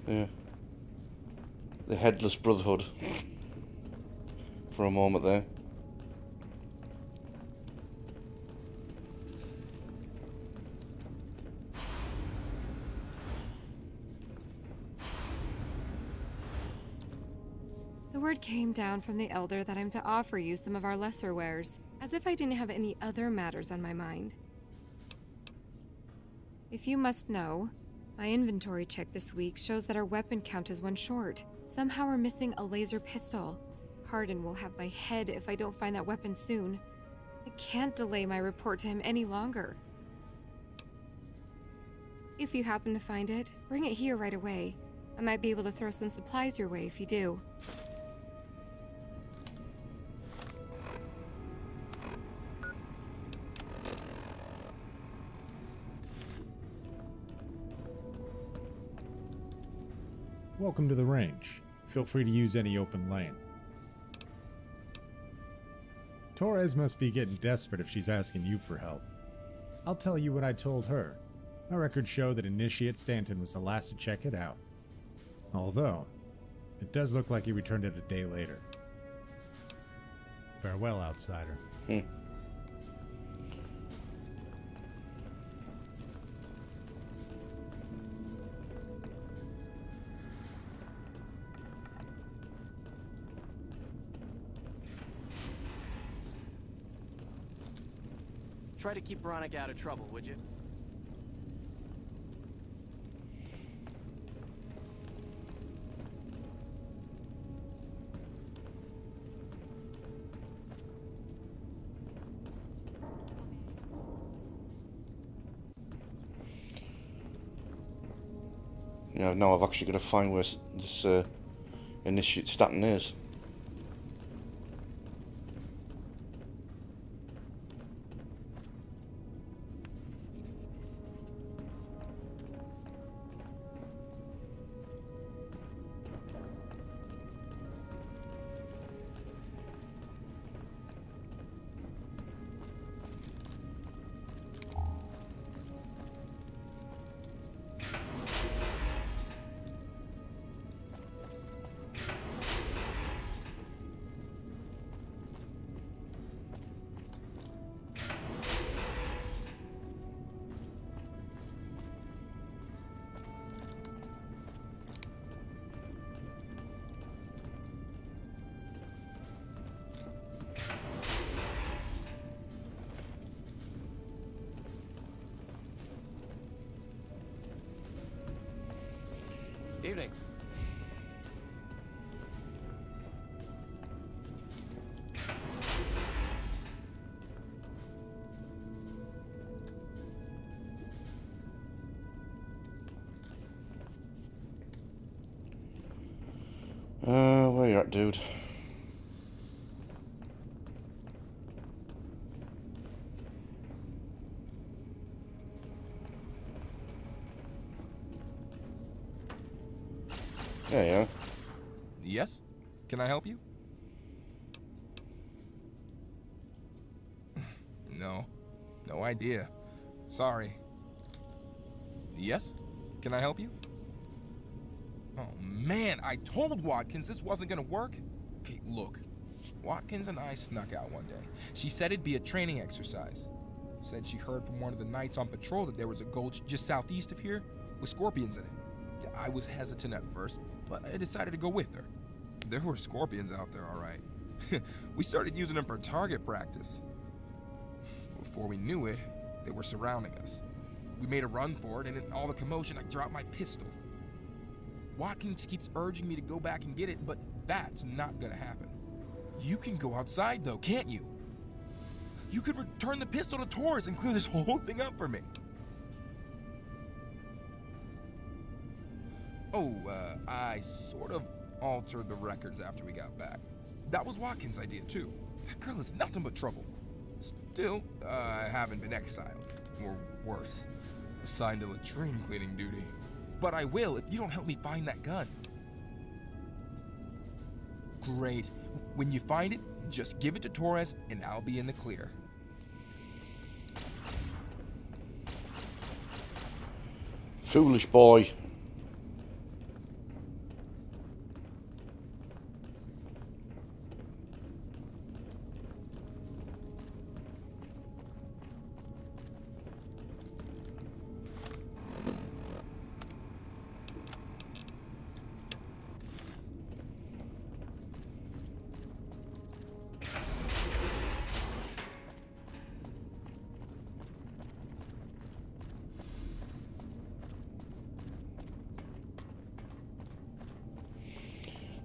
Yeah. The Headless Brotherhood. For a moment there. The word came down from the Elder that I'm to offer you some of our lesser wares, as if I didn't have any other matters on my mind. If you must know, my inventory check this week shows that our weapon count is one short. Somehow we're missing a laser pistol. Hardin will have my head if I don't find that weapon soon. I can't delay my report to him any longer. If you happen to find it, bring it here right away. I might be able to throw some supplies your way if you do. welcome to the range. Feel free to use any open lane. Torres must be getting desperate if she's asking you for help. I'll tell you what I told her. My records show that Initiate Stanton was the last to check it out. Although, it does look like he returned it a day later. Farewell, outsider. Try to keep Veronica out of trouble, would you? Yeah, now I've actually got to find where this Initiate Stanton is. Evening. Where you at, dude? There you are. Yes? Can I help you? No. No idea. Sorry. Yes? Can I help you? Oh man, I told Watkins this wasn't gonna work. Okay, look. Watkins and I snuck out one day. She said it'd be a training exercise. Said she heard from one of the knights on patrol that there was a gulch just southeast of here with scorpions in it. I was hesitant at first, but I decided to go with her. There were scorpions out there, all right. We started using them for target practice. Before we knew it, they were surrounding us. We made a run for it, and in all the commotion, I dropped my pistol. Watkins keeps urging me to go back and get it, but that's not gonna happen. You can go outside, though, can't you? You could return the pistol to Torres and clear this whole thing up for me. Oh, I sort of altered the records after we got back. That was Watkins' idea, too. That girl is nothing but trouble. Still, I haven't been exiled. Or worse, assigned to latrine cleaning duty. But I will if you don't help me find that gun. Great. When you find it, just give it to Torres and I'll be in the clear. Foolish boy.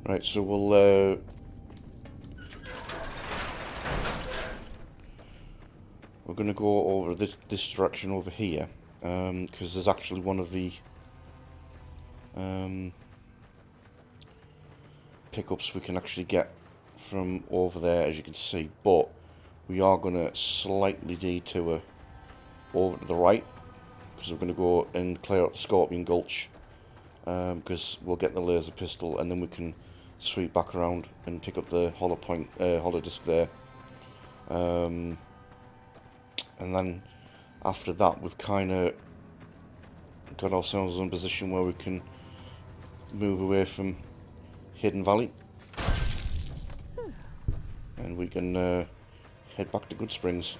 Right, so we're going to go over this direction over here, because there's actually one of the pickups we can actually get from over there, as you can see. But we are going to slightly detour over to the right, because we're going to go and clear out the Scorpion Gulch because we'll get the laser pistol and then we can sweep back around and pick up the hollow disc there. And then after that, we've kind of got ourselves in a position where we can move away from Hidden Valley, and we can head back to Good Springs.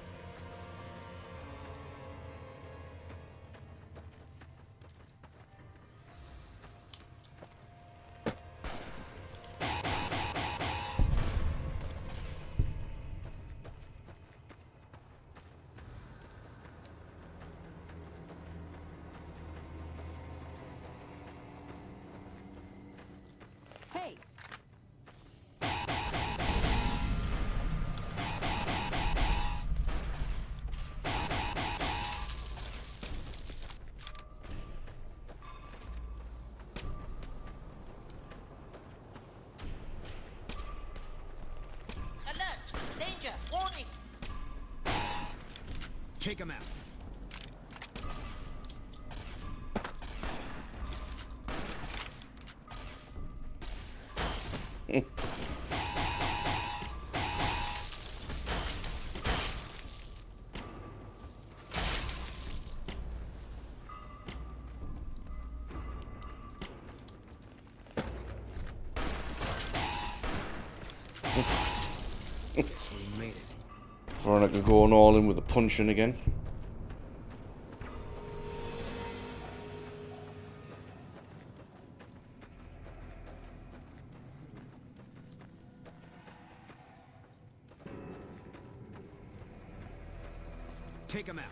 Hey! Alert! Danger! Warning! Take him out. We made it. Veronica going all in with the punching again. Take him out.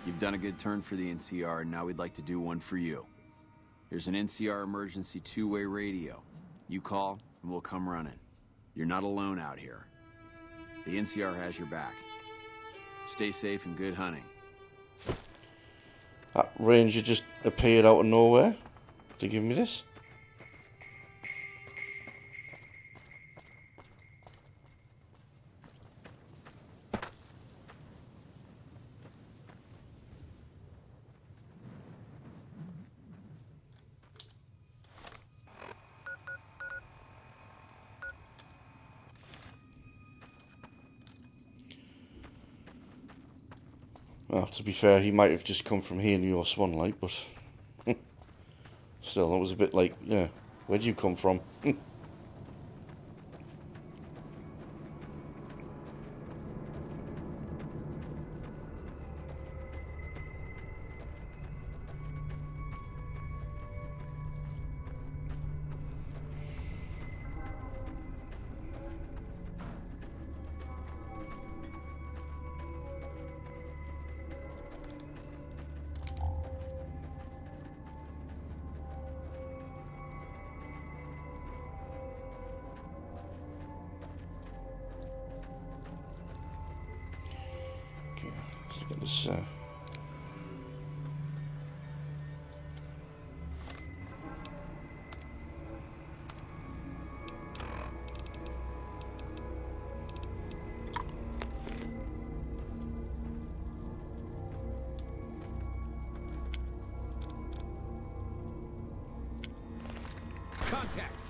You've done a good turn for the NCR, and now we'd like to do one for you. There's an NCR emergency two-way radio. You call, and we'll come running. You're not alone out here. The NCR has your back. Stay safe and good hunting. That ranger just appeared out of nowhere to give me this. Well, to be fair, he might have just come from here in your Swan Lake, but still, that was a bit like, yeah, where'd you come from? Let's get this. Contact.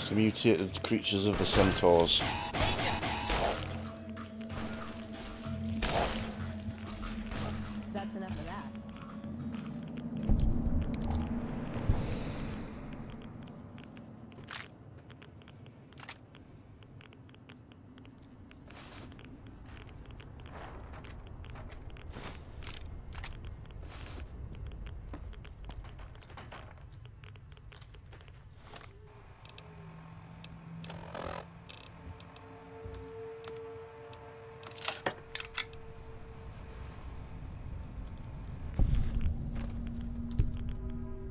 It's the mutated creatures of the centaurs. That's enough of that.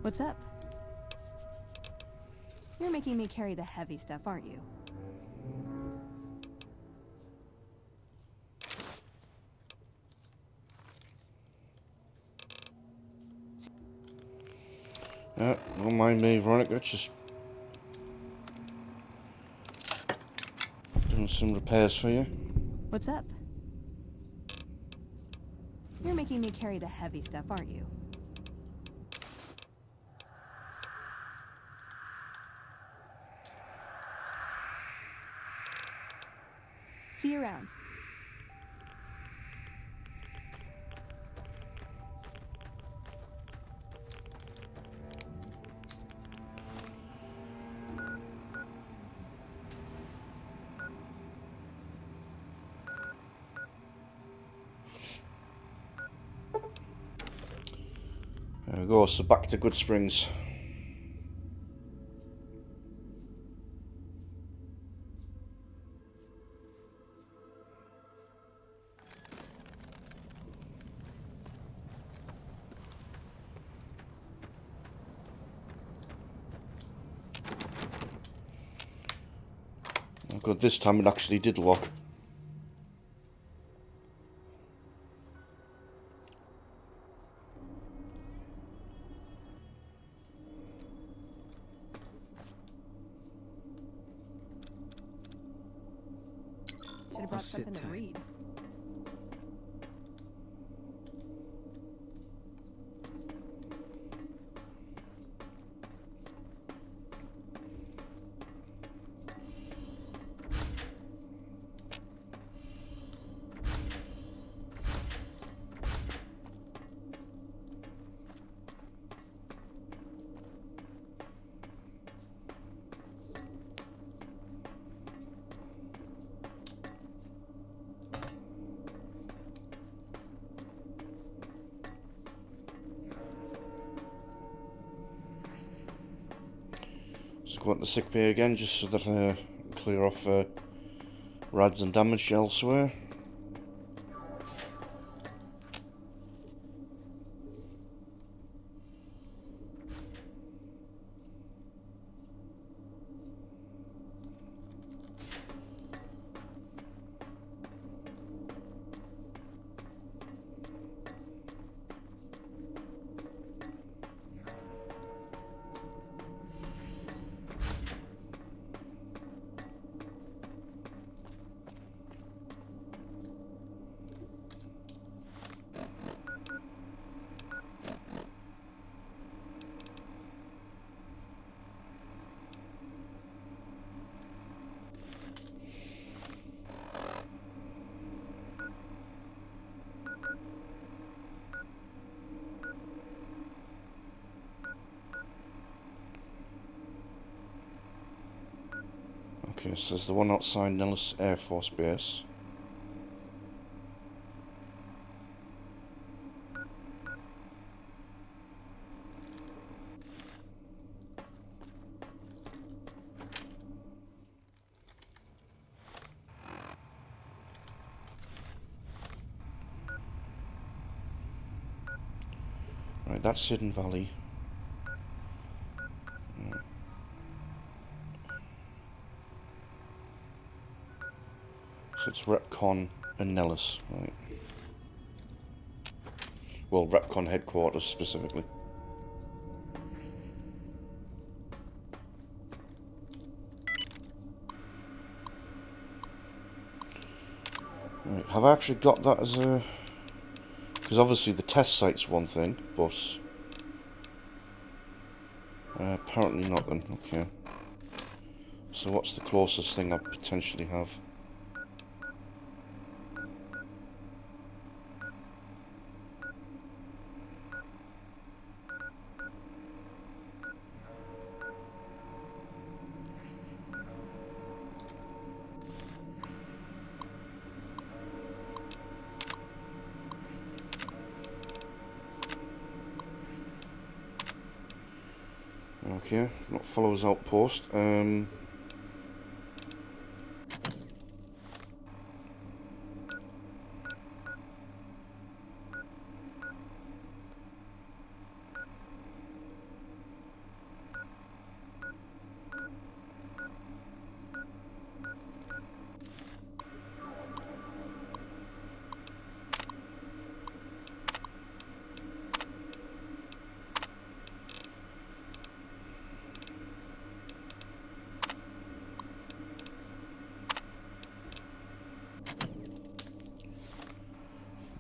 What's up? You're making me carry the heavy stuff, aren't you? Don't mind me, Veronica, just doing some repairs for you. What's up? You're making me carry the heavy stuff, aren't you? See you around. There we go, so back to Good Springs. Oh good, this time it actually did lock. Should have brought something to read. So go into the sick bay again, just so that clear off rads and damage elsewhere. Okay, so there's the one outside Nellis Air Force Base. Right, that's Hidden Valley. So it's Repcon and Nellis, right? Well, Repcon headquarters specifically. Right, have I actually got that as a... Because obviously the test site's one thing, but... apparently not then, okay. So what's the closest thing I potentially have? Okay, not follows outpost.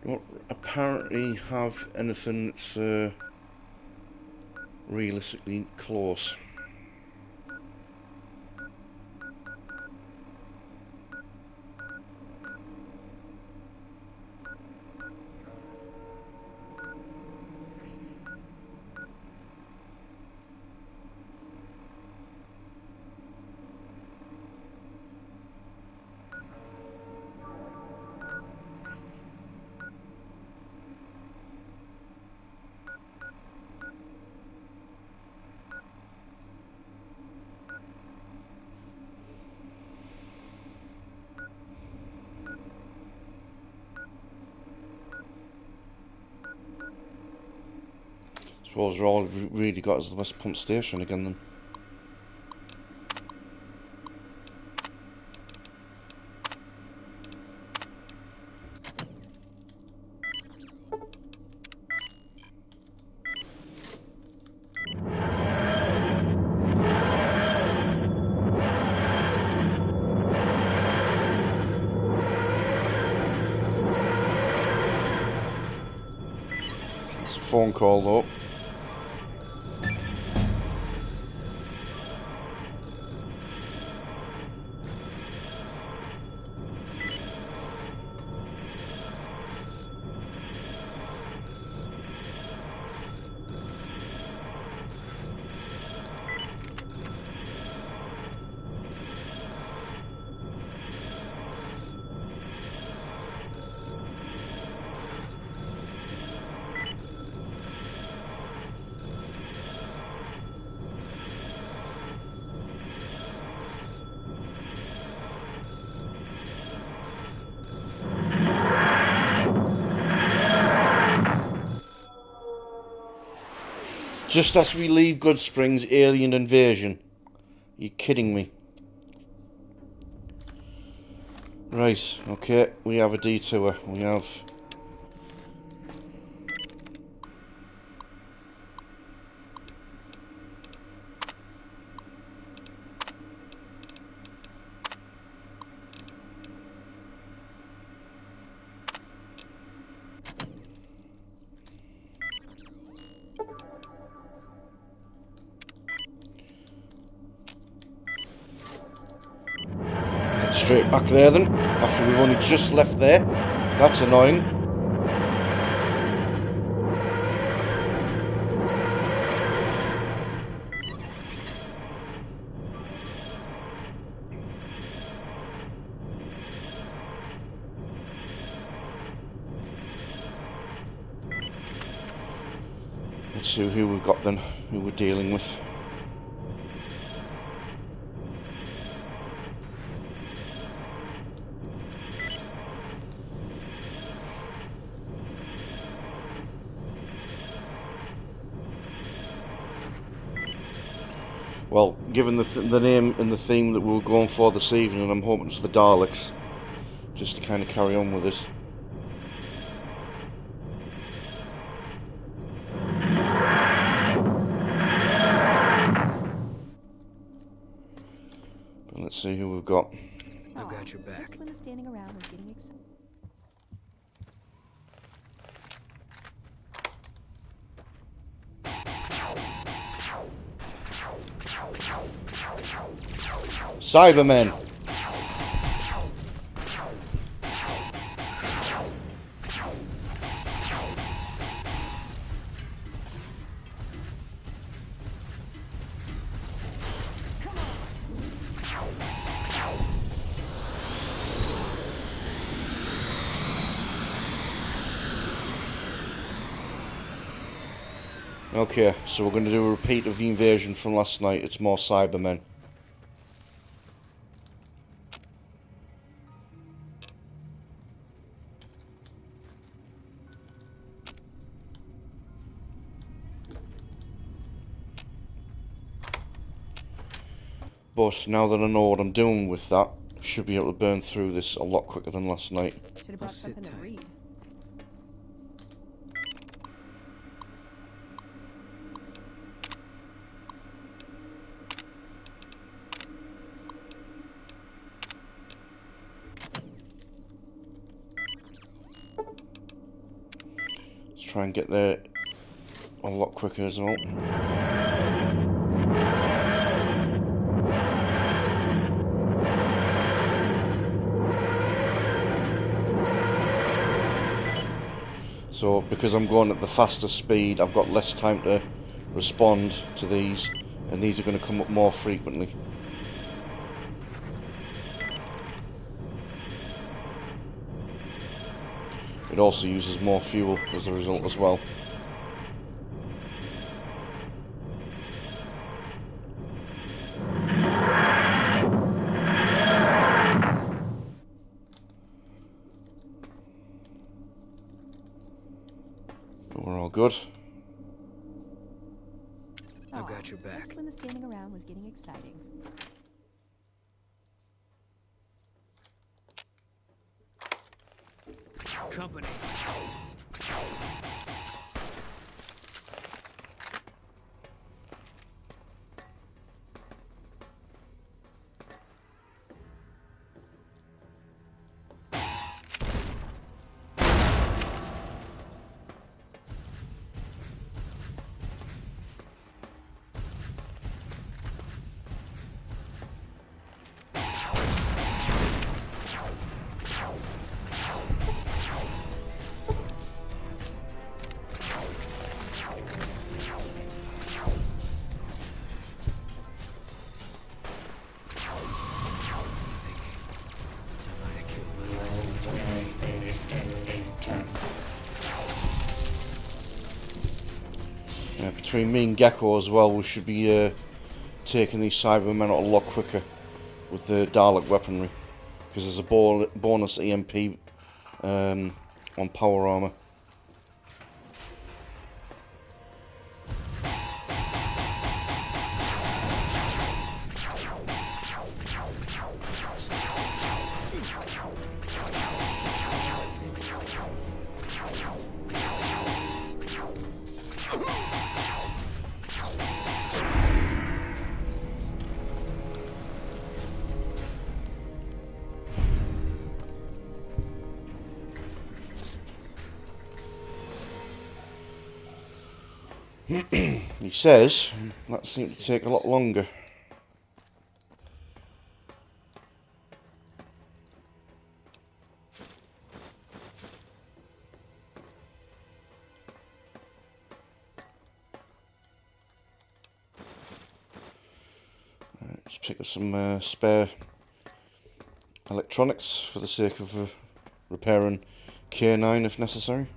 Don't apparently have anything that's realistically close. Suppose all we've really got is the West Pump Station again then. It's a phone call though. Just as we leave Goodsprings, alien invasion. You kidding me? Right, okay, we have a detour. We have... Head straight back there then, after we've only just left there. That's annoying. Let's see who we've got then, who we're dealing with. Well, given the name and the theme that we were going for this evening, I'm hoping it's the Daleks, just to kind of carry on with this. But let's see who we've got. I've got your back. Standing around and getting excited. Cybermen. Okay, so we're going to do a repeat of the invasion from last night. It's more Cybermen. But now that I know what I'm doing with that, I should be able to burn through this a lot quicker than last night. Should have brought something to read. Let's try and get there a lot quicker as well. So because I'm going at the faster speed, I've got less time to respond to these, and these are going to come up more frequently. It also uses more fuel as a result as well. But we're all good. I've got your back. Just when the standing around was getting exciting. Company. Between me and Gecko as well, we should be taking these Cybermen out a lot quicker with the Dalek weaponry, because there's a bonus EMP on power armor. He says that seemed to take a lot longer. Let's pick up some spare electronics for the sake of repairing K9 if necessary.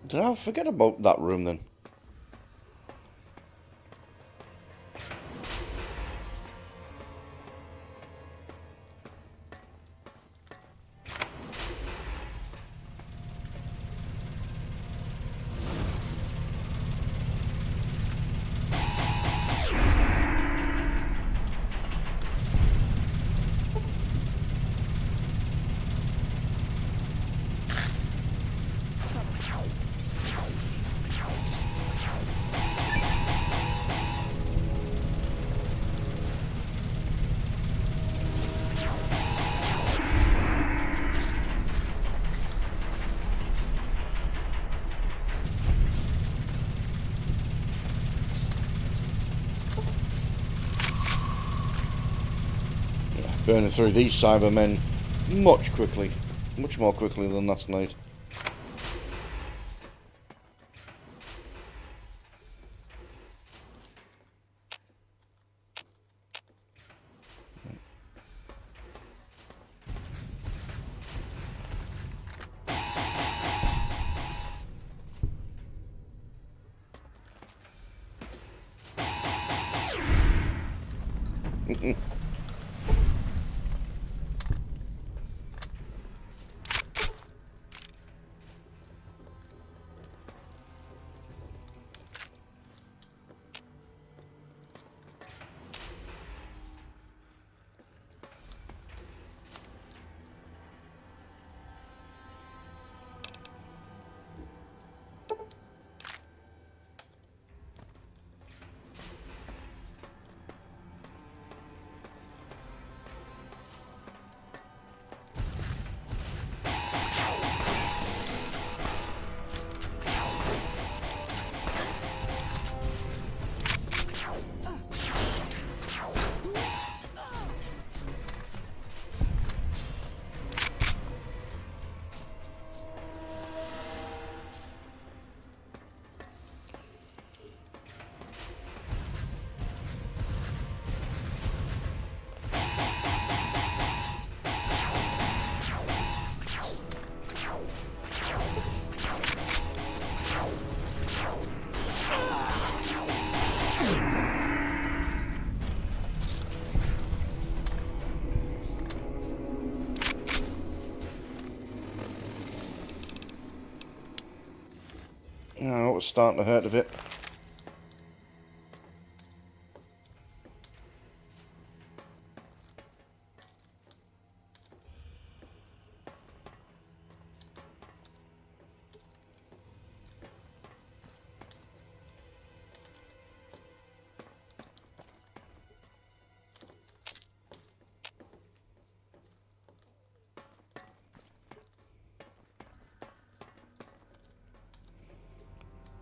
Did I forget about that room then? Burning through these Cybermen much more quickly than last night. Oh, it was starting to hurt a bit.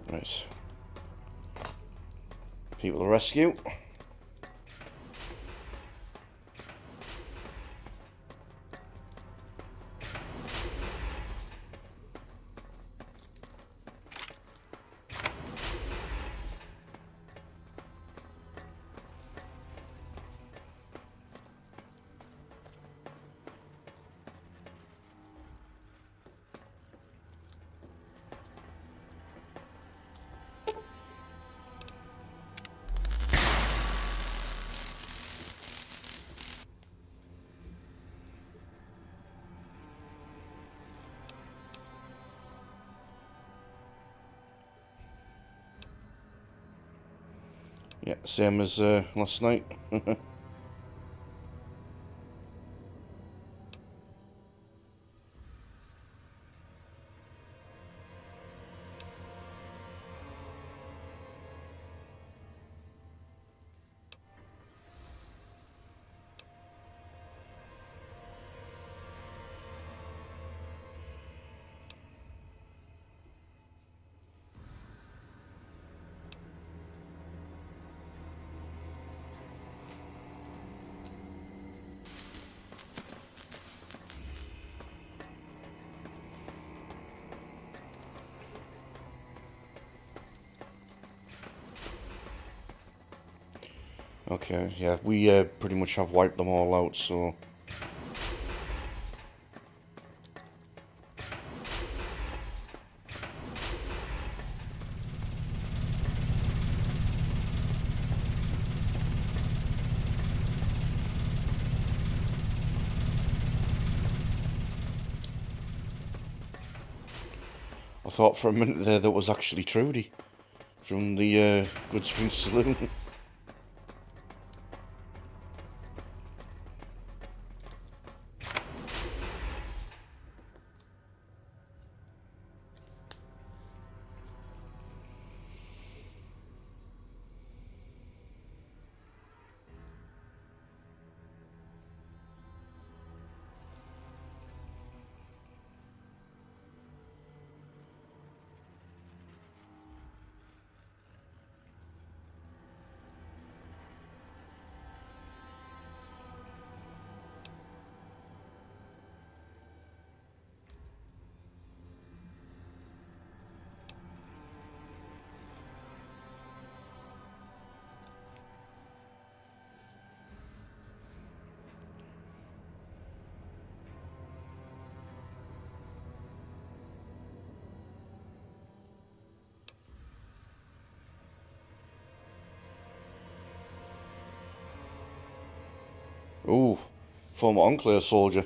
Right. People to rescue. Yeah, same as last night. Okay, yeah, we pretty much have wiped them all out, so... I thought for a minute there that was actually Trudy from the Goodsprings Saloon. Ooh, former Enclave soldier.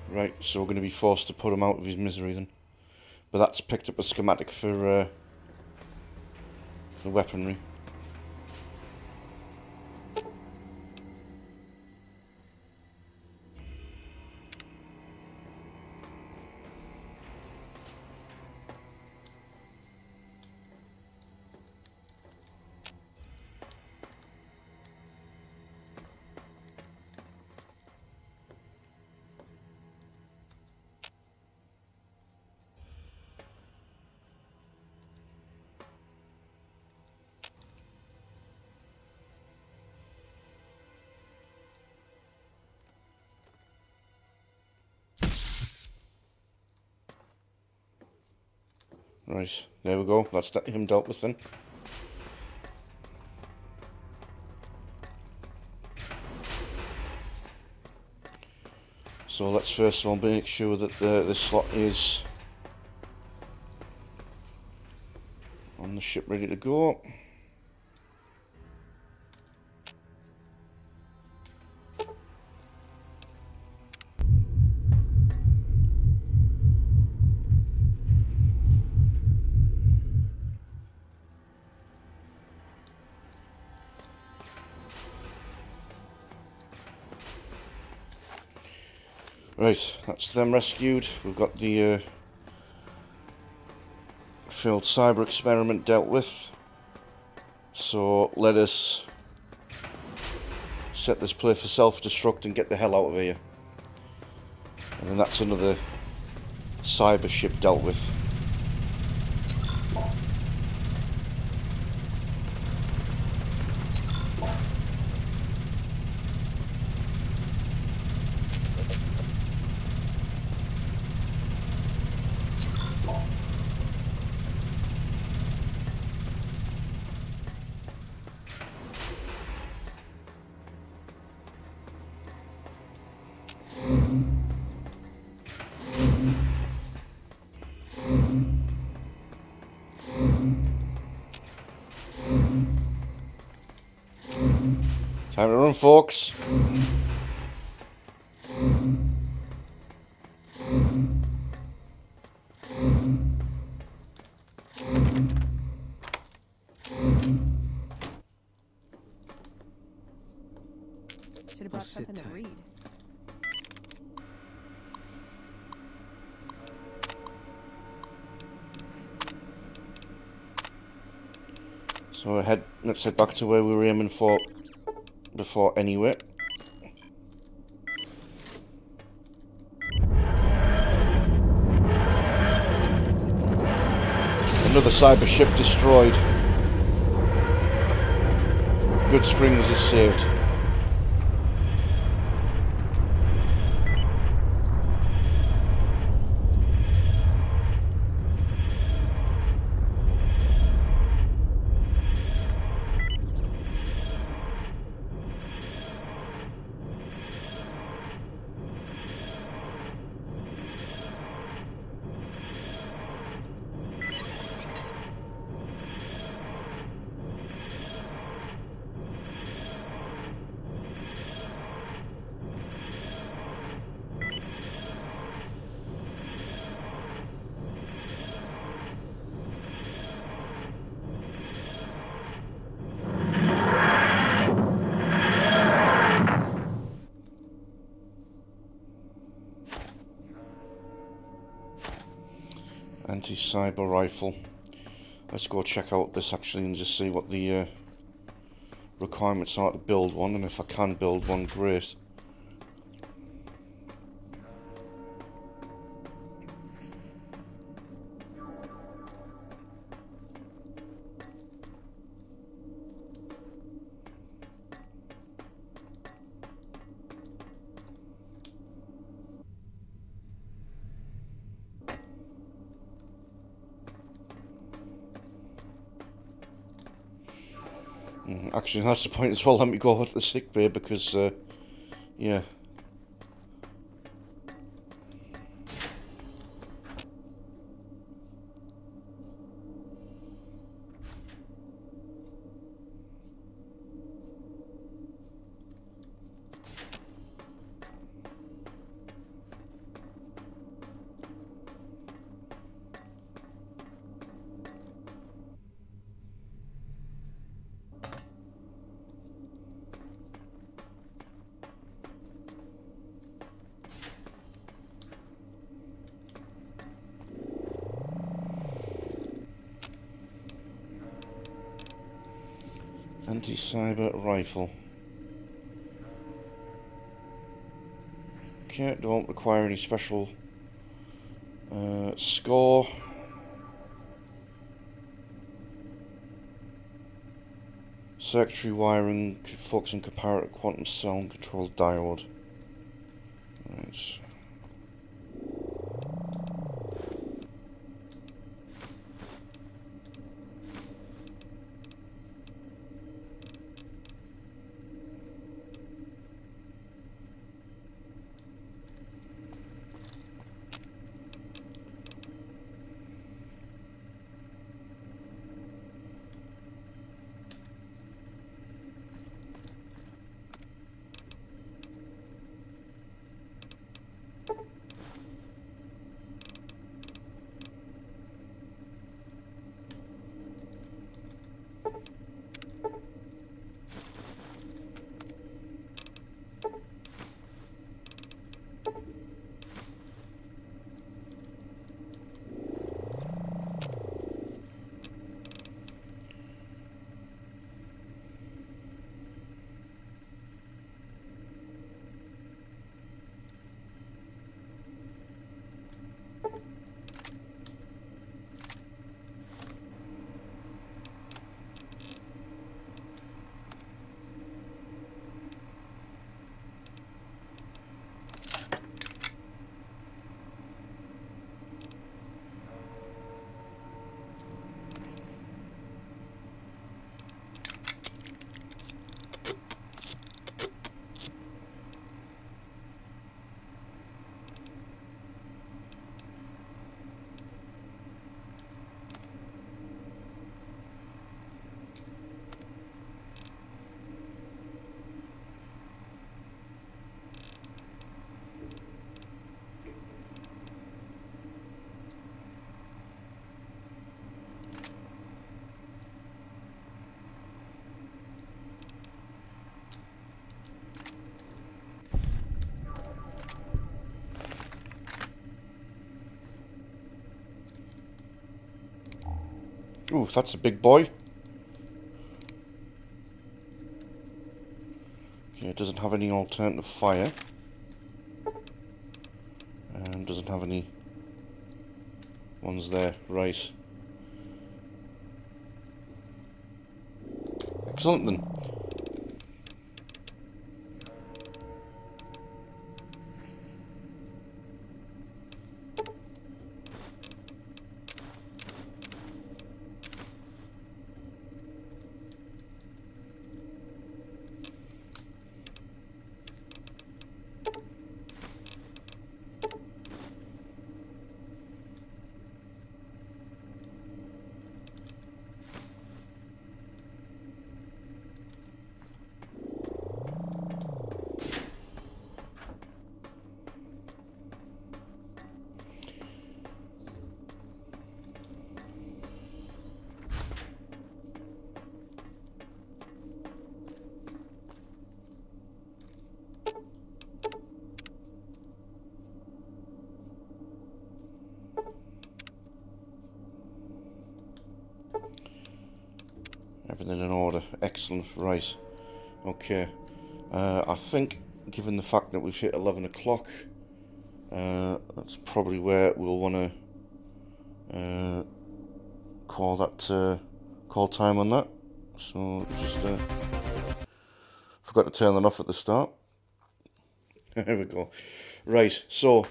Right, so we're going to be forced to put him out of his misery then. But that's picked up a schematic for the weaponry. Right, there we go. That's him dealt with then. So let's first of all make sure that this slot is on the ship ready to go. Right, that's them rescued. We've got the failed cyber experiment dealt with. So let us set this place for self-destruct and get the hell out of here. And then that's another cyber ship dealt with. Time to run, folks. Should have brought something to read. So let's head back to where we were aiming for before anyway. Another cyber ship destroyed. Good Springs is saved. Anti-cyber rifle. Let's go check out this actually and just see what the requirements are to build one, and if I can build one, great. Actually, that's the point as well. Let me go to the sick bay because, yeah. Anti-cyber rifle. Okay, don't require any special score. Circuitry wiring, focusing comparative quantum sound control diode. Right. Ooh, that's a big boy. Okay, it doesn't have any alternative fire. And doesn't have any ones there. Right. Excellent then. Everything in order. Excellent. Right. Okay. I think, given the fact that we've hit 11 o'clock, that's probably where we'll want to call that call time on that. So just forgot to turn that off at the start. There we go. Right. So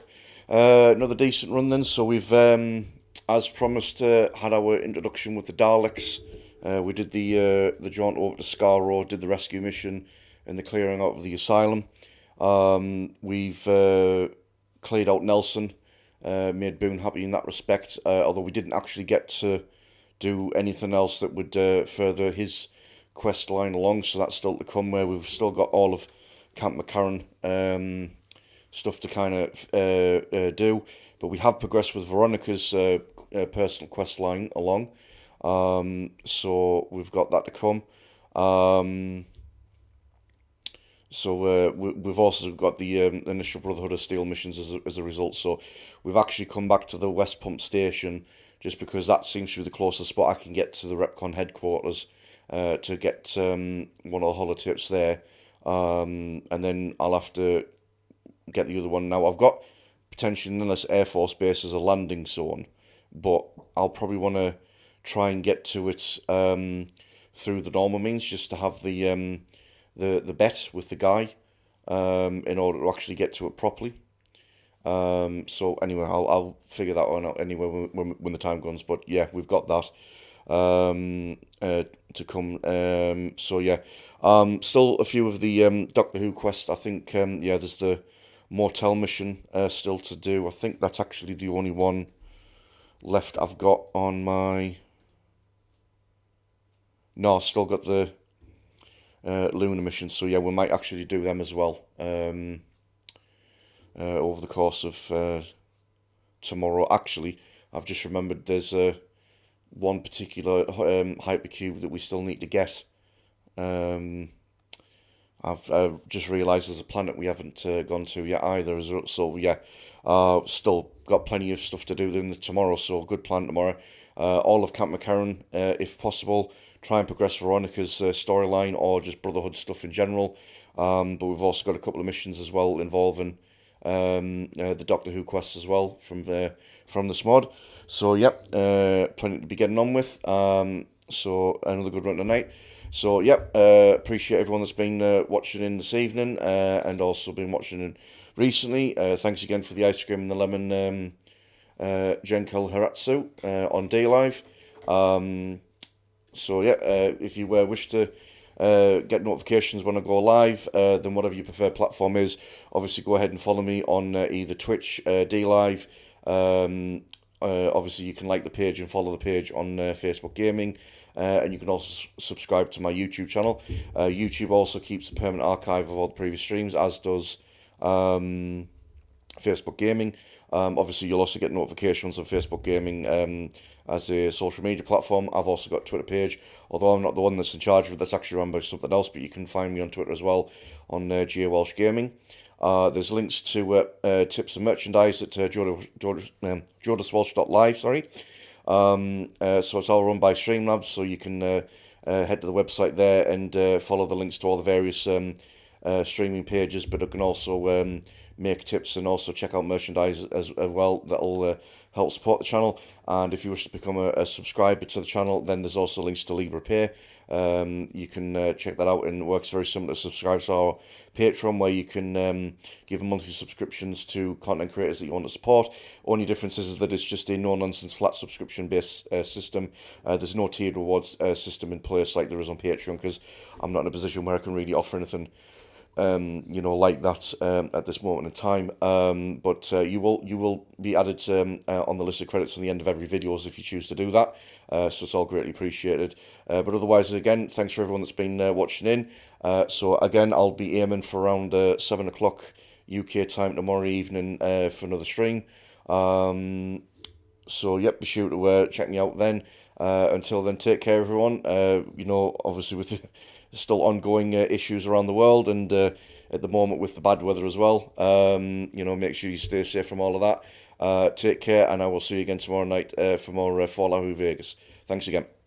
another decent run then. So we've, as promised, had our introduction with the Daleks. We did the jaunt over to Skaro, did the rescue mission and the clearing out of the asylum. We've cleared out Nelson, made Boone happy in that respect, although we didn't actually get to do anything else that would further his quest line along, so that's still to come, where we've still got all of Camp McCarran stuff to kind of do, but we have progressed with Veronica's personal quest line along. So we've got that to come. So we've also got the initial Brotherhood of Steel missions as a result. So we've actually come back to the West Pump Station just because that seems to be the closest spot I can get to the Repcon headquarters to get one of the holotapes there. And then I'll have to get the other one. Now I've got potentially Nellis Air Force Base as a landing zone, but I'll probably want to try and get to it through the normal means, just to have the bet with the guy in order to actually get to it properly. So anyway, I'll figure that one out anyway when the time comes. But yeah, we've got that to come. So yeah, still a few of the Doctor Who quests. I think yeah, there's the Mortel mission still to do. I think that's actually the only one left I've got on my... No, I've still got the Lunar mission, so yeah, we might actually do them as well over the course of tomorrow. Actually, I've just remembered there's one particular hypercube that we still need to get. I've just realised there's a planet we haven't gone to yet either, so yeah, still got plenty of stuff to do tomorrow, so good plan tomorrow. All of Camp McCarran, if possible. Try and progress Veronica's storyline or just Brotherhood stuff in general. But we've also got a couple of missions as well involving the Doctor Who quests as well from this mod. So yep, plenty to be getting on with. So another good run tonight. So yep, appreciate everyone that's been watching in this evening and also been watching in recently. Thanks again for the ice cream and the lemon Genkel Haratsu on Day Live. So yeah, if you wish to get notifications when I go live, then whatever your preferred platform is, obviously go ahead and follow me on either Twitch, Day Live. Obviously you can like the page and follow the page on Facebook Gaming, and you can also subscribe to my YouTube channel. YouTube also keeps a permanent archive of all the previous streams, as does Facebook Gaming. Obviously you'll also get notifications on Facebook Gaming as a social media platform. I've also got a Twitter page, although I'm not the one that's in charge of it. That's actually run by something else, but you can find me on Twitter as well, on J Welsh Gaming. There's links to tips and merchandise at jodaswelsh.live, sorry. So it's all run by Streamlabs, so you can head to the website there and follow the links to all the various streaming pages, but it can also make tips and also check out merchandise as well. That'll help support the channel. And if you wish to become a subscriber to the channel, then there's also links to LibrePay. You can check that out, and it works very similar to subscribe to our Patreon, where you can give monthly subscriptions to content creators that you want to support. Only difference is that it's just a no-nonsense flat subscription-based system. There's no tiered rewards system in place like there is on Patreon, because I'm not in a position where I can really offer anything like that at this moment in time. But you will be added on the list of credits at the end of every video if you choose to do that. So it's all greatly appreciated. But otherwise, again, thanks for everyone that's been watching in. So again, I'll be aiming for around 7 o'clock UK time tomorrow evening for another stream. So yep, be sure to check me out then. Until then, take care, everyone. Obviously with the still ongoing issues around the world, and at the moment with the bad weather as well. Make sure you stay safe from all of that. Take care, and I will see you again tomorrow night for more Fallout New Vegas. Thanks again.